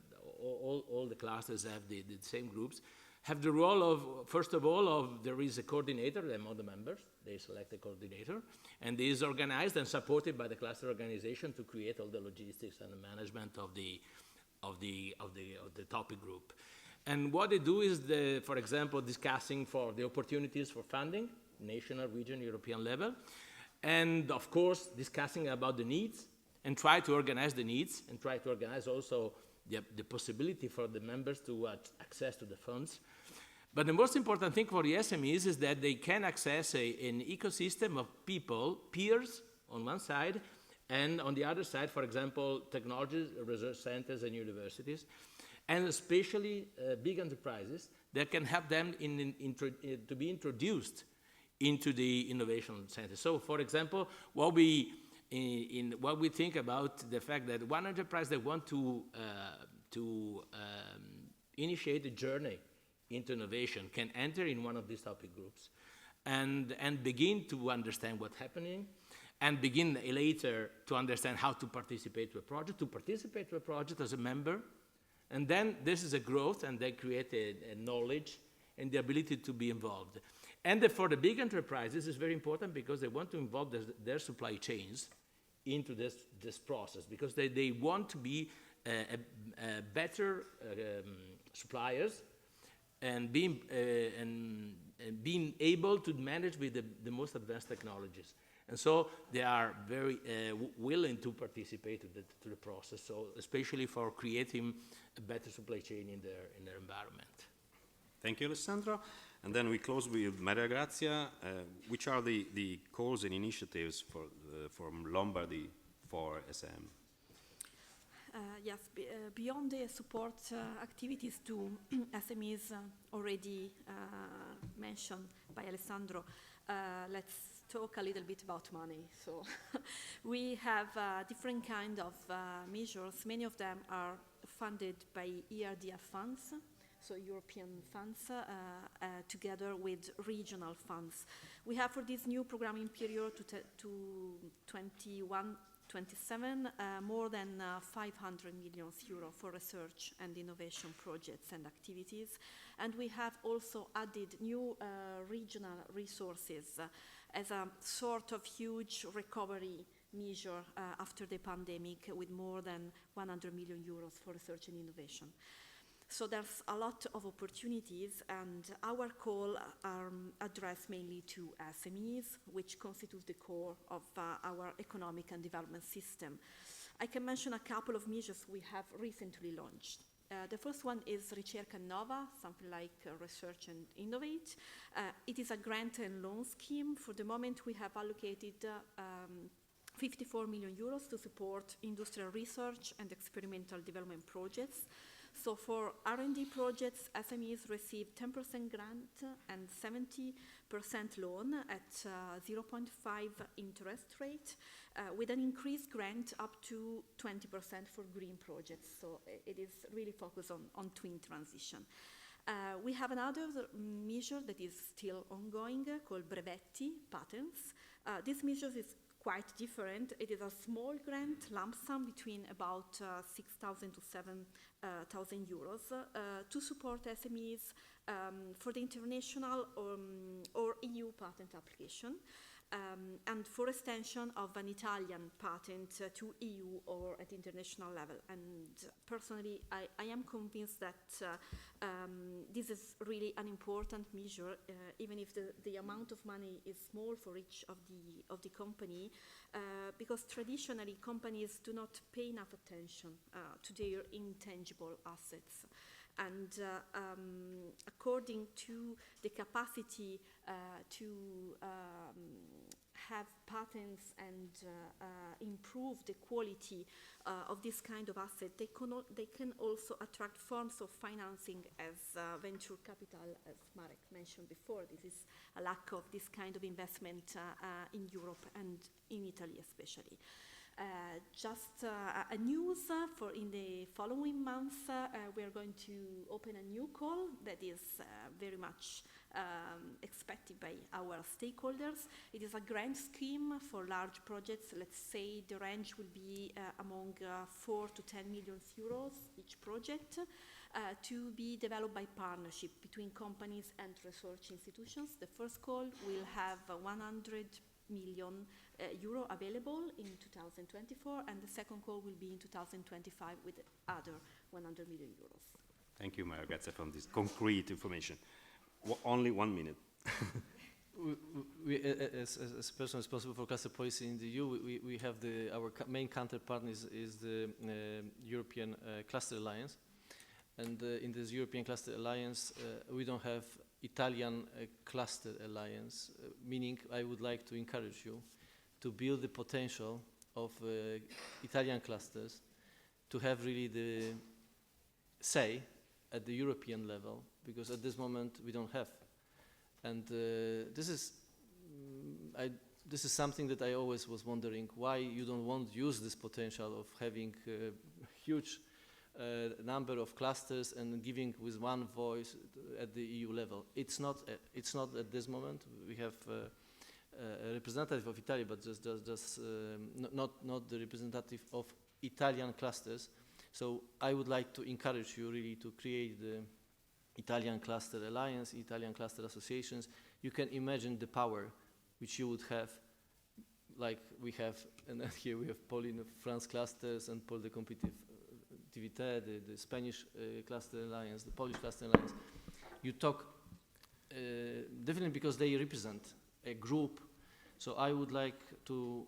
all the clusters have the same groups, have the role of, first of all, there is a coordinator among the members. They select a coordinator, and this is organized and supported by the cluster organization to create all the logistics and the management of the topic group. And what they do is, for example, discussing for the opportunities for funding, national, region, European level, and of course discussing about the needs, and try to organize the needs, and try to organize also the possibility for the members to access to the funds. But the most important thing for the SMEs is that they can access an ecosystem of people, peers on one side, and on the other side, for example, technology research centers and universities, and especially big enterprises that can help them to be introduced into the innovation center. So, for example, what we think about the fact that one enterprise that want to initiate a journey into innovation can enter in one of these topic groups and begin to understand what's happening, and begin later to understand how to participate to a project as a member. And then this is a growth, and they create a knowledge and the ability to be involved. And for the big enterprises, it's very important because they want to involve their supply chains into this process, because they want to be better suppliers and being able to manage with the most advanced technologies. And so they are very willing to participate to the process, so especially for creating a better supply chain in their environment. Thank you, Alessandro. And then we close with Maria Grazia. Which are the calls and initiatives from Lombardy for SM? Yes, beyond the support activities to SMEs already mentioned by Alessandro, let's talk a little bit about money. So we have different kind of measures. Many of them are funded by ERDF funds, so European funds, together with regional funds. We have for this new programming period to 21-27 more than 500 million euro for research and innovation projects and activities. And we have also added new regional resources as a sort of huge recovery measure after the pandemic, with more than 100 million euros for research and innovation. So there's a lot of opportunities, and our call are addressed mainly to SMEs, which constitute the core of our economic and development system. I can mention a couple of measures we have recently launched. The first one is Ricerca Nova, something like Research and Innovate. It is a grant and loan scheme. For the moment, we have allocated 54 million euros to support industrial research and experimental development projects. So for R&D projects, SMEs receive 10% grant and 70% loan at 0.5 interest rate, with an increased grant up to 20% for green projects. So it is really focused on twin transition. We have another measure that is still ongoing called Brevetti Patents. This measure is quite different. It is a small grant, lump sum between about 6,000 to 7,000 euros to support SMEs for the international or EU patent application, and for extension of an Italian patent to EU or at international level. And personally, I am convinced that this is really an important measure, even if the amount of money is small for each of the company, because traditionally companies do not pay enough attention to their intangible assets. And according to the capacity to have patents and improve the quality of this kind of asset, they can also attract forms of financing as venture capital, as Marek mentioned before. This is a lack of this kind of investment in Europe and in Italy especially. Just a news for in the following months, we are going to open a new call that is very much expected by our stakeholders. It is a grant scheme for large projects. Let's say the range will be among 4 to 10 million euros each project, to be developed by partnership between companies and research institutions. The first call will have 100 million euro available in 2024, and the second call will be in 2025 with other 100 million euros. Thank you, Mario Gazza, for this concrete information. Only 1 minute. we, as person responsible for cluster policy in the EU, we have our main counterpart is the European Cluster Alliance, and in this European Cluster Alliance, we don't have Italian Cluster Alliance, meaning I would like to encourage you to build the potential of Italian clusters to have really the say at the European level, because at this moment we don't have. And this is something that I always was wondering, why you don't want to use this potential of having a huge number of clusters and giving with one voice at the EU level. It's not at this moment. We have a representative of Italy, but just not the representative of Italian clusters. So I would like to encourage you really to create the Italian Cluster Alliance, Italian Cluster Associations. You can imagine the power which you would have, like we have, and here we have Pôle in France clusters and Pôle de Competitivité, the Spanish Cluster Alliance, the Polish Cluster Alliance. You talk definitely because they represent a group. So I would like to,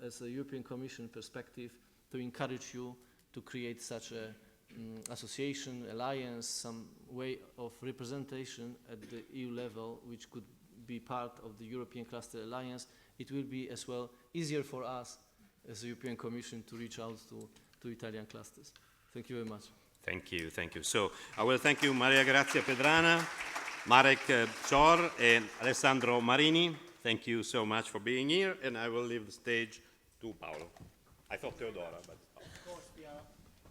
as a European Commission perspective, to encourage you to create such a association, alliance, some way of representation at the EU level, which could be part of the European Cluster Alliance. It will be as well easier for us as a European Commission to reach out to Italian clusters. Thank you very much. Thank you, thank you. So I will thank you, Maria Grazia Pedrana, Marek Czor, and Alessandro Marini. Thank you so much for being here, and I will leave the stage to Paolo. I thought Teodora, but... Of course, we are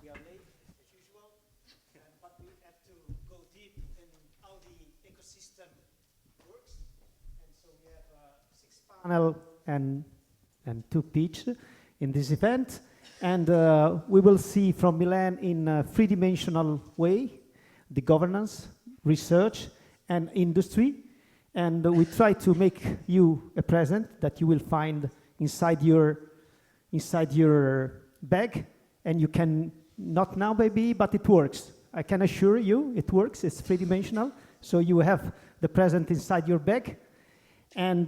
late, as usual, but we have to go deep in how the ecosystem works. And so we have 6 panel and 2 pitch in this event. And we will see from Milan in a 3-dimensional way the governance, research, and industry. And we try to make you a present that you will find inside your bag, and you can, not now maybe, but it works. I can assure you it works. It's 3-dimensional, so you have the present inside your bag. And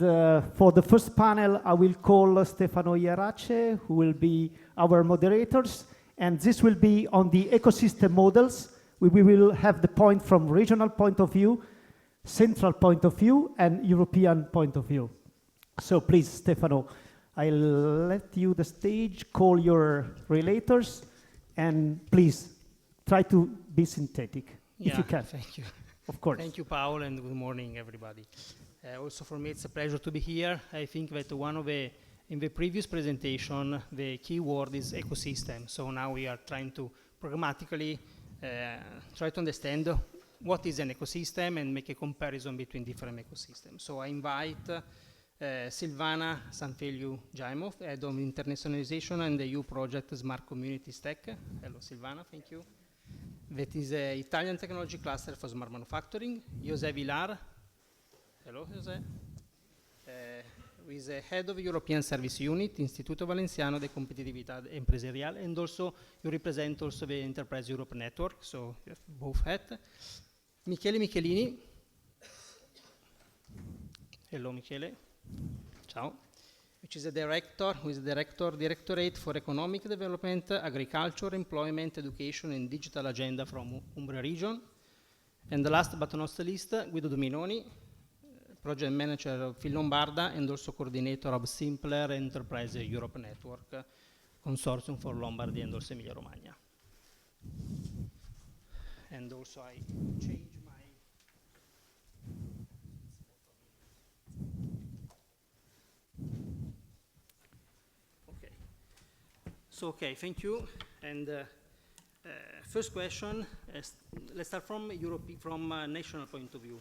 for the first panel, I will call Stefano Iarace, who will be our moderators, and this will be on the ecosystem models. We will have the point from regional point of view, central point of view, and European point of view. So please, Stefano, I'll let you the stage, call your relators, and please try to be synthetic, if you can. Thank you. Of course. Thank you, Paolo, and good morning, everybody. Also for me, it's a pleasure to be here. I think that in the previous presentation, the key word is ecosystem. So now we are trying to pragmatically try to understand what is an ecosystem and make a comparison between different ecosystems. So I invite Silvana Sanfeliu-Jaimov, Head of Internationalization and the EU project Smart Communities Tech. Hello, Silvana, thank you. That is an Italian technology cluster for smart manufacturing. José Vilar. Hello, José. Who is a Head of European Service Unit, Istituto Valenciano de Competitividad Empresarial, and also you represent also the Enterprise Europe Network, so you have both hats. Michele Michelini. Hello, Michele. Ciao. Which is a director, who is the Directorate for Economic Development, Agriculture, Employment, Education, and Digital Agenda from Umbria region. And the last but not least, Guido Dominoni, project manager of AFIL-Lombarda and also coordinator of Simpler Enterprise Europe Network, Consortium for Lombardy and also Emilia-Romagna. And also I change my... Okay. So, okay, thank you. And first question, let's start from national point of view.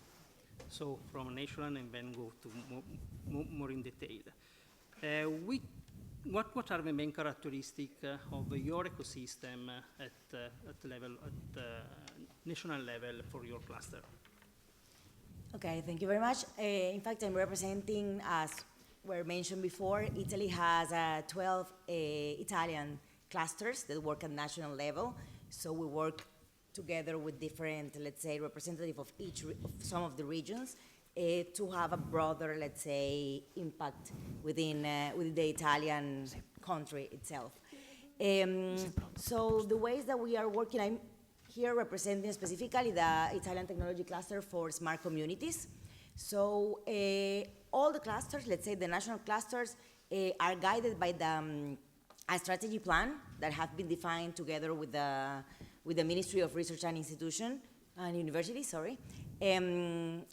So from national and then go to more in detail. What are the main characteristics of your ecosystem at national level for your cluster? Okay, thank you very much. In fact, I'm representing, as were mentioned before, Italy has 12 Italian clusters that work at national level. So we work together with different, let's say, representative of some of the regions to have a broader, let's say, impact within the Italian country itself. So the ways that we are working, I'm here representing specifically the Italian technology cluster for smart communities. So all the clusters, let's say the national clusters, are guided by a strategy plan that has been defined together with the Ministry of Research and University, sorry. And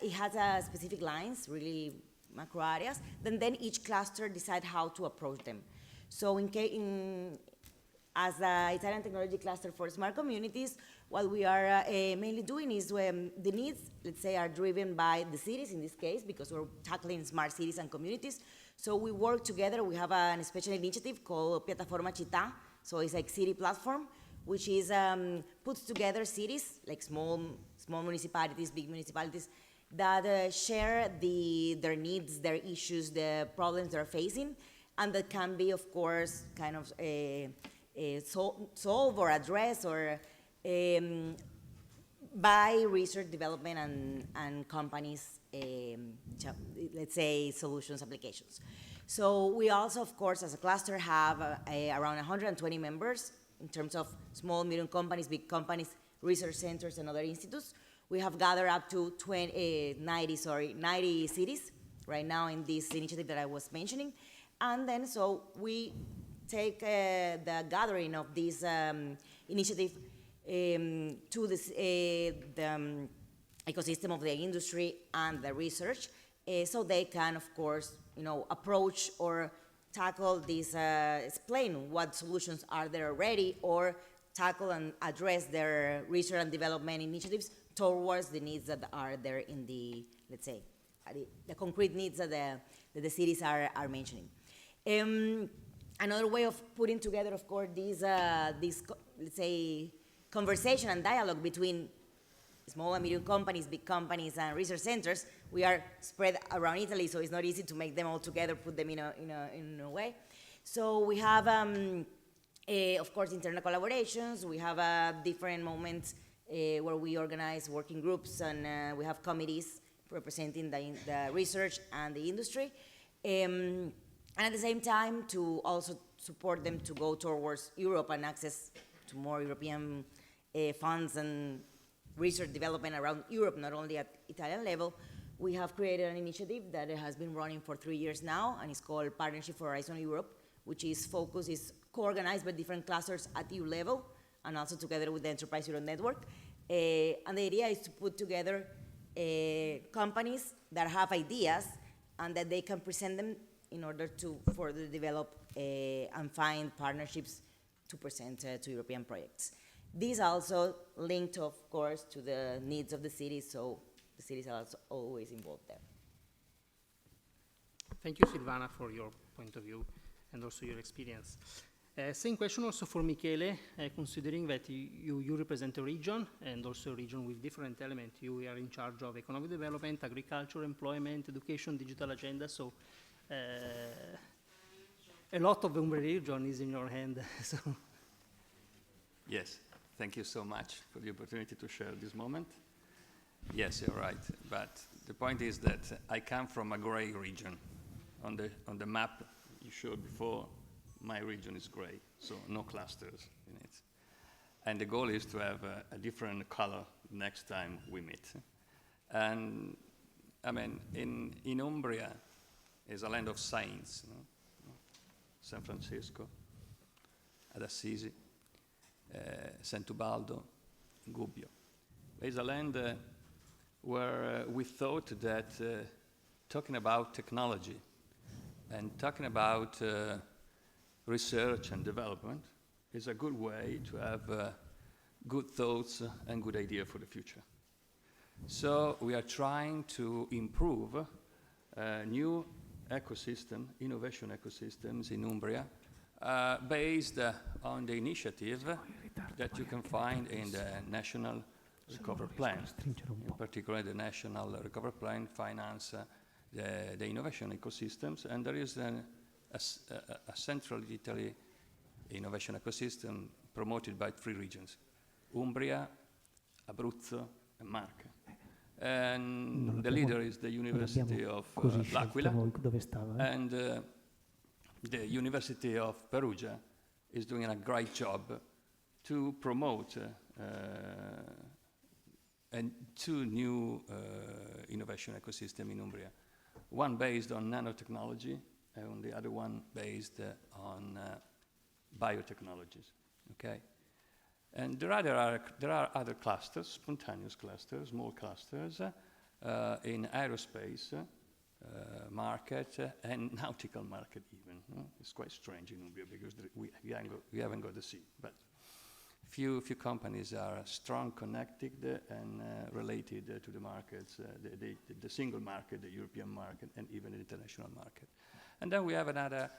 it has specific lines, really macro areas. Then each cluster decides how to approach them. So as the Italian technology cluster for smart communities, what we are mainly doing is when the needs, let's say, are driven by the cities in this case, because we're tackling smart cities and communities. So we work together. We have a special initiative called Piattaforma Città. So it's like city platform, which is puts together cities, like small municipalities, big municipalities, that share their needs, their issues, the problems they're facing, and that can be, of course, kind of solve or address or by research development and companies, let's say, solutions applications. So we also, of course, as a cluster, have around 120 members in terms of small, medium companies, big companies, research centers, and other institutes. We have gathered up to 90 cities right now in this initiative that I was mentioning. And then, so we take the gathering of this initiative to the ecosystem of the industry and the research, so they can, of course, approach or tackle this, explain what solutions are there already, or tackle and address their research and development initiatives towards the needs that are there in the, let's say, the concrete needs that the cities are mentioning. Another way of putting together, of course, this let's say, conversation and dialogue between small and medium companies, big companies, and research centers. We are spread around Italy, so it's not easy to make them all together, put them in a way. So we have, of course, internal collaborations. We have different moments where we organize working groups, and we have committees representing the research and the industry. And at the same time, to also support them to go towards Europe and access to more European funds and research development around Europe, not only at Italian level. We have created an initiative that has been running for 3 years now, and it's called Partnership for Horizon Europe, which is co-organized by different clusters at EU level, and also together with the Enterprise Europe Network. And the idea is to put together companies that have ideas and that they can present them in order to further develop and find partnerships to present to European projects. These are also linked, of course, to the needs of the cities, so the cities are also always involved there. Thank you, Silvana, for your point of view and also your experience. Same question also for Michele, considering that you represent a region, and also a region with different elements. You are in charge of economic development, agriculture, employment, education, digital agenda, so a lot of the region is in your hand. So. Yes, thank you so much for the opportunity to share this moment. Yes, you're right, but the point is that I come from a gray region. On the map you showed before, my region is gray, so no clusters in it. And the goal is to have a different color next time we meet. And I mean, in Umbria is a land of saints, no? San Francisco, ad Assisi, Sant'Ubaldo, Gubbio. It's a land where we thought that talking about technology and talking about research and development is a good way to have good thoughts and good ideas for the future. So we are trying to improve new ecosystem, innovation ecosystems in Umbria, based on the initiative that you can find in the National Recovery Plan. In particular, the National Recovery Plan finance the innovation ecosystems, and there is a central Italy innovation ecosystem promoted by 3 regions: Umbria, Abruzzo, and Marche. And the leader is the University of L'Aquila, and the University of Perugia is doing a great job to promote and 2 new innovation ecosystem in Umbria. One based on nanotechnology, and the other one based on biotechnologies. Okay, and there are other clusters, spontaneous clusters, small clusters in aerospace market and nautical market even. It's quite strange in Umbria because we haven't got the sea, but few companies are strong connected and related to the markets, the single market, the European market, and even the international market. And then we have another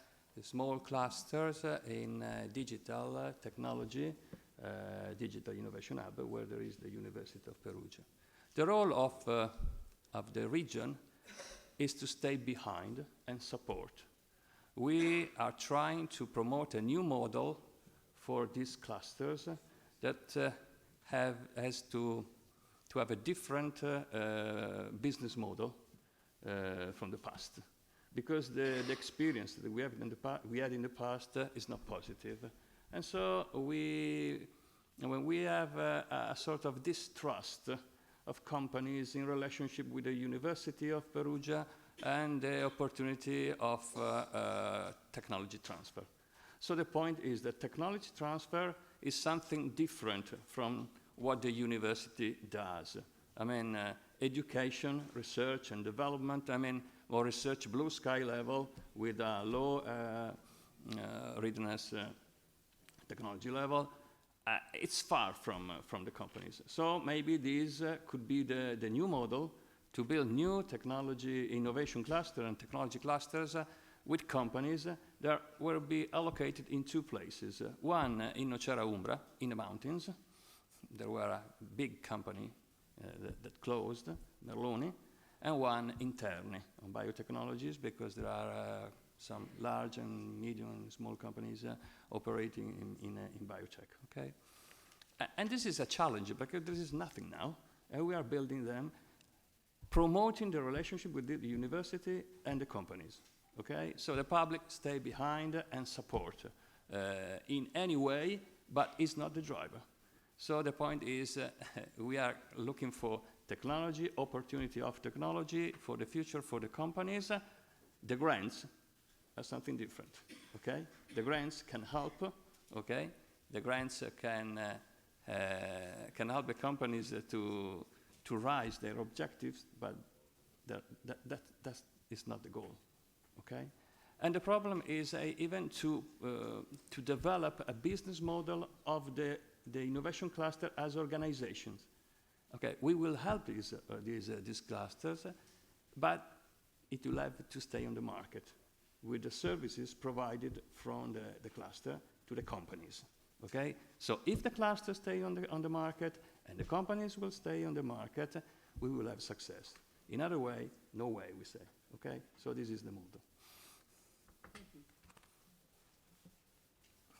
small clusters in digital technology, Digital Innovation Hub, where there is the University of Perugia. The role of the region is to stay behind and support. We are trying to promote a new model for these clusters that has to have a different business model from the past, because the experience that we had in the past is not positive. And so when we have a sort of distrust of companies in relationship with the University of Perugia and the opportunity of technology transfer. So the point is that technology transfer is something different from what the university does. I mean, education, research, and development, I mean, or research blue sky level with a low readiness technology level, it's far from the companies. So maybe this could be the new model to build new technology innovation cluster and technology clusters with companies that will be allocated in 2 places. One in Nocera Umbra, in the mountains. There were a big company that closed, Merloni, and one in Terni on biotechnologies, because there are some large and medium and small companies operating in biotech, okay? And this is a challenge, because there is nothing now, and we are building them, promoting the relationship with the university and the companies, okay? So the public stay behind and support in any way, but it's not the driver. So the point is we are looking for technology, opportunity of technology for the future for the companies. The grants are something different, okay? The grants can help, okay? The grants can help the companies to rise their objectives, but that is not the goal, okay? And the problem is even to develop a business model of the innovation cluster as organizations. Okay, we will help these clusters, but it will have to stay on the market with the services provided from the cluster to the companies. Okay, so if the clusters stay on the market and the companies will stay on the market, we will have success. In other way, no way, we say. Okay, so this is the model.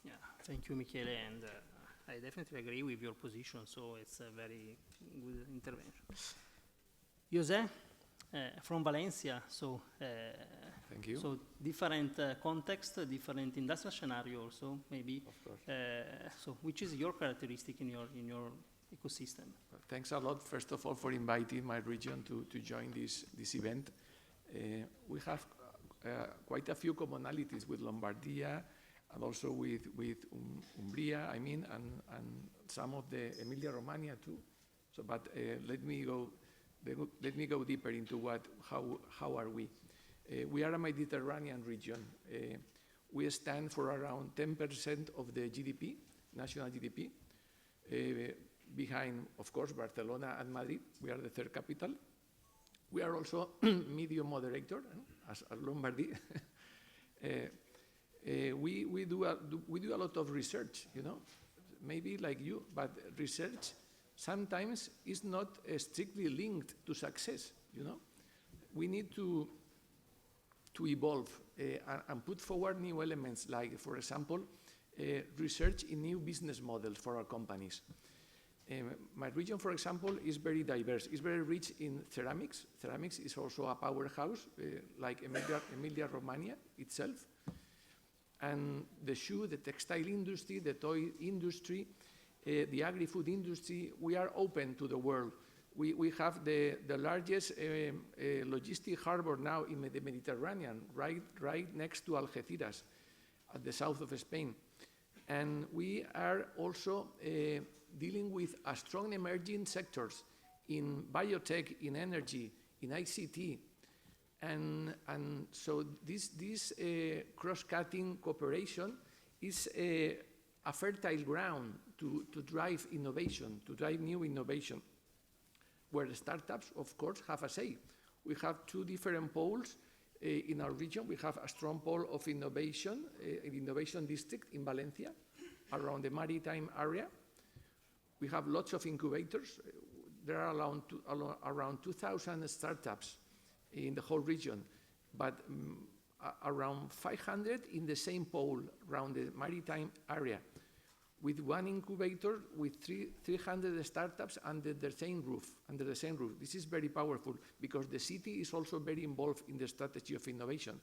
Yeah, thank you, Michele, and I definitely agree with your position, so it's a very good intervention. José, from Valencia, so thank you. So different context, different industrial scenario also, maybe. Of course. So which is your characteristic in your ecosystem. Thanks a lot, first of all, for inviting my region to join this event. We have quite a few commonalities with Lombardia and also with Umbria, I mean, and some of the Emilia-Romagna too. So, but let me go deeper into how are we. We are a Mediterranean region. We stand for around 10% of the GDP, national GDP. Behind, of course, Barcelona and Madrid. We are the third capital. We are also medium moderator, as Lombardy. We do a lot of research, you know, maybe like you, but research sometimes is not strictly linked to success, you know. We need to evolve and put forward new elements, like, for example, research in new business models for our companies. My region, for example, is very diverse. It's very rich in ceramics. Ceramics is also a powerhouse, like Emilia-Romagna itself. And the shoe, the textile industry, the toy industry, the agri-food industry, we are open to the world. We have the largest logistic harbor now in the Mediterranean, right next to Algeciras, at the south of Spain. And we are also dealing with a strong emerging sectors in biotech, in energy, in ICT. And so this cross-cutting cooperation is a fertile ground to drive innovation, to drive new innovation, where the startups, of course, have a say. We have two different poles in our region. We have a strong pole of innovation, an innovation district in Valencia, around the maritime area. We have lots of incubators. There are around 2,000 startups in the whole region, but around 500 in the same pole around the maritime area, with one incubator with 300 startups under the same roof. This is very powerful because the city is also very involved in the strategy of innovation.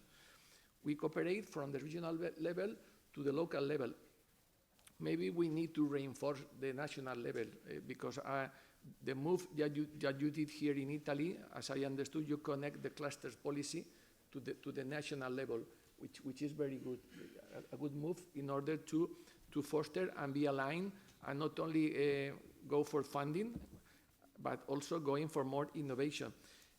We cooperate from the regional level to the local level. Maybe we need to reinforce the national level because the move that you did here in Italy, as I understood, you connect the clusters policy to the national level, which is very good, a good move in order to foster and be aligned and not only go for funding, but also going for more innovation.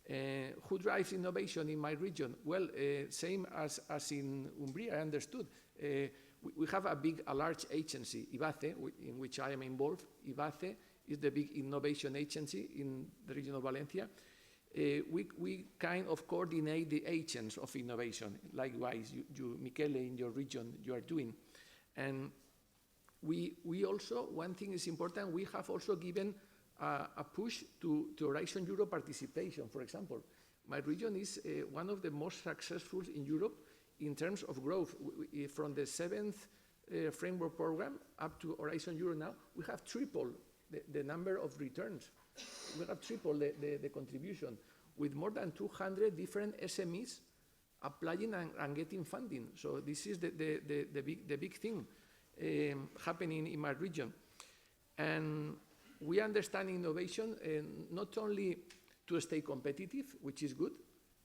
Who drives innovation in my region? Well, same as in Umbria, I understood. We have a large agency, IBACE, in which I am involved. IBACE is the big innovation agency in the region of Valencia. We kind of coordinate the agents of innovation. Likewise, you Michele, in your region, you are doing. And we also, one thing is important, we have also given a push to Horizon Europe participation, for example. My region is one of the most successful in Europe in terms of growth. From the 7th framework program up to Horizon Europe now, we have tripled the number of returns. We have tripled the contribution with more than 200 different SMEs applying and getting funding. So this is the big thing happening in my region. And we understand innovation not only to stay competitive, which is good,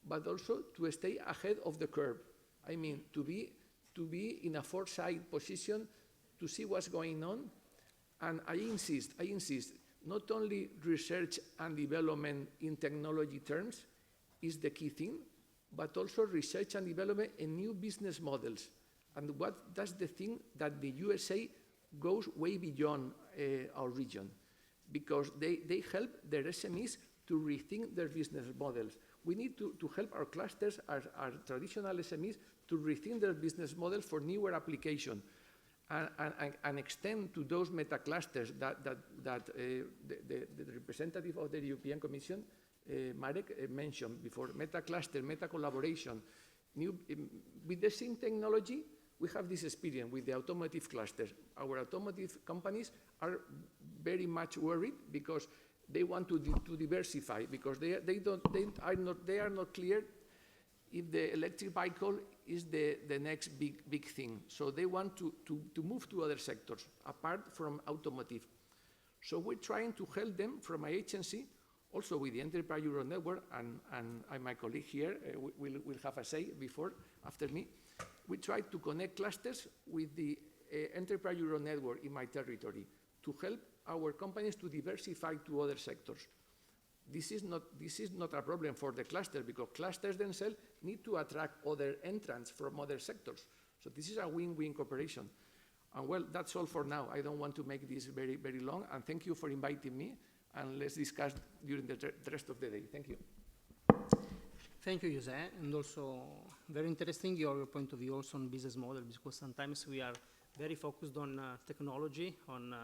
but also to stay ahead of the curve. I mean, to be in a foresight position to see what's going on. And I insist, not only research and development in technology terms is the key thing, but also research and development in new business models. And that's the thing that the USA goes way beyond our region, because they help their SMEs to rethink their business models. We need to help our clusters, our traditional SMEs, to rethink their business models for newer application and extend to those meta clusters that the representative of the European Commission, Marek, mentioned before. Meta cluster, meta collaboration. With the same technology, we have this experience with the automotive clusters. Our automotive companies are very much worried because they want to diversify, because they are not clear if the electric vehicle is the next big thing. So they want to move to other sectors apart from automotive. So we're trying to help them from my agency, also with the Enterprise Europe Network, and my colleague here will have a say after me. We try to connect clusters with the Enterprise Europe Network in my territory to help our companies to diversify to other sectors. This is not a problem for the cluster, because clusters themselves need to attract other entrants from other sectors. So this is a win-win cooperation. And well, that's all for now. I don't want to make this very, very long. And thank you for inviting me. And let's discuss during the rest of the day. Thank you. Thank you, Jose. And also very interesting your point of view also on business model, because sometimes we are very focused on technology, on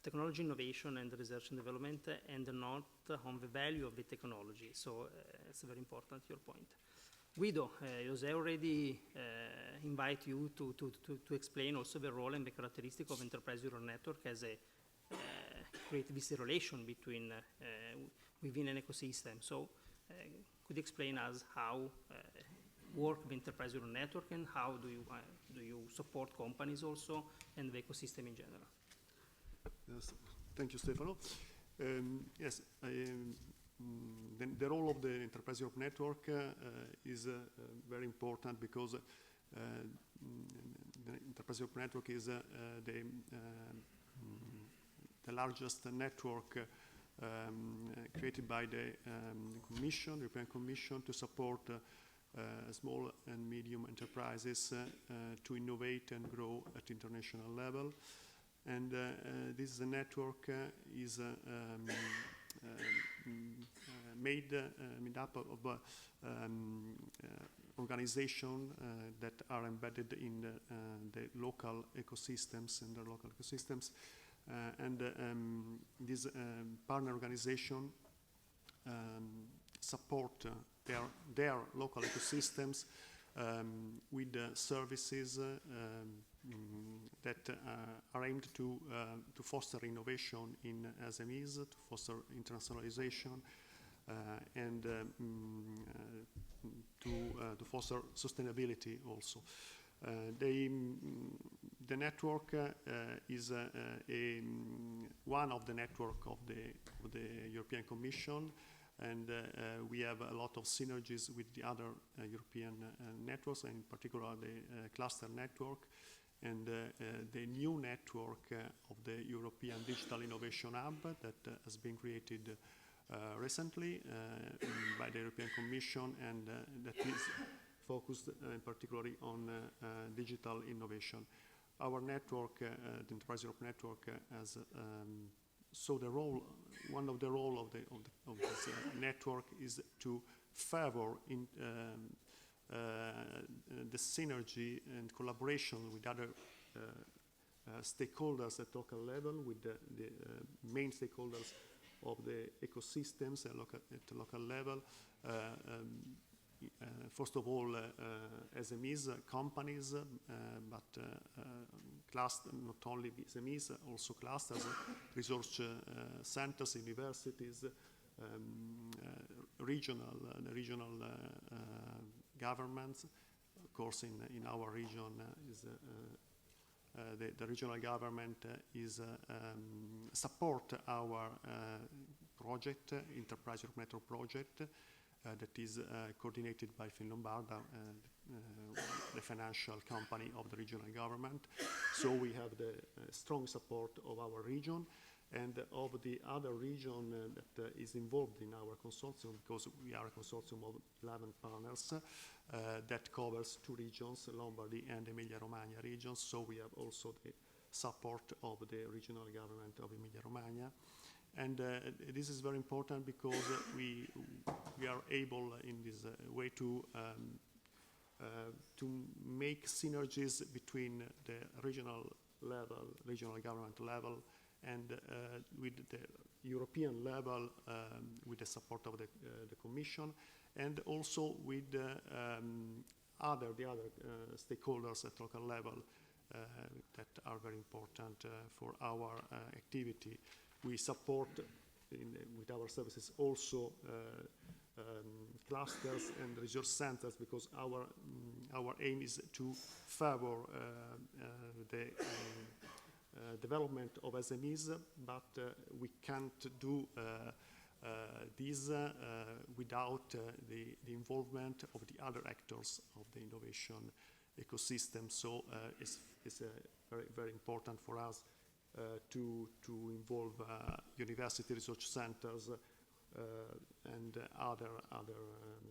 technology innovation and research and development, and not on the value of the technology. So it's very important, your point. Guido, Jose already invite you to explain also the role and the characteristic of Enterprise Europe Network as a create this relation between within an ecosystem. So could you explain us how work the Enterprise Europe Network, and how do you support companies also and the ecosystem in general? Yes, thank you, Stefano. Yes, the role of the Enterprise Europe Network is very important, because the Enterprise Europe Network is the largest network created by the Commission, European Commission, to support small and medium enterprises to innovate and grow at international level. And this is a network is made up of organizations that are embedded in the local ecosystems and the local ecosystems. This partner organization support their local ecosystems with services that are aimed to foster innovation in SMEs, to foster internationalization, and to foster sustainability also. The network is one of the network of the European Commission, and we have a lot of synergies with the other European networks, and in particular the cluster network, and the new network of the European Digital Innovation Hub that has been created recently by the European Commission, and that is focused particularly on digital innovation. Our network, the Enterprise Europe Network, has so the role, one of the role of this network is to favor the synergy and collaboration with other stakeholders at local level, with the main stakeholders of the ecosystems at local level. First of all, SMEs, companies, but cluster, not only SMEs, also clusters, research centers, universities, regional governments. Of course, in our region, the regional government is support our project, Enterprise Europe Network project, that is coordinated by Lombardy, the financial company of the regional government. So we have the strong support of our region and of the other region that is involved in our consortium, because we are a consortium of 11 partners that covers 2 regions, Lombardy and Emilia-Romagna regions. So we have also the support of the regional government of Emilia-Romagna. And this is very important because we are able in this way to make synergies between the regional government level, and with the European level, with the support of the Commission, and also with the other stakeholders at local level that are very important for our activity. We support with our services also clusters and research centers, because our aim is to favor development of SMEs, but we can't do this without the involvement of the other actors of the innovation ecosystem. So it's very, very important for us to involve university research centers and other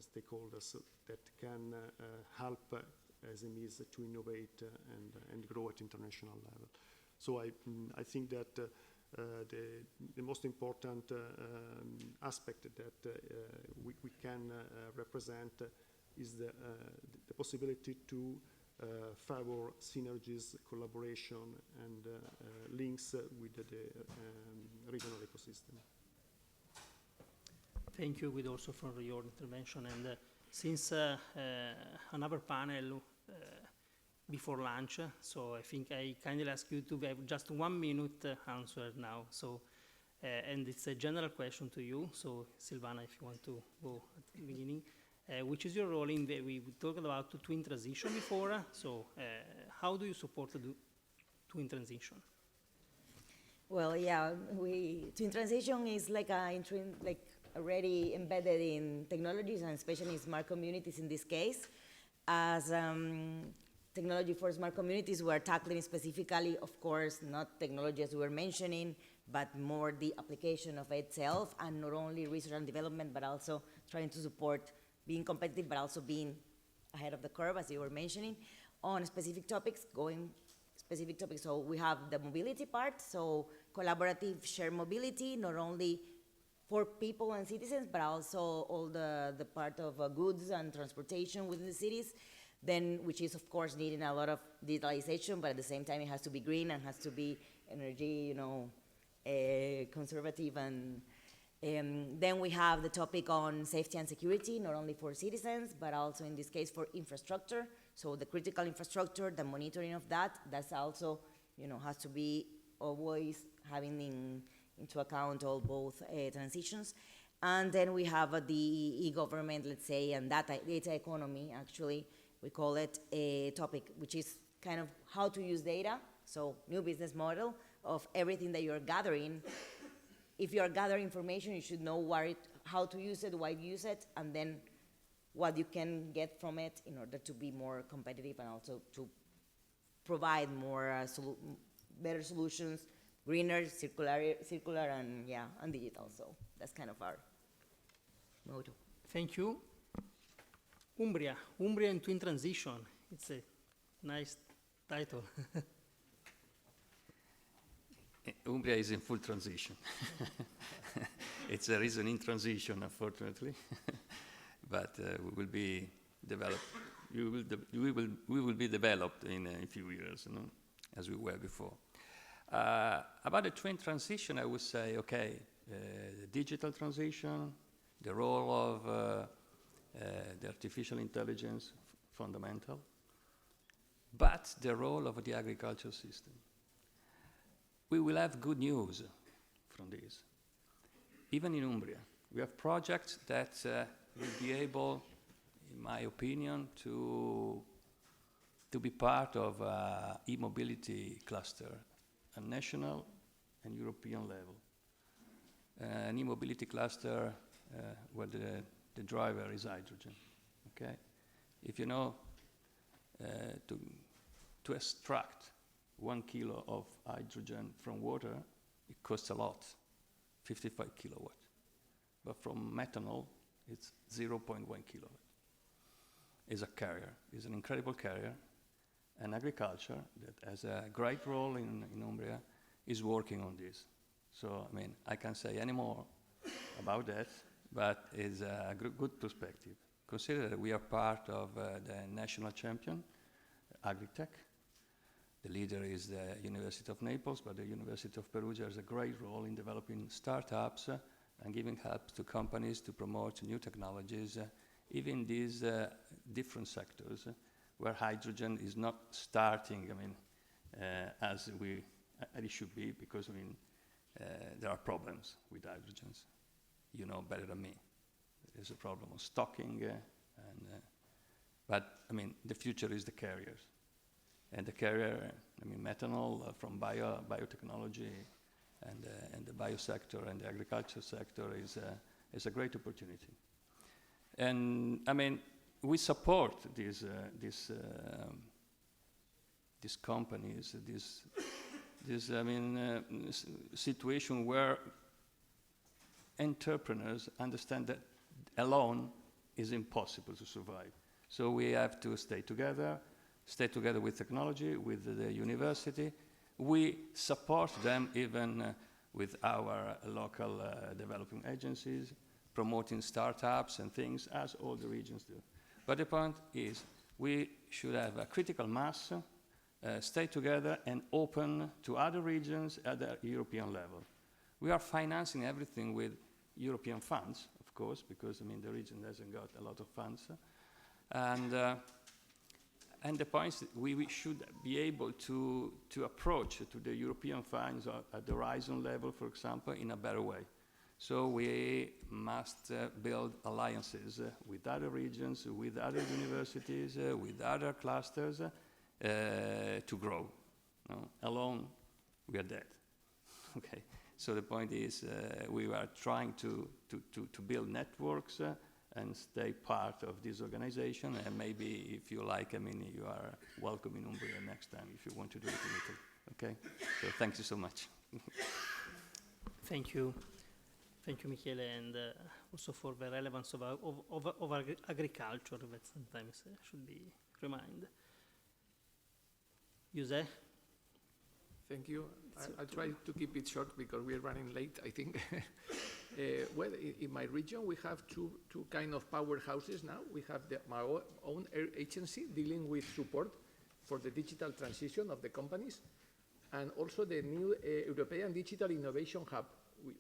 stakeholders that can help SMEs to innovate and grow at international level. So I think that the most important aspect that we can represent is the possibility to favor synergies, collaboration, and links with the regional ecosystem. Thank you, Guido, also for your intervention. And since another panel before lunch, so I think I kindly ask you to have just 1 minute answer now. So, and it's a general question to you. So, Silvana, if you want to go at the beginning, which is your role in we talked about the twin transition before. So, how do you support the twin transition? Well, yeah, twin transition is like already embedded in technologies, and especially in smart communities in this case. As technology for smart communities, we're tackling specifically, of course, not technology as we were mentioning, but more the application of itself, and not only research and development, but also trying to support being competitive, but also being ahead of the curve, as you were mentioning, on specific topics, specific topics. So we have the mobility part, so collaborative shared mobility, not only for people and citizens, but also all the part of goods and transportation within the cities, then which is of course needing a lot of digitalization, but at the same time it has to be green and has to be energy, conservative, and then we have the topic on safety and security, not only for citizens, but also in this case for infrastructure. So the critical infrastructure, the monitoring of that's also, has to be always having into account both transitions. And then we have the e-government, let's say, and data economy, actually, we call it a topic, which is kind of how to use data. So new business model of everything that you're gathering. If you're gathering information, you should know how to use it, why use it, and then what you can get from it in order to be more competitive and also to provide more better solutions, greener, circular, and digital. So that's kind of our motto. Thank you. Umbria in twin transition. It's a nice title. Umbria is in full transition. It's a reason in transition, unfortunately, but we will be developed. We will be developed in a few years, as we were before. About the twin transition, I would say, okay, the digital transition, the role of the artificial intelligence, fundamental, but the role of the agricultural system. We will have good news from this. Even in Umbria, we have projects that will be able, in my opinion, to be part of e-mobility cluster at national and European level. An e-mobility cluster where the driver is hydrogen. Okay, if you know to extract 1 kilo of hydrogen from water, it costs a lot, 55 kilowatt. But from methanol, it's 0.1 kilowatt. It's a carrier, it's an incredible carrier. And agriculture, that has a great role in Umbria, is working on this. So, I can't say any more about that, but it's a good perspective. Consider that we are part of the national champion, Agritech. The leader is the University of Naples, but the University of Perugia has a great role in developing startups and giving help to companies to promote new technologies, even these different sectors where hydrogen is not starting, as it should be, because there are problems with hydrogens. You know better than me. There's a problem of stocking, but the future is the carriers. And the carrier, I mean, methanol from biotechnology and the biosector and the agriculture sector is a great opportunity. And I mean, we support these companies, this situation where entrepreneurs understand that alone is impossible to survive. So we have to stay together with technology, with the university. We support them even with our local developing agencies, promoting startups and things, as all the regions do. But the point is, we should have a critical mass, stay together and open to other regions at the European level. We are financing everything with European funds, of course, because I mean the region hasn't got a lot of funds. And the point is we should be able to approach to the European funds at the horizon level, for example, in a better way. So we must build alliances with other regions, with other universities, with other clusters to grow. No? Alone, we are dead. Okay. So the point is we are trying to build networks and stay part of this organization. And maybe if you like, I mean, you are welcome in Umbria next time if you want to do it in Italy. Okay? So thank you so much. Thank you. Thank you, Michele, and also for the relevance of agriculture that sometimes should be reminded. Jose? Thank you. I'll try to keep it short because we're running late, I think. Well, in my region, we have two kind of powerhouses now. We have my own agency dealing with support for the digital transition of the companies, and also the new European Digital Innovation Hub,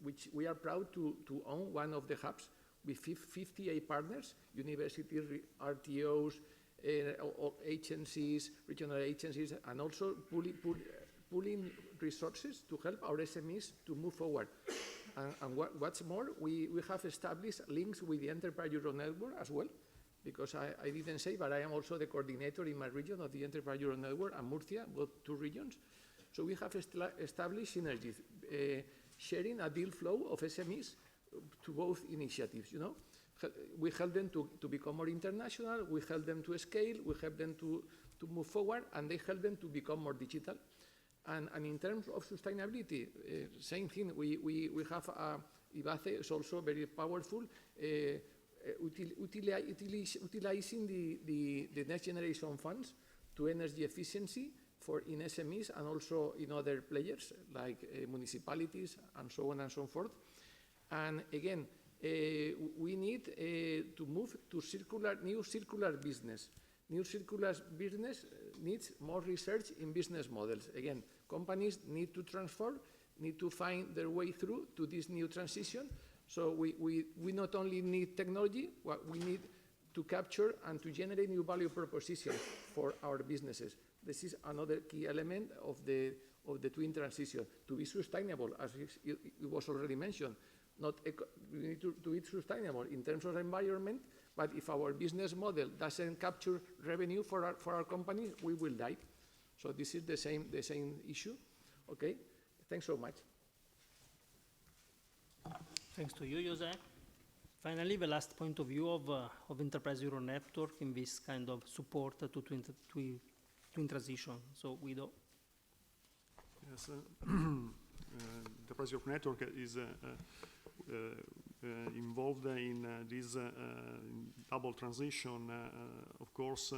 which we are proud to own one of the hubs with 58 partners, universities, RTOs, agencies, regional agencies, and also pooling resources to help our SMEs to move forward. And what's more, we have established links with the Enterprise Euro Network as well, because I didn't say, but I am also the coordinator in my region of the Enterprise Euro Network and Murcia, both two regions. So we have established synergies, sharing a deal flow of SMEs to both initiatives, you know. We help them to become more international, we help them to scale, we help them to move forward, and they help them to become more digital. And in terms of sustainability, same thing, we have IBACE is also very powerful, utilizing the next generation funds to energy efficiency in SMEs and also in other players like municipalities and so on and so forth. And again, we need to move to new circular business. New circular business needs more research in business models. Again, companies need to transform, need to find their way through to this new transition. So we not only need technology, we need to capture and to generate new value propositions for our businesses. This is another key element of the twin transition. To be sustainable, as it was already mentioned, we need to be sustainable in terms of environment, but if our business model doesn't capture revenue for our company, we will die. So this is the same issue. Okay, thanks so much. Thanks to you, Jose. Finally, the last point of view of Enterprise Euro Network in this kind of support to twin transition. So, Guido. Yes, Enterprise Euro Network is involved in this double transition. Of course,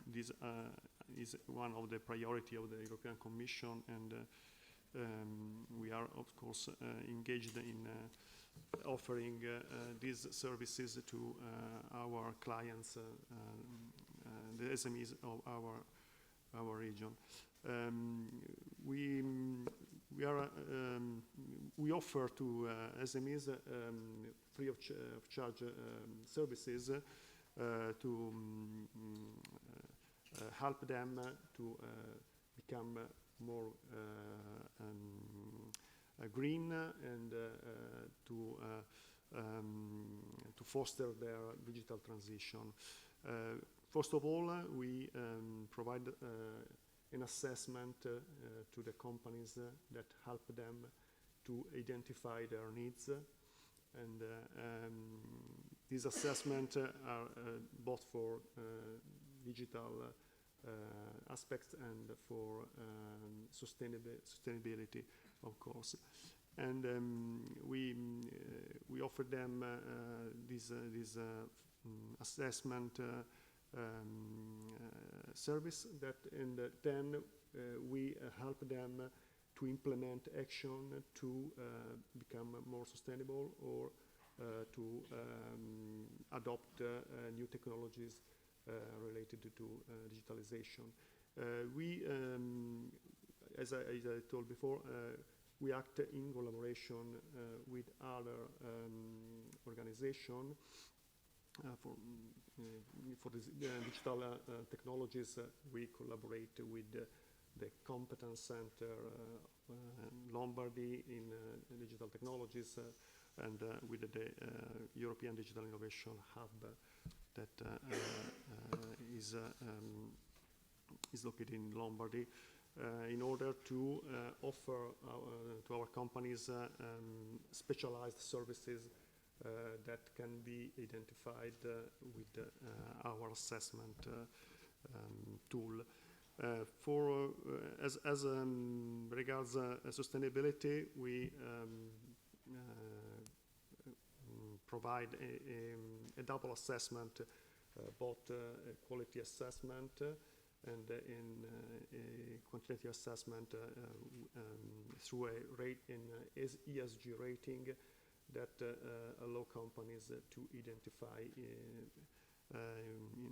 this is one of the priority of the European Commission, and we are, of course, engaged in offering these services to our clients, the SMEs of our region. We offer to SMEs free of charge services to help them to become more green and to foster their digital transition. First of all, we provide an assessment to the companies that help them to identify their needs. And these assessments are both for digital aspects and for sustainability, of course. And we offer them this assessment service that, and then we help them to implement action to become more sustainable or to adopt new technologies related to digitalization. As I told before, we act in collaboration with other organizations for the digital technologies. We collaborate with the Competence Center Lombardy in digital technologies and with the European Digital Innovation Hub that is located in Lombardy in order to offer to our companies specialized services that can be identified with our assessment tool. As regards sustainability, we provide a double assessment, both quality assessment and in a quantitative assessment through an ESG rating that allow companies to identify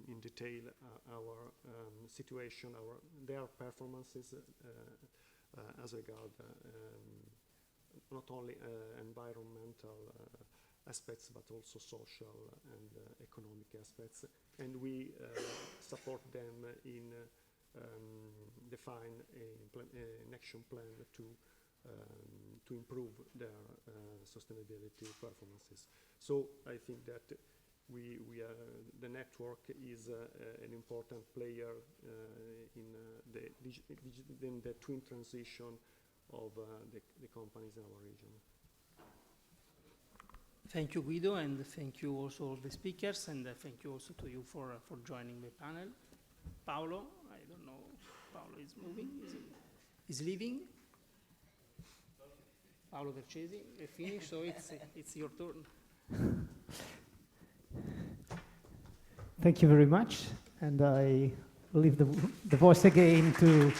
in detail our situation, their performances as regard not only environmental aspects but also social and economic aspects, and we support them in define an action plan to improve their sustainability performances. So I think that the network is an important player in the twin transition of the companies in our region. Thank you, Guido, and thank you also all the speakers, and thank you also to you for joining the panel. Paolo, I don't know, Paolo is moving, is leaving. Paolo Vercesi, finished, so it's your turn. Thank you very much, and I leave the voice again to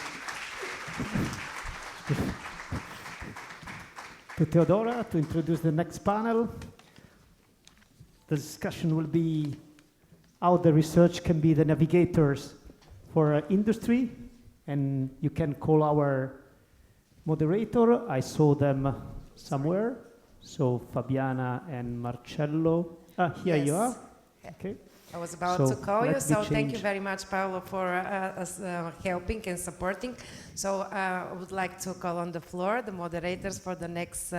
Teodora to introduce the next panel. The discussion will be how the research can be the navigators for industry, and you can call our moderator. I saw them somewhere. So Fabiana and Marcello. Here you are. Okay. I was about to call you, so thank you very much, Paolo, for helping and supporting. So I would like to call on the floor the moderators for the next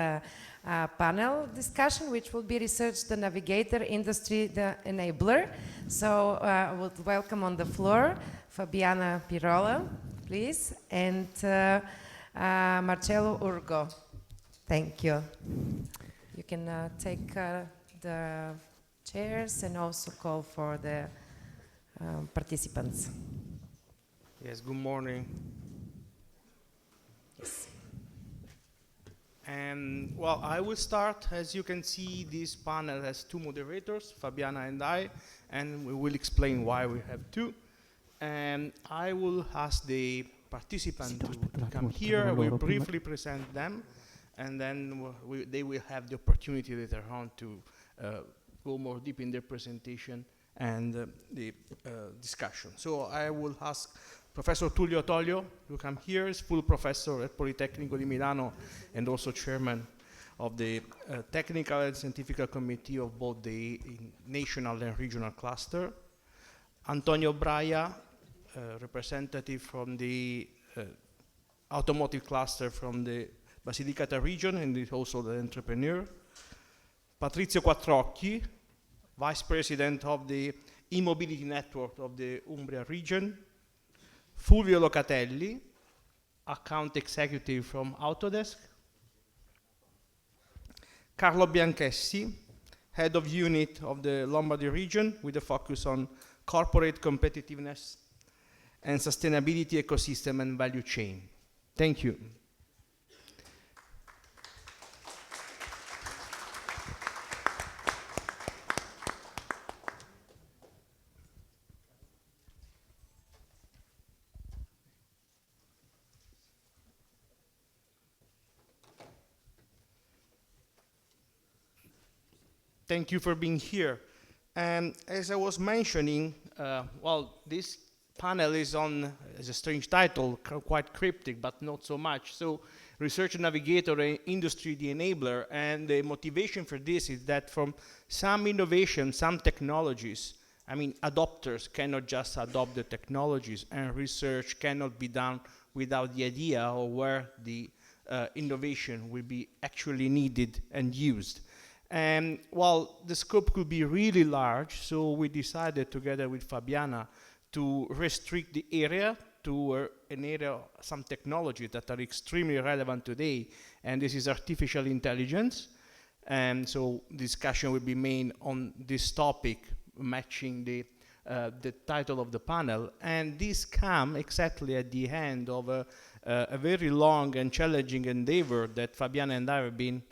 panel discussion, which will be Research the Navigator, Industry the Enabler. So I would welcome on the floor Fabiana Pirola, please, and Marcello Urgo. Thank you. You can take the chairs and also call for the participants. Yes, good morning. Yes. And well, I will start. As you can see, this panel has two moderators, Fabiana and I, and we will explain why we have two. And I will ask the participants to come here. I will briefly present them, and then they will have the opportunity later on to go more deep in their presentation and the discussion. So I will ask Professor Tullio Toglio to come here. He's full professor at Politecnico di Milano and also chairman of the technical and scientific committee of both the national and regional cluster. Antonio Braia, representative from the automotive cluster from the Basilicata region and is also the entrepreneur. Patrizio Quattrocchi, Vice President of the e-mobility network of the Umbria region, Fulvio Locatelli, account executive from Autodesk, Carlo Bianchessi, head of unit of the Lombardy region with a focus on corporate competitiveness and sustainability ecosystem and value chain. Thank you. Thank you for being here. And as I was mentioning, well, this panel is on, as a strange title, quite cryptic, but not so much. So, Research Navigator and Industry the Enabler, and the motivation for this is that from some innovation, some technologies, I mean, adopters cannot just adopt the technologies, and research cannot be done without the idea of where the innovation will be actually needed and used. And while the scope could be really large, so we decided together with Fabiana to restrict the area to an area, some technologies that are extremely relevant today, and this is artificial intelligence. And so discussion will be made on this topic, matching the title of the panel. And this comes exactly at the end of a very long and challenging endeavor that Fabiana and I have been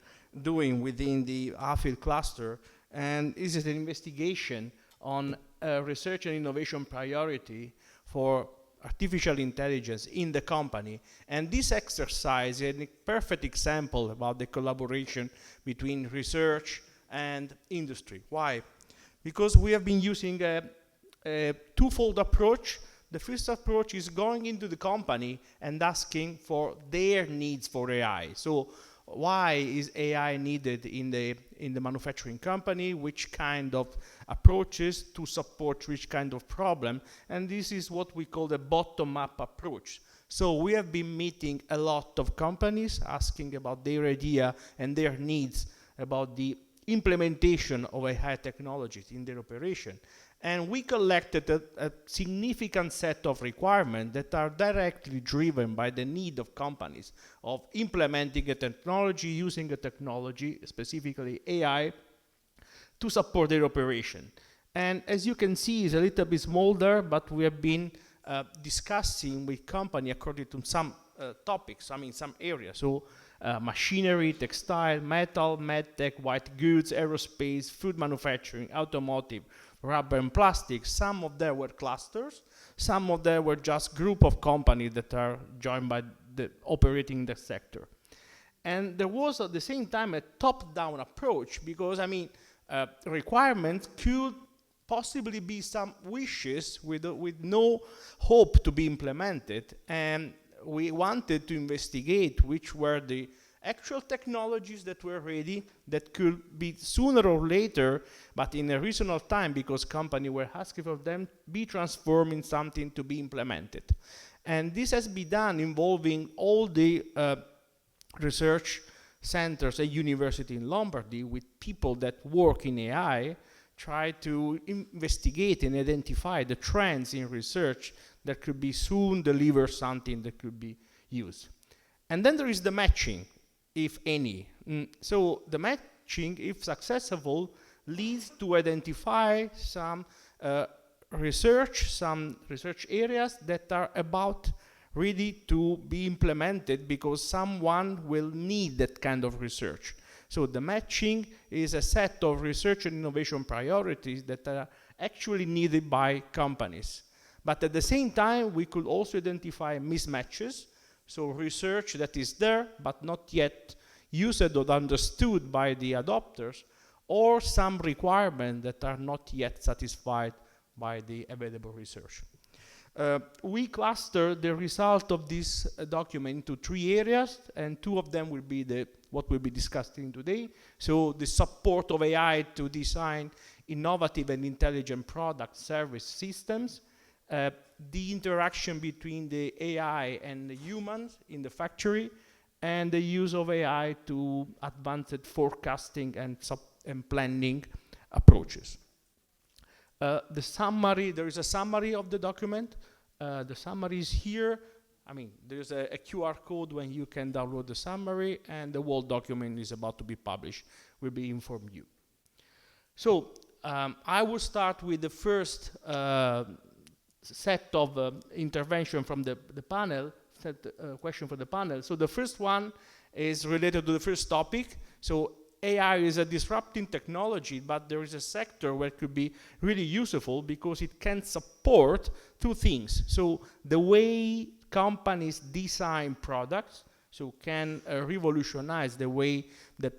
doing within the AFIL cluster, and is an investigation on research and innovation priority for artificial intelligence in the company. And this exercise is a perfect example about the collaboration between research and industry. Why? Because we have been using a twofold approach. The first approach is going into the company and asking for their needs for AI. So why is AI needed in the manufacturing company? Which kind of approaches to support which kind of problem? And this is what we call the bottom-up approach. So we have been meeting a lot of companies, asking about their idea and their needs about the implementation of AI technologies in their operation. And we collected a significant set of requirements that are directly driven by the need of companies of implementing a technology, using a technology, specifically AI, to support their operation. And as you can see, it's a little bit smaller, but we have been discussing with company according to some topics, I mean some areas. So machinery, textile, metal, medtech, white goods, aerospace, food manufacturing, automotive, rubber and plastic. Some of them were clusters, some of them were just group of companies that are joined by the operating the sector. And there was at the same time a top-down approach, because I mean requirements could possibly be some wishes with no hope to be implemented, and we wanted to investigate which were the actual technologies that were ready, that could be sooner or later, but in a reasonable time, because companies were asking for them, be transformed in something to be implemented. And this has been done involving all the research centers at university in Lombardy with people that work in AI, try to investigate and identify the trends in research that could be soon deliver something that could be used. And then there is the matching, if any. So the matching, if successful, leads to identify some research areas that are about ready to be implemented because someone will need that kind of research. So the matching is a set of research and innovation priorities that are actually needed by companies. But at the same time, we could also identify mismatches. So research that is there, but not yet used or understood by the adopters, or some requirements that are not yet satisfied by the available research. We cluster the result of this document into 3 areas, and 2 of them will be what we'll be discussing today. So the support of AI to design innovative and intelligent product service systems, the interaction between the AI and the humans in the factory, and the use of AI to advanced forecasting and planning approaches. The summary, there is a summary of the document. The summary is here. I mean, there's a QR code when you can download the summary, and the whole document is about to be published. Will be informed you. So I will start with the first set of intervention from the panel, question for the panel. So the first one is related to the first topic. So AI is a disrupting technology, but there is a sector where it could be really useful because it can support two things. So the way companies design products, so can revolutionize the way that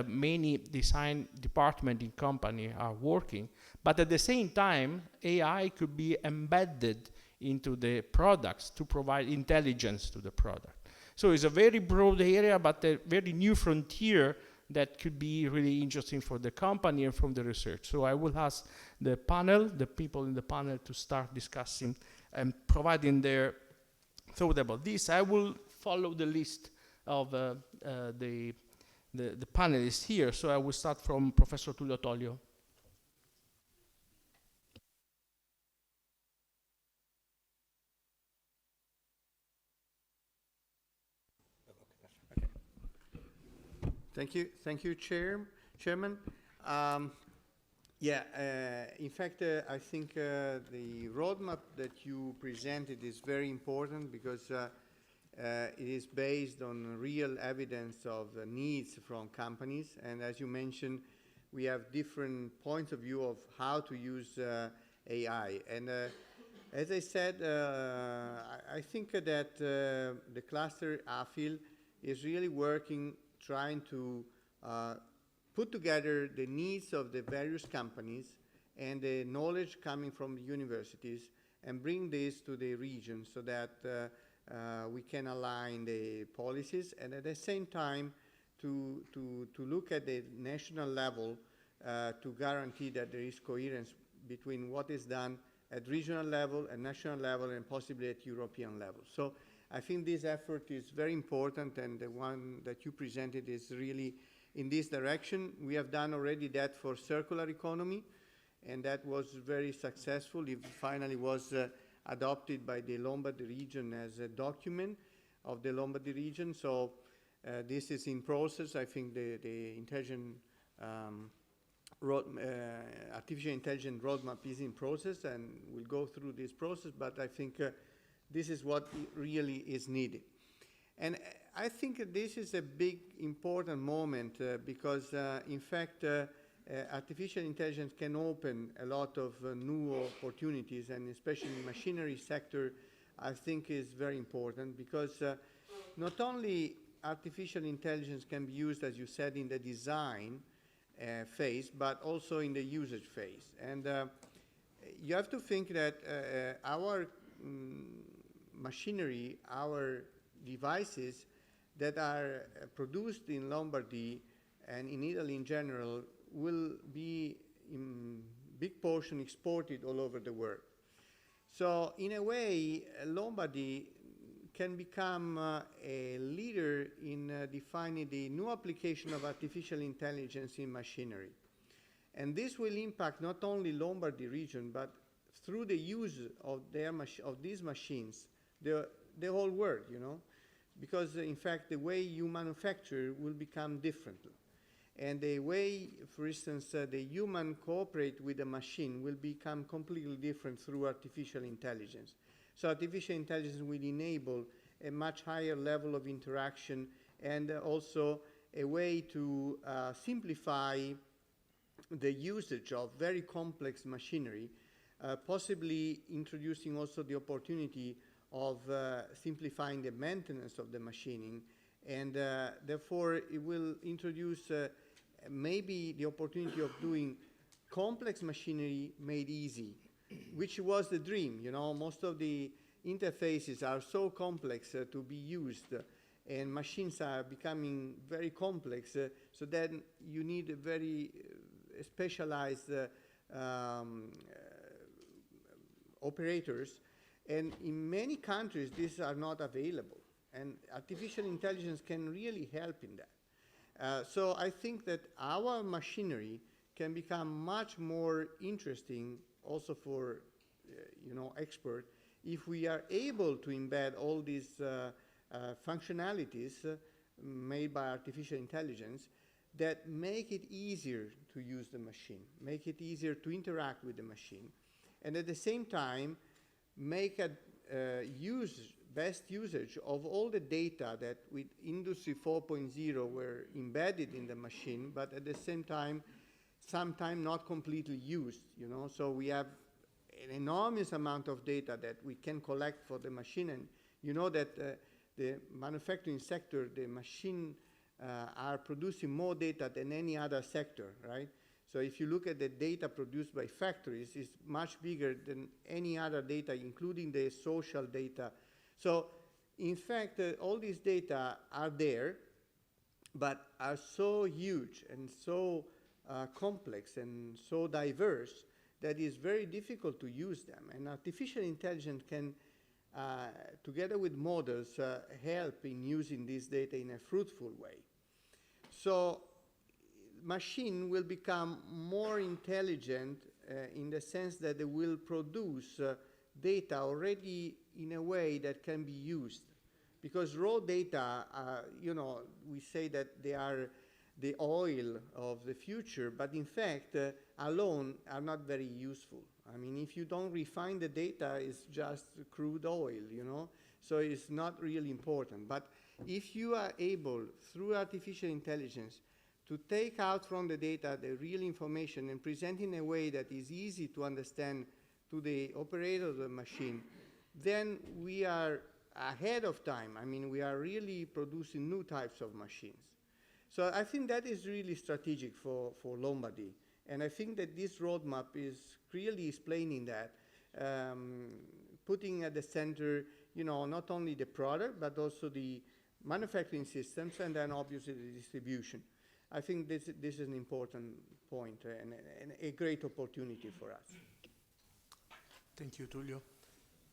many design departments in company are working. But at the same time, AI could be embedded into the products to provide intelligence to the product. So it's a very broad area, but a very new frontier that could be really interesting for the company and from the research. So I will ask the panel, the people in the panel, to start discussing and providing their thought about this. I will follow the list of the panelists here. So I will start from Professor Tullio Toglio. Thank you, Chairman. In fact, I think the roadmap that you presented is very important because it is based on real evidence of needs from companies. And as you mentioned, we have different points of view of how to use AI. And as I said, I think that the cluster AFIL is really working, trying to put together the needs of the various companies and the knowledge coming from the universities and bring this to the region so that we can align the policies, and at the same time to look at the national level to guarantee that there is coherence between what is done at regional level and national level and possibly at European level. So I think this effort is very important, and the one that you presented is really in this direction. We have done already that for circular economy, and that was very successful. It finally was adopted by the Lombardy region as a document of the Lombardy region. So this is in process. I think the artificial intelligence roadmap is in process and will go through this process, but I think this is what really is needed. And I think this is a big, important moment because, in fact, artificial intelligence can open a lot of new opportunities, and especially in the machinery sector, I think is very important because not only artificial intelligence can be used, as you said, in the design phase, but also in the usage phase. And you have to think that our machinery, our devices that are produced in Lombardy and in Italy in general will be in big portion exported all over the world. So in a way, Lombardy can become a leader in defining the new application of artificial intelligence in machinery. And this will impact not only Lombardy region, but through the use of these machines, the whole world, you know, because in fact the way you manufacture will become different. And the way, for instance, the human cooperate with the machine will become completely different through artificial intelligence. So artificial intelligence will enable a much higher level of interaction and also a way to simplify the usage of very complex machinery, possibly introducing also the opportunity of simplifying the maintenance of the machining, and therefore it will introduce maybe the opportunity of doing complex machinery made easy, which was the dream. You know, most of the interfaces are so complex to be used, and machines are becoming very complex, so then you need a very specialized operators, and in many countries these are not available, and artificial intelligence can really help in that. So I think that our machinery can become much more interesting also for expert, if we are able to embed all these functionalities made by artificial intelligence that make it easier to use the machine, make it easier to interact with the machine, and at the same time make a best usage of all the data that with Industry 4.0 were embedded in the machine, but at the same time, sometimes not completely used, So we have an enormous amount of data that we can collect for the machine, and you know that the manufacturing sector, the machine are producing more data than any other sector, right? So if you look at the data produced by factories, it's much bigger than any other data, including the social data. So in fact, all these data are there, but are so huge and so complex and so diverse that it's very difficult to use them. And artificial intelligence can, together with models, help in using this data in a fruitful way. So machine will become more intelligent in the sense that they will produce data already in a way that can be used. Because raw data, we say that they are the oil of the future, but in fact, alone are not very useful. I mean, if you don't refine the data, it's just crude oil, So it's not really important. But if you are able, through artificial intelligence, to take out from the data the real information and present in a way that is easy to understand to the operator of the machine, then we are ahead of time. I mean, we are really producing new types of machines. So I think that is really strategic for Lombardy. And I think that this roadmap is clearly explaining that, putting at the center, not only the product, but also the manufacturing systems, and then obviously the distribution. I think this is an important point and a great opportunity for us. Thank you, Tullio.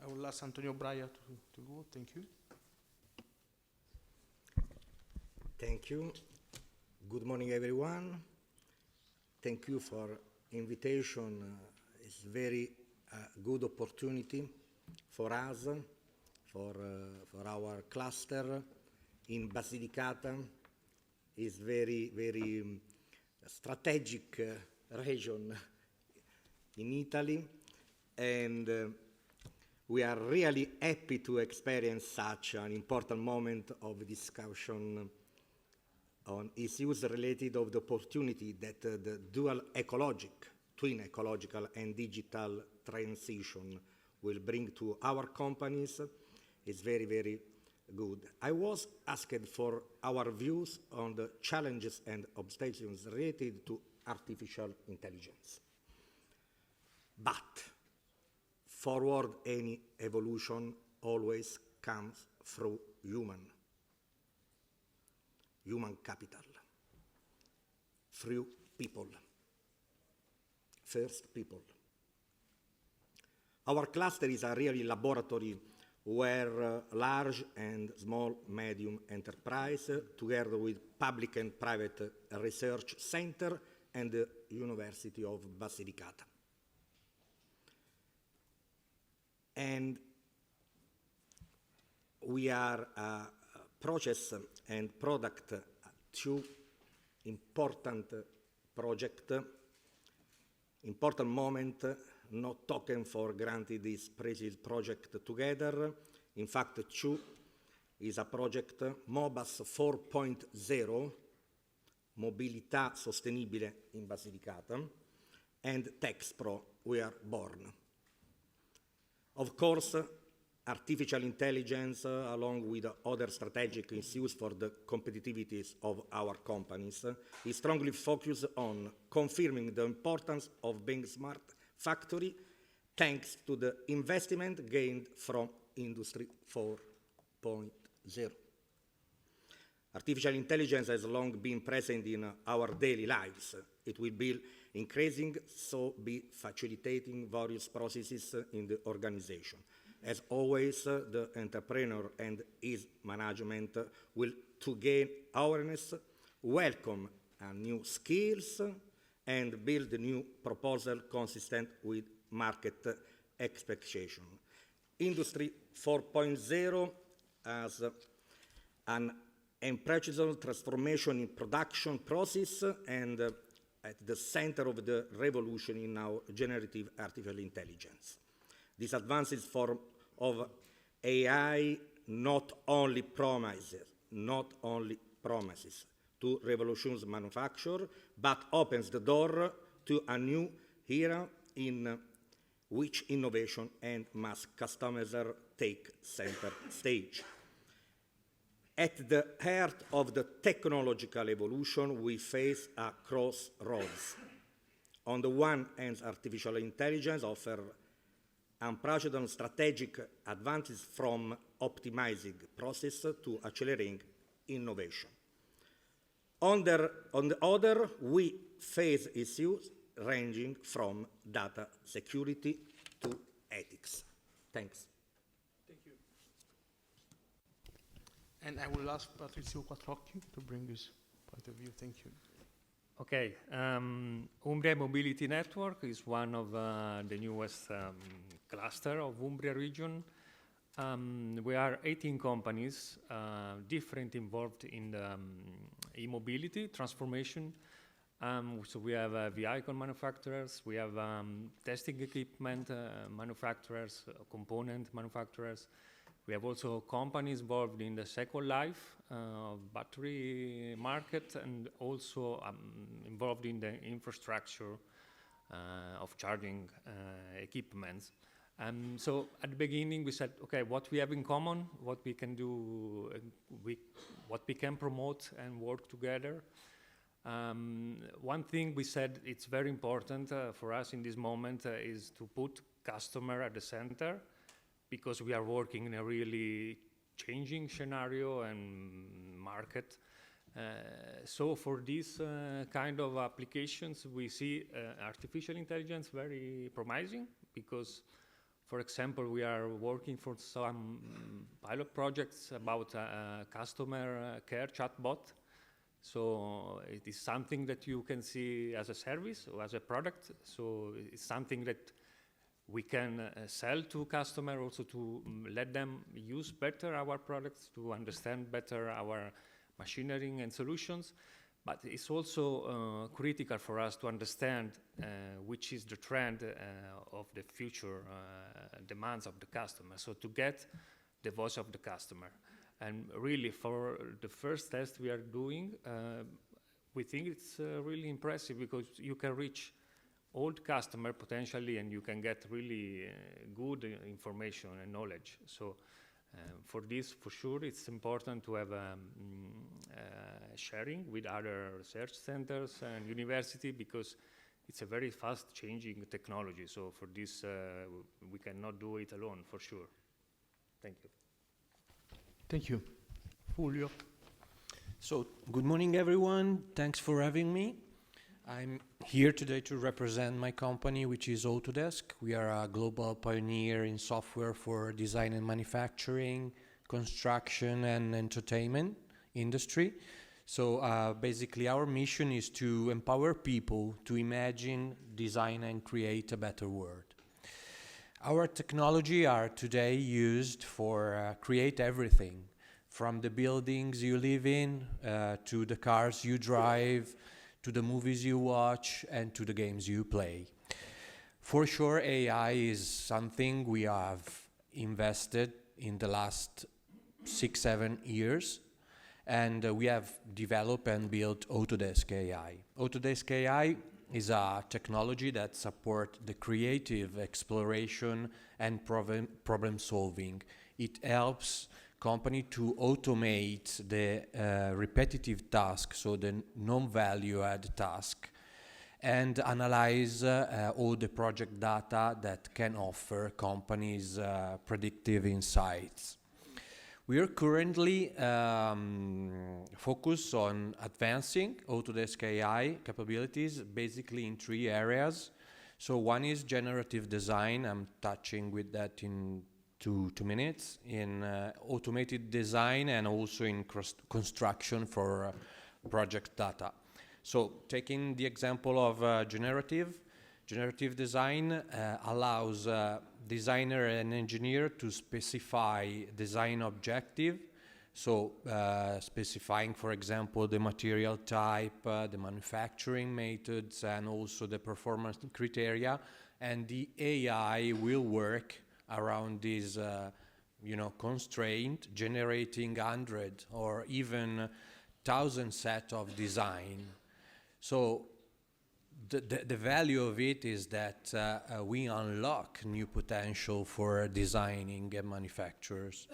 I will ask Antonio Braia to go. Thank you. Thank you. Good morning, everyone. Thank you for invitation. It's very good opportunity for us, for our cluster in Basilicata. Is very, very strategic region in Italy, and we are really happy to experience such an important moment of discussion on issues related of the opportunity that the dual twin ecological and digital transition will bring to our companies is very, very good. I was asked for our views on the challenges and obstacles related to artificial intelligence. But forward any evolution always comes through human capital, through people, first people. Our cluster is a really laboratory where large and small medium enterprise, together with public and private research center and the University of Basilicata. And we are a process and product, two important project, important moment, not taken for granted this precise project together. In fact, two is a project, MOBAS 4.0, Mobilità Sostenibile in Basilicata, and TexPro, we are born. Of course, artificial intelligence, along with other strategic issues for the competitiveness of our companies, is strongly focused on confirming the importance of being smart factory, thanks to the investment gained from Industry 4.0. Artificial intelligence has long been present in our daily lives. It will be increasing, so be facilitating various processes in the organization. As always, the entrepreneur and his management will, to gain awareness, welcome new skills and build new proposal consistent with market expectation. Industry 4.0 as an unprecedented transformation in production process and at the center of the revolution in our generative artificial intelligence. These advances of AI not only promises to revolutionize manufacture, but opens the door to a new era in which innovation and mass customizer take center stage. At the heart of the technological evolution, we face a crossroads. On the one hand, artificial intelligence offers unprecedented strategic advances from optimizing process to accelerating innovation. On the other, we face issues ranging from data security to ethics. Thanks. Thank you. And I will ask Patrizio Quattrocchi to bring his point of view. Thank you. Okay, Umbria Mobility Network is one of the newest cluster of Umbria region. We are 18 companies, different involved in the e-mobility transformation. So we have vehicle manufacturers, we have testing equipment manufacturers, component manufacturers. We have also companies involved in the second life battery market and also involved in the infrastructure of charging equipments. So at the beginning we said, okay, what we have in common, what we can do, what we can promote and work together. One thing we said it's very important for us in this moment is to put customer at the center, because we are working in a really changing scenario and market. So for this kind of applications, we see artificial intelligence very promising, because, for example, we are working for some pilot projects about customer care chatbot. So it is something that you can see as a service or as a product. So it's something that we can sell to customer, also to let them use better our products, to understand better our machinery and solutions. But it's also critical for us to understand which is the trend of the future demands of the customer. So to get the voice of the customer. And really, for the first test we are doing, we think it's really impressive, because you can reach old customer potentially, and you can get really good information and knowledge. So for this, for sure, it's important to have sharing with other research centers and university, because it's a very fast changing technology. So for this, we cannot do it alone, for sure. Thank you. Thank you. Fulvio. So, good morning, everyone. Thanks for having me. I'm here today to represent my company, which is Autodesk. We are a global pioneer in software for design and manufacturing, construction and entertainment industry. So basically our mission is to empower people to imagine, design and create a better world. Our technology are today used for create everything, from the buildings you live in, to the cars you drive, to the movies you watch, and to the games you play. For sure, AI is something we have invested in the last 6-7 years, and we have developed and built Autodesk AI. Autodesk AI is a technology that supports the creative exploration and problem solving. It helps company to automate the repetitive task, so the non-value add task, and analyze all the project data that can offer companies predictive insights. We are currently focused on advancing Autodesk AI capabilities basically in 3 areas. So one is generative design. I'm touching with that in 2 minutes, in automated design and also in construction project data. So taking the example of generative Generative design allows designer and engineer to specify design objective, so specifying, for example, the material type, the manufacturing methods, and also the performance criteria, and the AI will work around this constraint, generating 100 or even 1,000 set of design. So the value of it is that we unlock new potential for designing and manufacturers.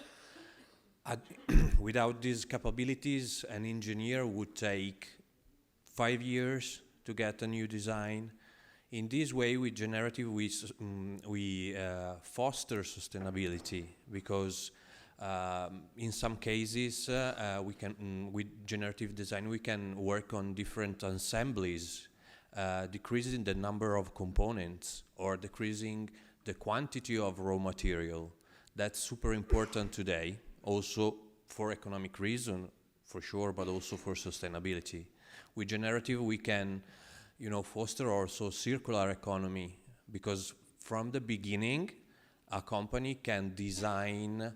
Without these capabilities, an engineer would take 5 years to get a new design. In this way, with generative, we foster sustainability, because in some cases, with generative design, we can work on different assemblies, decreasing the number of components or decreasing the quantity of raw material. That's super important today, also for economic reason, for sure, but also for sustainability. With generative, we can foster also circular economy, because from the beginning, a company can design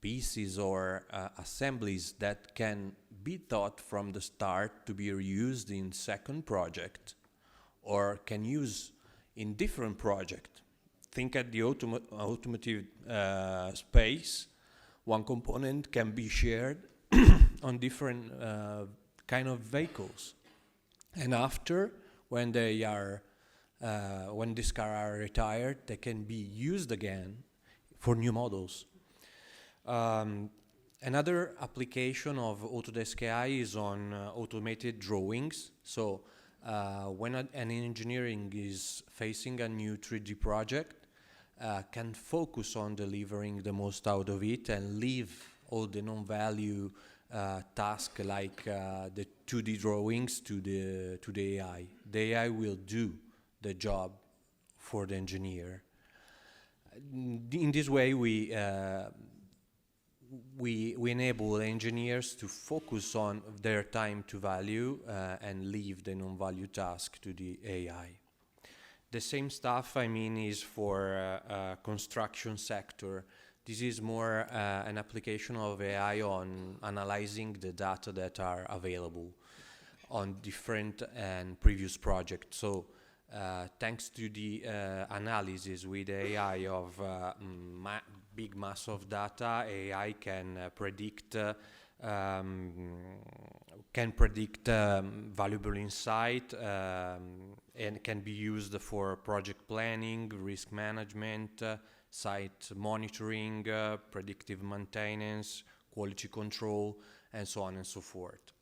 pieces or assemblies that can be thought from the start to be reused in second project, or can use in different project. Think at the automotive space, one component can be shared on different kind of vehicles. And after, when they are, when these cars are retired, they can be used again for new models. Another application of Autodesk AI is on automated drawings. So when an engineering is facing a new 3D project, can focus on delivering the most out of it and leave all the non-value task like the 2D drawings to the AI. The AI will do the job for the engineer. In this way, we enable engineers to focus on their time to value and leave the non-value task to the AI. The same stuff, is for construction sector. This is more an application of AI on analyzing the data that are available on different and previous projects. So thanks to the analysis with AI of big mass of data, AI can predict valuable insight and can be used for project planning, risk management, site monitoring, predictive maintenance, quality control, and so on and so forth.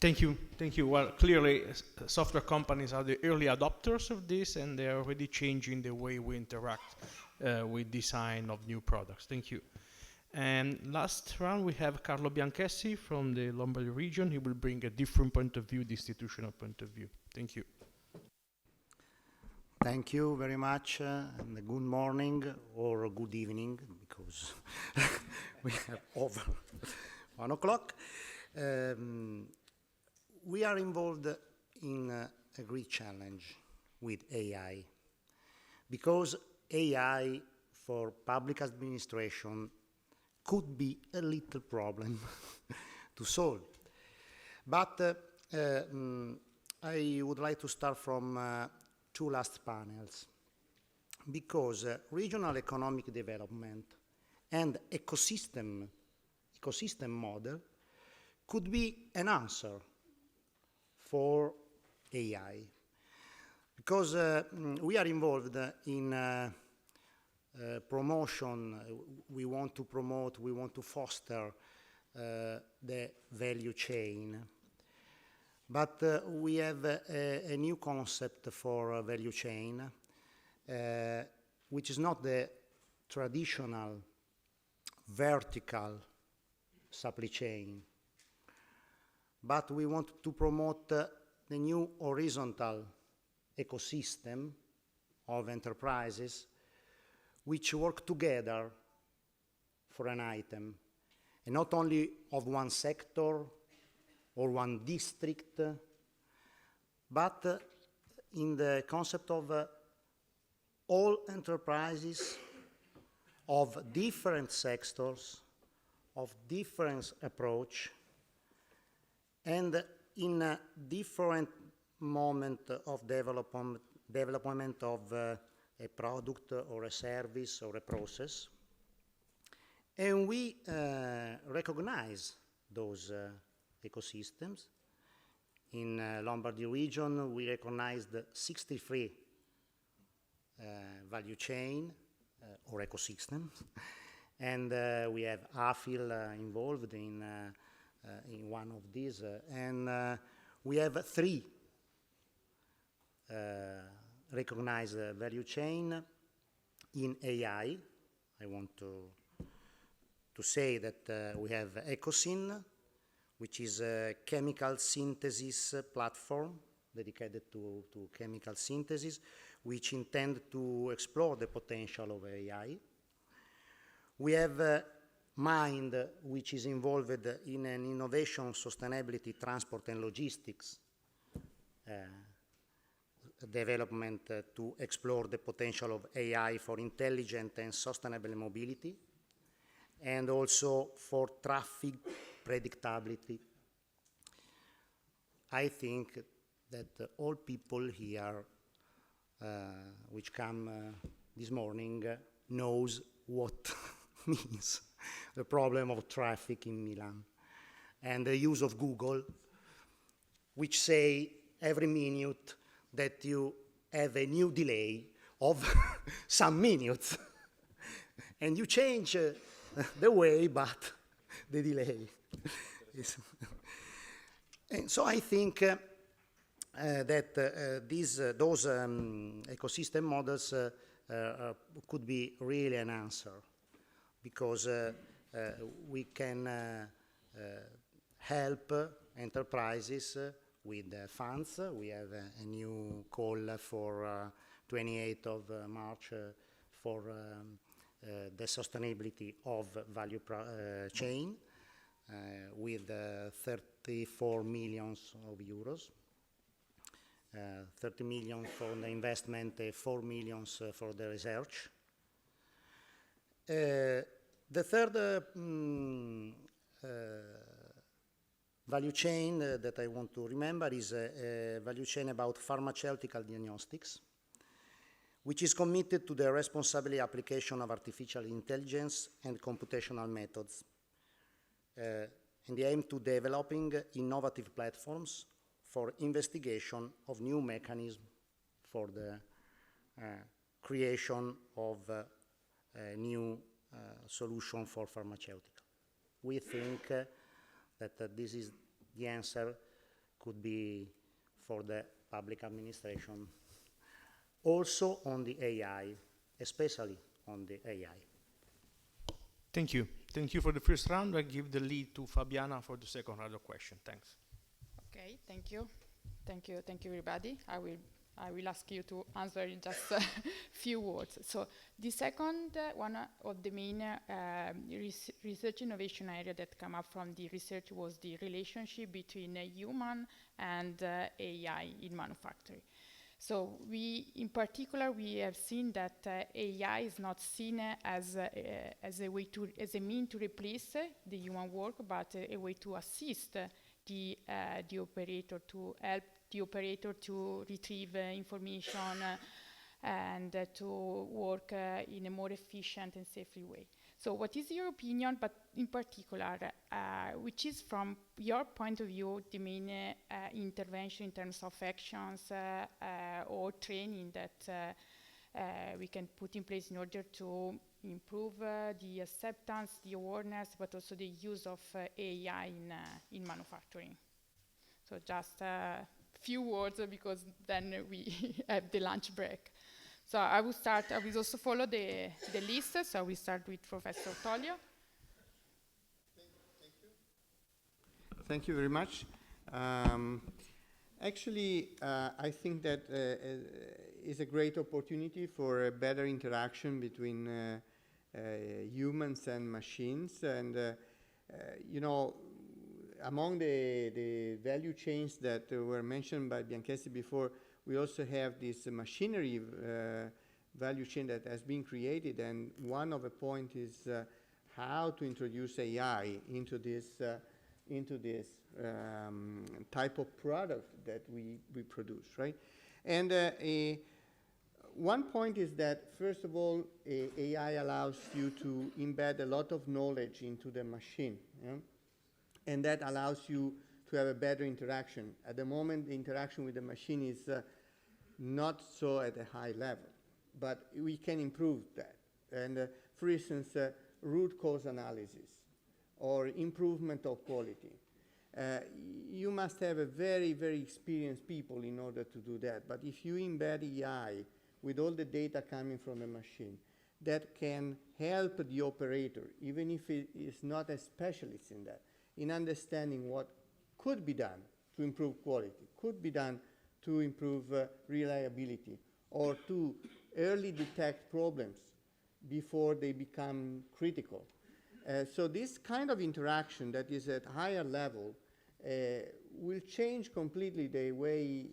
Thank you. Well, clearly, software companies are the early adopters of this, and they're already changing the way we interact with design of new products. Thank you. And last round, we have Carlo Bianchessi from the Lombardy region. He will bring a different point of view, the institutional point of view. Thank you. Thank you very much, and good morning or good evening, because we have over 1 o'clock. We are involved in a great challenge with AI, because AI for public administration could be a little problem to solve. But I would like to start from 2 last panels, because regional economic development and ecosystem model could be an answer for AI, because we are involved in promotion. We want to promote, we want to foster the value chain. But we have a new concept for value chain, which is not the traditional vertical supply chain, but we want to promote the new horizontal ecosystem of enterprises which work together for an item, and not only of one sector or one district, but in the concept of all enterprises of different sectors, of different approach, and in a different moment of development of a product or a service or a process. And we recognize those ecosystems. In Lombardy region, we recognized 63 value chain or ecosystems, and we have AFIL involved in one of these, and we have 3 recognized value chain in AI. I want to say that we have EcoSyn, which is a chemical synthesis platform dedicated to chemical synthesis, which intend to explore the potential of AI. We have Mind, which is involved in an innovation, sustainability, transport and logistics development to explore the potential of AI for intelligent and sustainable mobility, and also for traffic predictability. I think that all people here which come this morning knows what means the problem of traffic in Milan, and the use of Google, which say every minute that you have a new delay of some minutes, and you change the way, but the delay is. And so I think that those ecosystem models could be really an answer, because we can help enterprises with funds. We have a new call for 28th of March for the sustainability of value chain with 34 million of euros. 30 million for the investment, 4 million for the research. The third value chain that I want to remember is a value chain about pharmaceutical diagnostics, which is committed to the responsible application of artificial intelligence and computational methods, and the aim to developing innovative platforms for investigation of new mechanisms for the creation of a new solution for pharmaceutical. We think that this is the answer could be for the public administration, also on the AI, especially on the AI. Thank you. Thank you for the first round. I give the lead to Fabiana for the second round of questions. Thanks. Okay, thank you. Thank you, everybody. I will ask you to answer in just a few words. So the second one of the main research innovation area that came up from the research was the relationship between human and AI in manufacturing. So in particular, we have seen that AI is not seen as a mean to replace the human work, but a way to assist the operator, to help the operator to retrieve information and to work in a more efficient and safer way. So what is your opinion, but in particular, which is from your point of view, the main intervention in terms of actions or training that we can put in place in order to improve the acceptance, the awareness, but also the use of AI in manufacturing? So just a few words, because then we have the lunch break. So I will also follow the list. So we start with Professor Toglio. Thank you very much. Actually, I think that is a great opportunity for a better interaction between humans and machines. And, you know, among the value chains that were mentioned by Bianchessi before, we also have this machinery value chain that has been created, and one of the point is how to introduce AI into this type of product that we produce, right? And one point is that, first of all, AI allows you to embed a lot of knowledge into the machine, yeah? And that allows you to have a better interaction. At the moment, the interaction with the machine is not so at a high level, but we can improve that. And for instance, root cause analysis or improvement of quality. You must have a very, very experienced people in order to do that. But if you embed AI with all the data coming from the machine, that can help the operator, even if it is not a specialist in that, in understanding what could be done to improve quality, could be done to improve reliability, or to early detect problems before they become critical. So this kind of interaction that is at higher level will change completely the way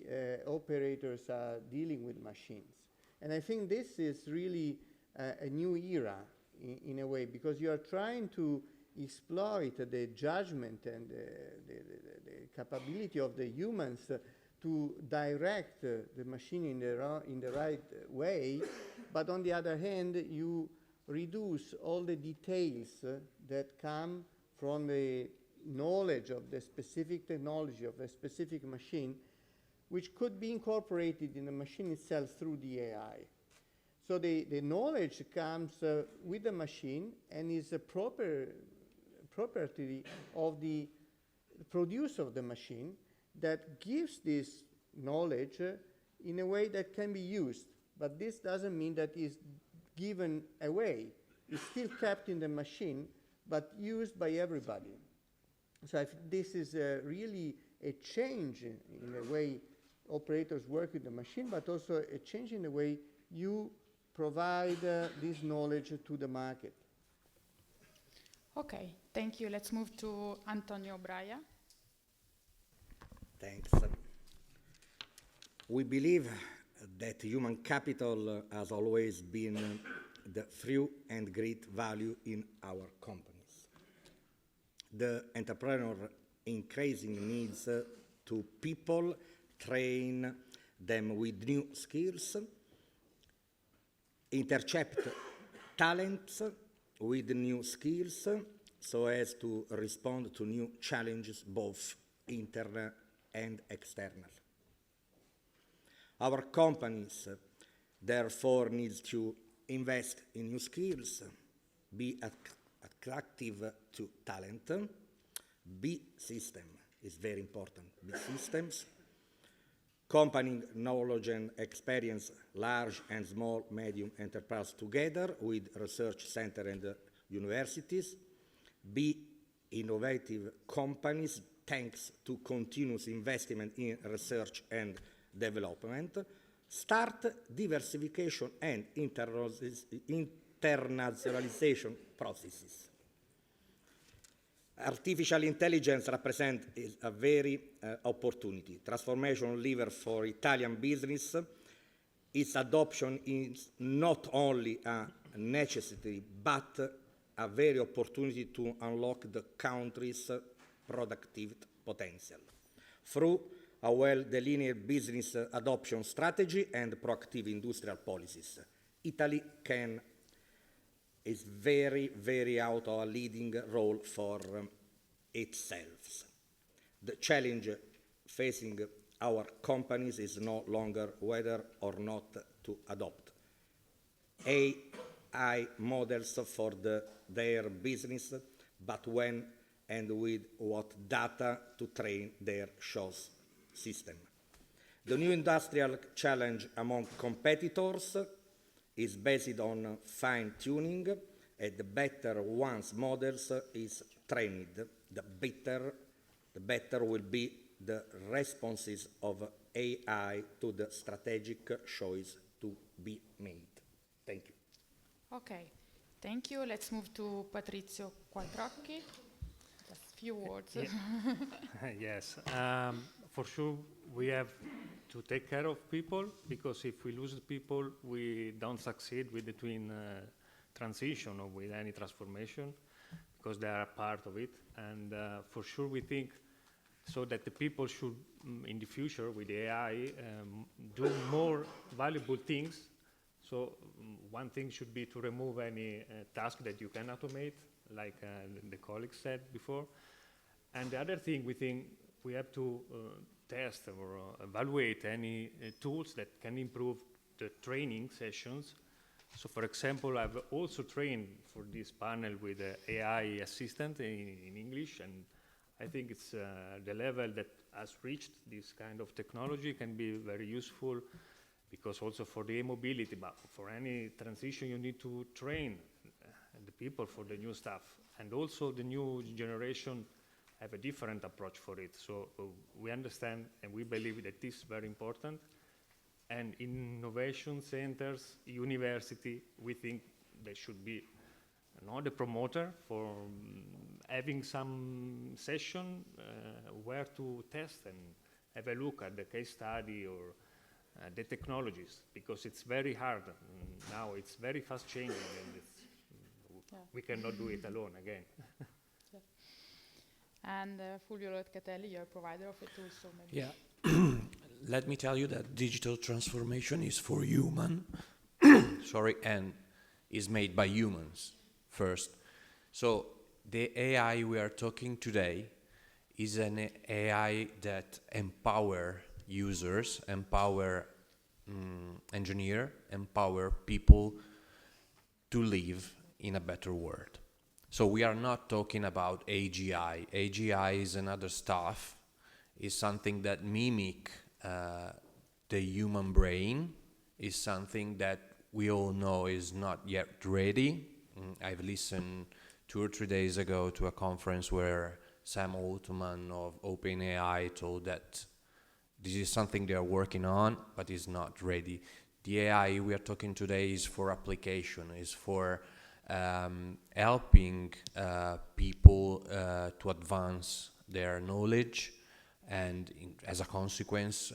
operators are dealing with machines. And I think this is really a new era in a way, because you are trying to exploit the judgment and the capability of the humans to direct the machine in the right way, but on the other hand, you reduce all the details that come from the knowledge of the specific technology of a specific machine, which could be incorporated in the machine itself through the AI. So the knowledge comes with the machine and is a property of the producer of the machine that gives this knowledge in a way that can be used. But this doesn't mean that it's given away. It's still kept in the machine, but used by everybody. So I think this is really a change in the way operators work with the machine, but also a change in the way you provide this knowledge to the market. Okay, thank you. Let's move to Antonio Braia. Thanks. We believe that human capital has always been the true and great value in our companies. The entrepreneur increasing needs to people, train them with new skills, intercept talents with new skills so as to respond to new challenges, both internal and external. Our companies therefore need to invest in new skills, be attractive to talent, be system is very important, be systems, combining knowledge and experience, large and small, medium enterprise together with research center and universities, be innovative companies thanks to continuous investment in research and development, start diversification and internationalization processes. Artificial intelligence represents a very opportunity, transformation lever for Italian business. Its adoption is not only a necessity, but a very opportunity to unlock the country's productive potential. Through a well-delineated business adoption strategy and proactive industrial policies, Italy is very, very out of a leading role for itself. The challenge facing our companies is no longer whether or not to adopt AI models for their business, but when and with what data to train their shows system. The new industrial challenge among competitors is based on fine-tuning, and the better one's models is trained, the better will be the responses of AI to the strategic choice to be made. Thank you. Okay, thank you. Let's move to Patrizio Quattrocchi. Just a few words. Yes, for sure we have to take care of people, because if we lose people, we don't succeed with the twin transition or with any transformation, because they are part of it. And for sure we think so that the people should, in the future with AI, do more valuable things. So one thing should be to remove any task that you can automate, like the colleague said before. And the other thing, we think we have to test or evaluate any tools that can improve the training sessions. So for example, I've also trained for this panel with an AI assistant in English, and I think it's the level that has reached this kind of technology can be very useful, because also for the mobility, but for any transition you need to train the people for the new stuff. And also the new generation have a different approach for it. So we understand and we believe that this is very important. And innovation centers, university, we think they should be the promoter for having some session where to test and have a look at the case study or the technologies, because it's very hard. Now it's very fast changing, and we cannot do it alone again. And Fulvio Lotcatelli, you're a provider of a tool, so maybe. Yeah. Let me tell you that digital transformation is for human, sorry, and is made by humans first. So the AI we are talking today is an AI that empower users, empower engineer, empower people to live in a better world. So we are not talking about AGI. AGI is another stuff, is something that mimic the human brain, is something that we all know is not yet ready. I've listened 2 or 3 days ago to a conference where Sam Altman of OpenAI told that this is something they are working on, but is not ready. The AI we are talking today is for application, is for helping people to advance their knowledge, and as a consequence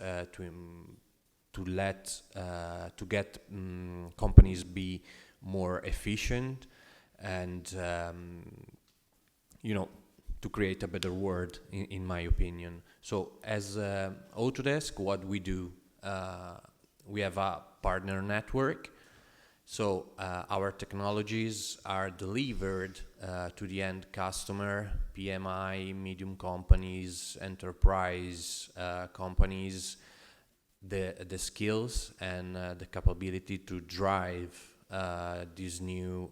to get companies be more efficient, and to create a better world, in my opinion. So as Autodesk, what we do, we have a partner network. So our technologies are delivered to the end customer, PMI, medium companies, enterprise companies, the skills and the capability to drive this new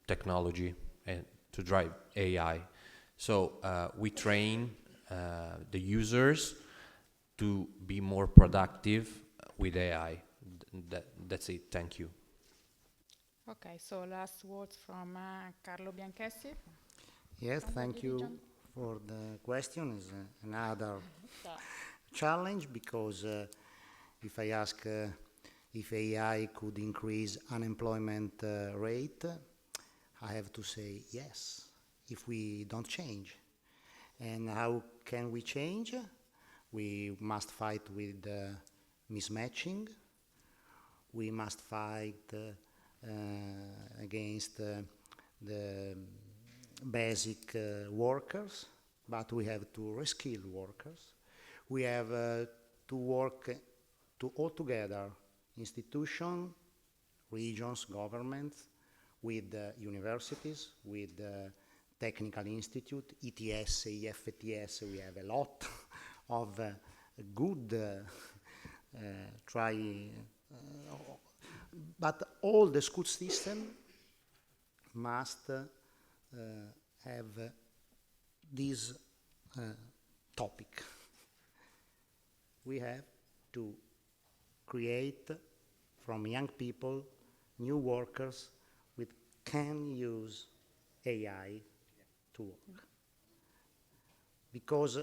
technology and to drive AI. So we train the users to be more productive with AI. That's it. Thank you. Okay, so last words from Carlo Bianchessi. Yes, thank you for the question. It's another challenge, because if I ask if AI could increase unemployment rate, I have to say yes, if we don't change. And how can we change? We must fight with mismatching. We must fight against the basic workers, but we have to reskill workers. We have to work all together, institutions, regions, governments, with universities, with technical institute, ETS, EFTS. We have a lot of good but all the school system must have this topic. We have to create from young people new workers which can use AI to work. Because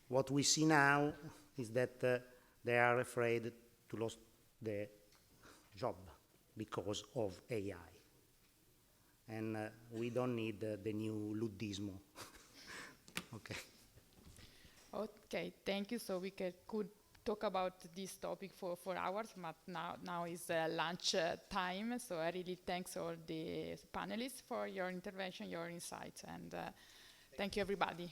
what we see now is that they are afraid to lose the job because of AI. And we don't need the new ludismo. Okay. Okay, thank you. So we could talk about this topic for hours, but now is lunch time. So I really thanks all the panelists for your intervention, your insights, and thank you everybody.